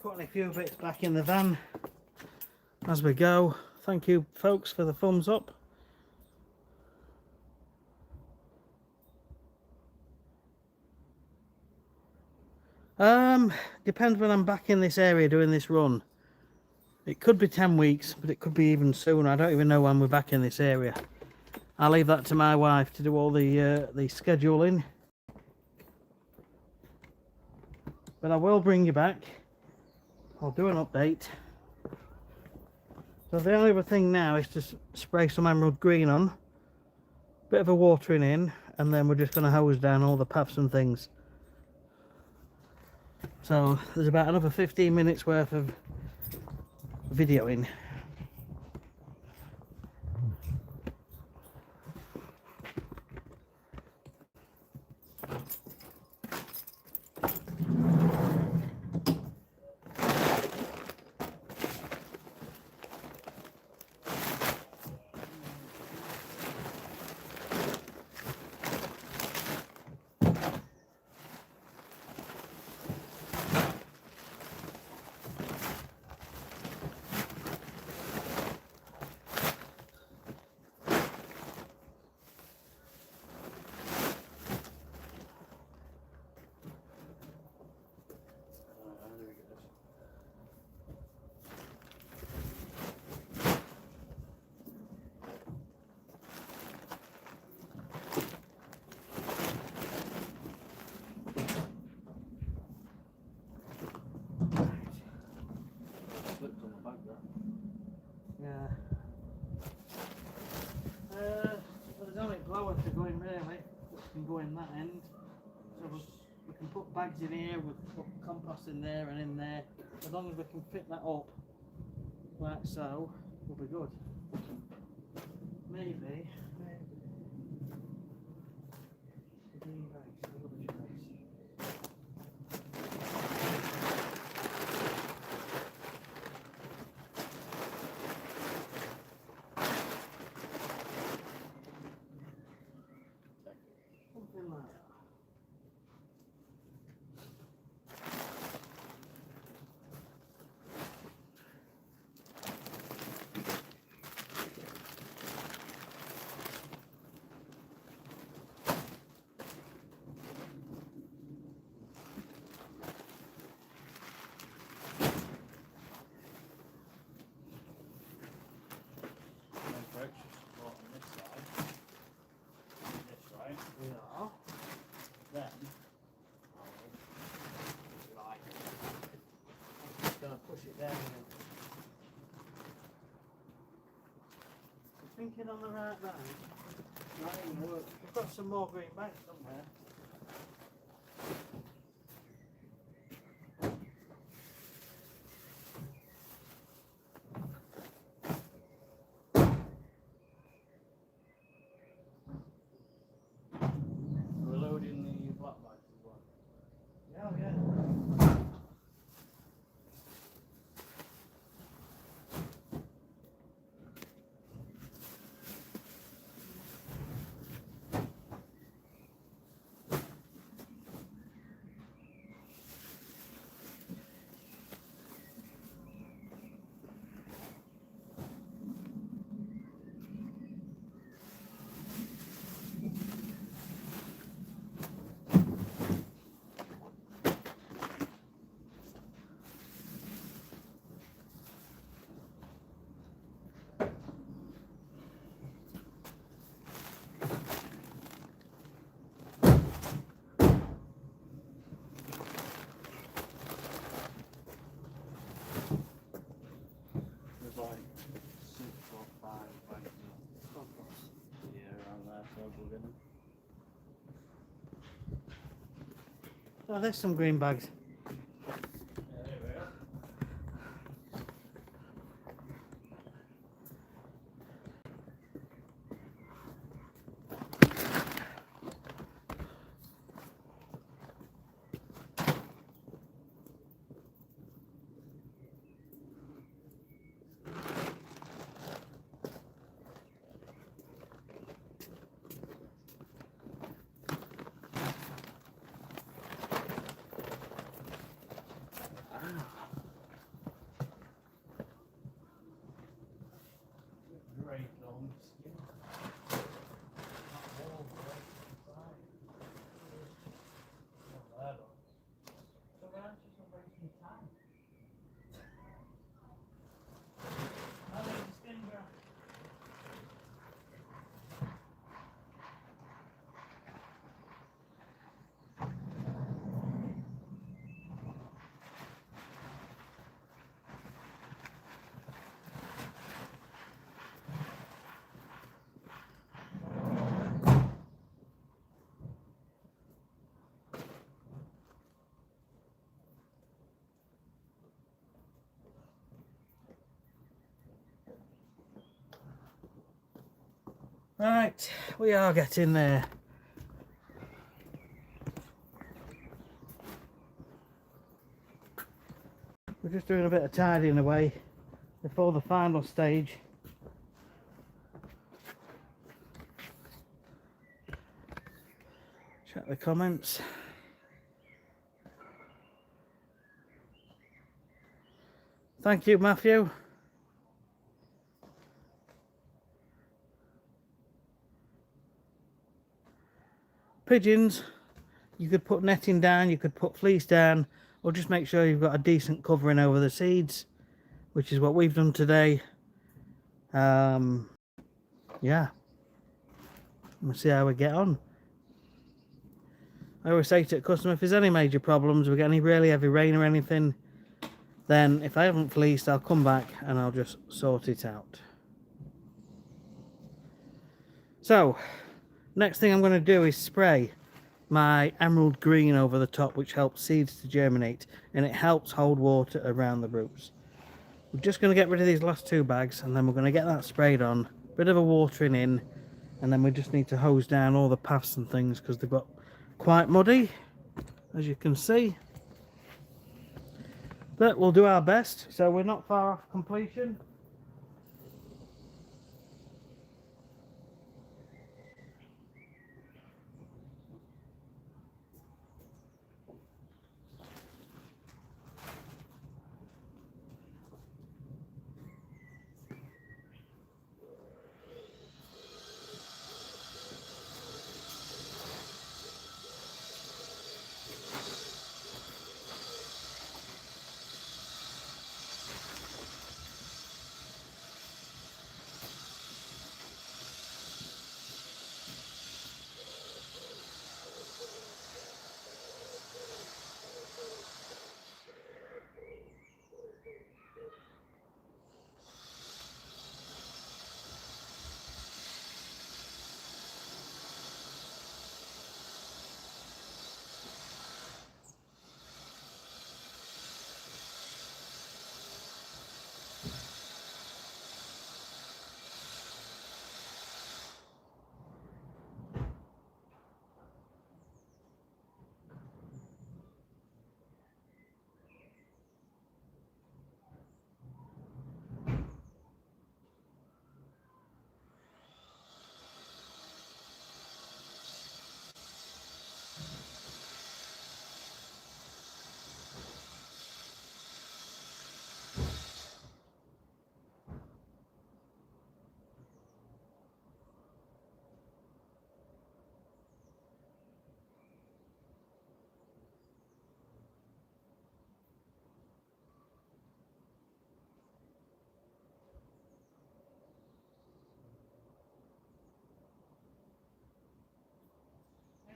Putting a few bits back in the van as we go. Thank you folks for the thumbs up. Depends when I'm back in this area doing this run. It could be 10 weeks, but it could be even sooner. I don't even know when we're back in this area. I'll leave that to my wife to do all the scheduling. But I will bring you back. I'll do an update. So the only other thing now is to spray some emerald green on. Bit of a watering in, and then we're just going to hose down all the paths and things. So there's about another 15 minutes worth of videoing. Yeah. There's only blower to go in really, that can go in that end. So we can put bags in here, we can put compost in there and in there. As long as we can fit that up like so, we'll be good. Maybe. Something like that. Push it down again. I'm thinking on the right line. That ain't work. We've got some more green bags somewhere. Oh, there's some green bags. Yeah, there we are. Great long skin. That wall right inside. Not that one. So that's just a wasting time. How does the skin go? Right, we are getting there. We're just doing a bit of tidying away before the final stage. Check the comments. Thank you, Matthew. Pigeons, you could put netting down, you could put fleece down, or just make sure you've got a decent covering over the seeds, which is what we've done today. Yeah, we'll see how we get on. I always say to the customer, if there's any major problems, we get any really heavy rain or anything, then if I haven't fleeced, I'll come back and I'll just sort it out. So, next thing I'm going to do is spray my emerald green over the top, which helps seeds to germinate and it helps hold water around the roots. We're just going to get rid of these last 2 bags and then we're going to get that sprayed on, bit of a watering in, and then we just need to hose down all the paths and things because they've got quite muddy, as you can see. But we'll do our best, so we're not far off completion.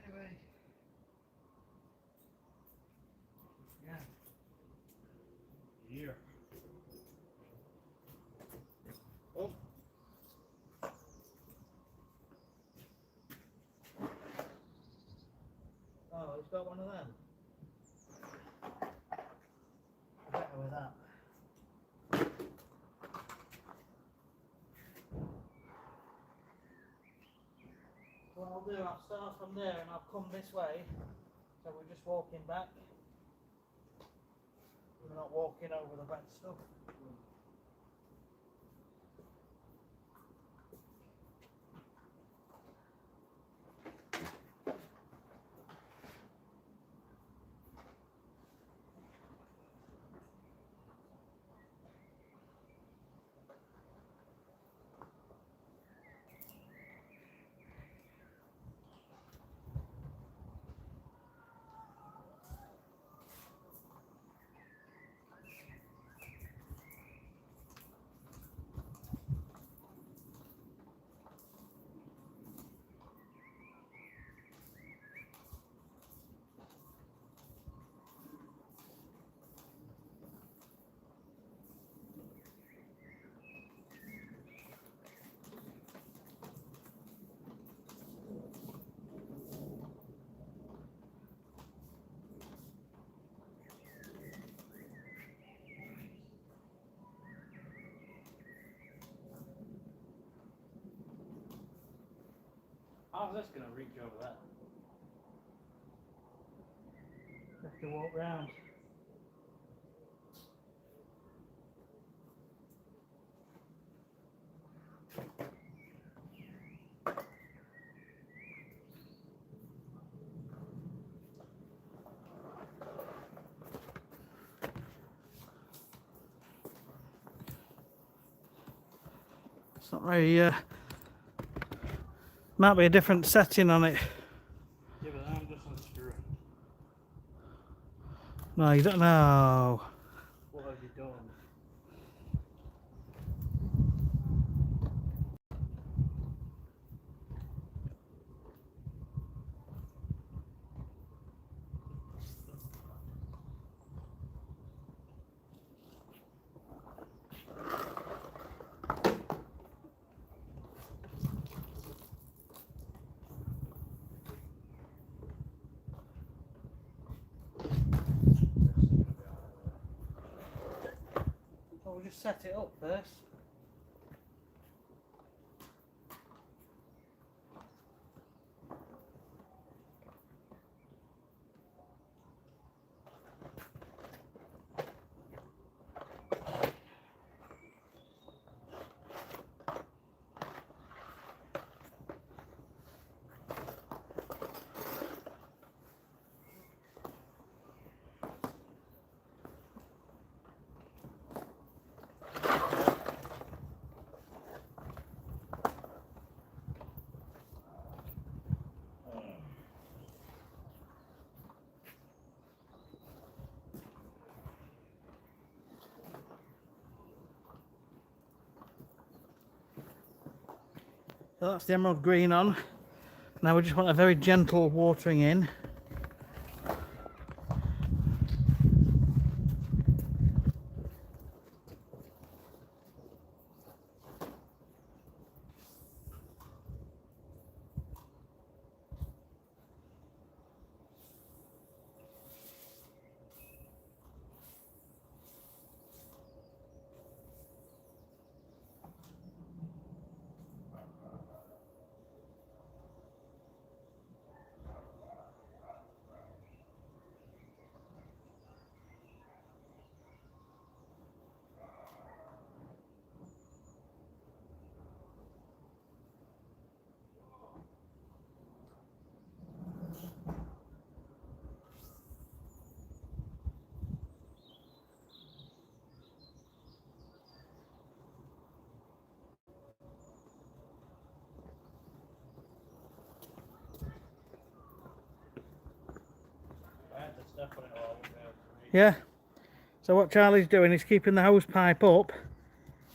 Anyway. Yeah. Here. Oh. Oh, it's got one of them. do, I'll start from there and I'll come this way. So we're just walking back. We're not walking over the wet stuff. How's this going to reach over there? Have to walk round. It's not very, might be a different setting on it. Yeah, but I'm just unscrewing. No, you don't know. What have you done? Well, we'll just set it up first. So that's the emerald green on. Now we just want a very gentle watering in. Yeah. So what Charlie's doing is keeping the hose pipe up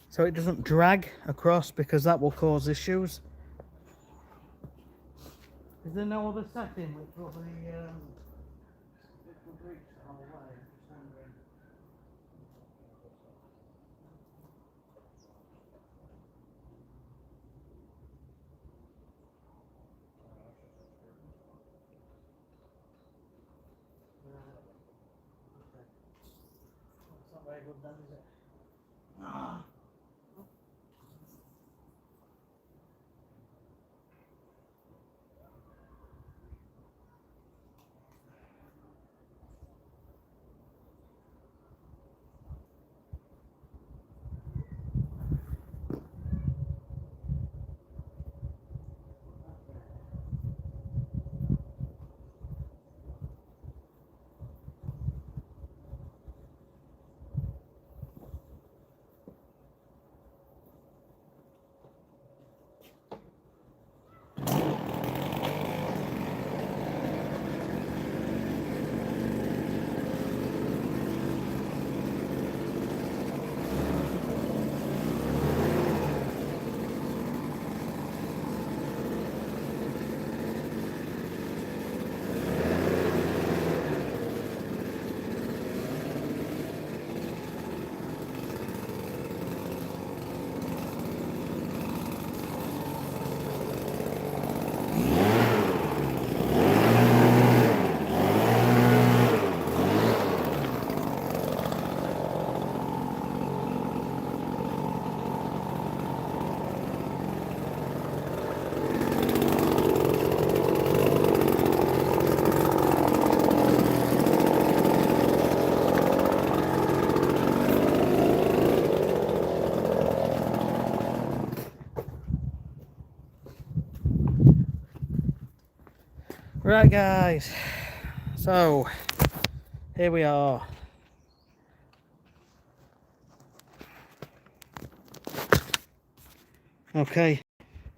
so it doesn't drag across, because that will cause issues. Is there no other setting which will be which will reach the whole way? Just wondering. Okay. That's not very good then, is it? Ah. Right guys, so here we are. Okay,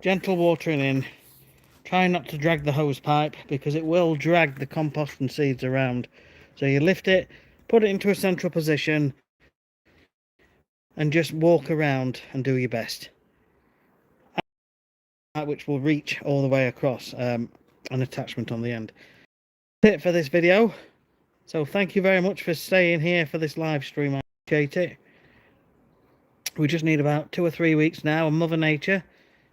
gentle watering in. Try not to drag the hose pipe because it will drag the compost and seeds around. So you lift it, put it into a central position and just walk around and do your best. Which will reach all the way across, an attachment on the end. That's it for this video. So thank you very much for staying here for this live stream. I appreciate it. We just need about 2 or 3 weeks now of Mother Nature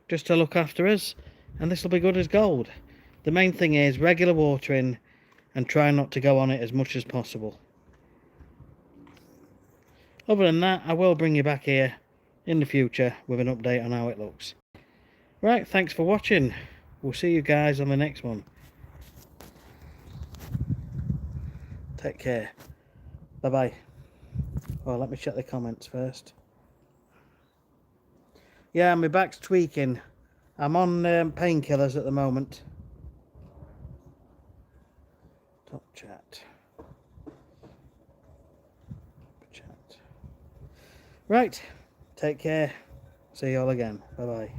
just to look after us, and this will be good as gold. The main thing is regular watering and try not to go on it as much as possible. Other than that, I will bring you back here in the future with an update on how it looks. Right, thanks for watching. We'll see you guys on the next one. Take care. Bye bye. Well, let me check the comments first. Yeah, my back's tweaking. I'm on painkillers at the moment. Top chat. Right, take care. See you all again. Bye bye.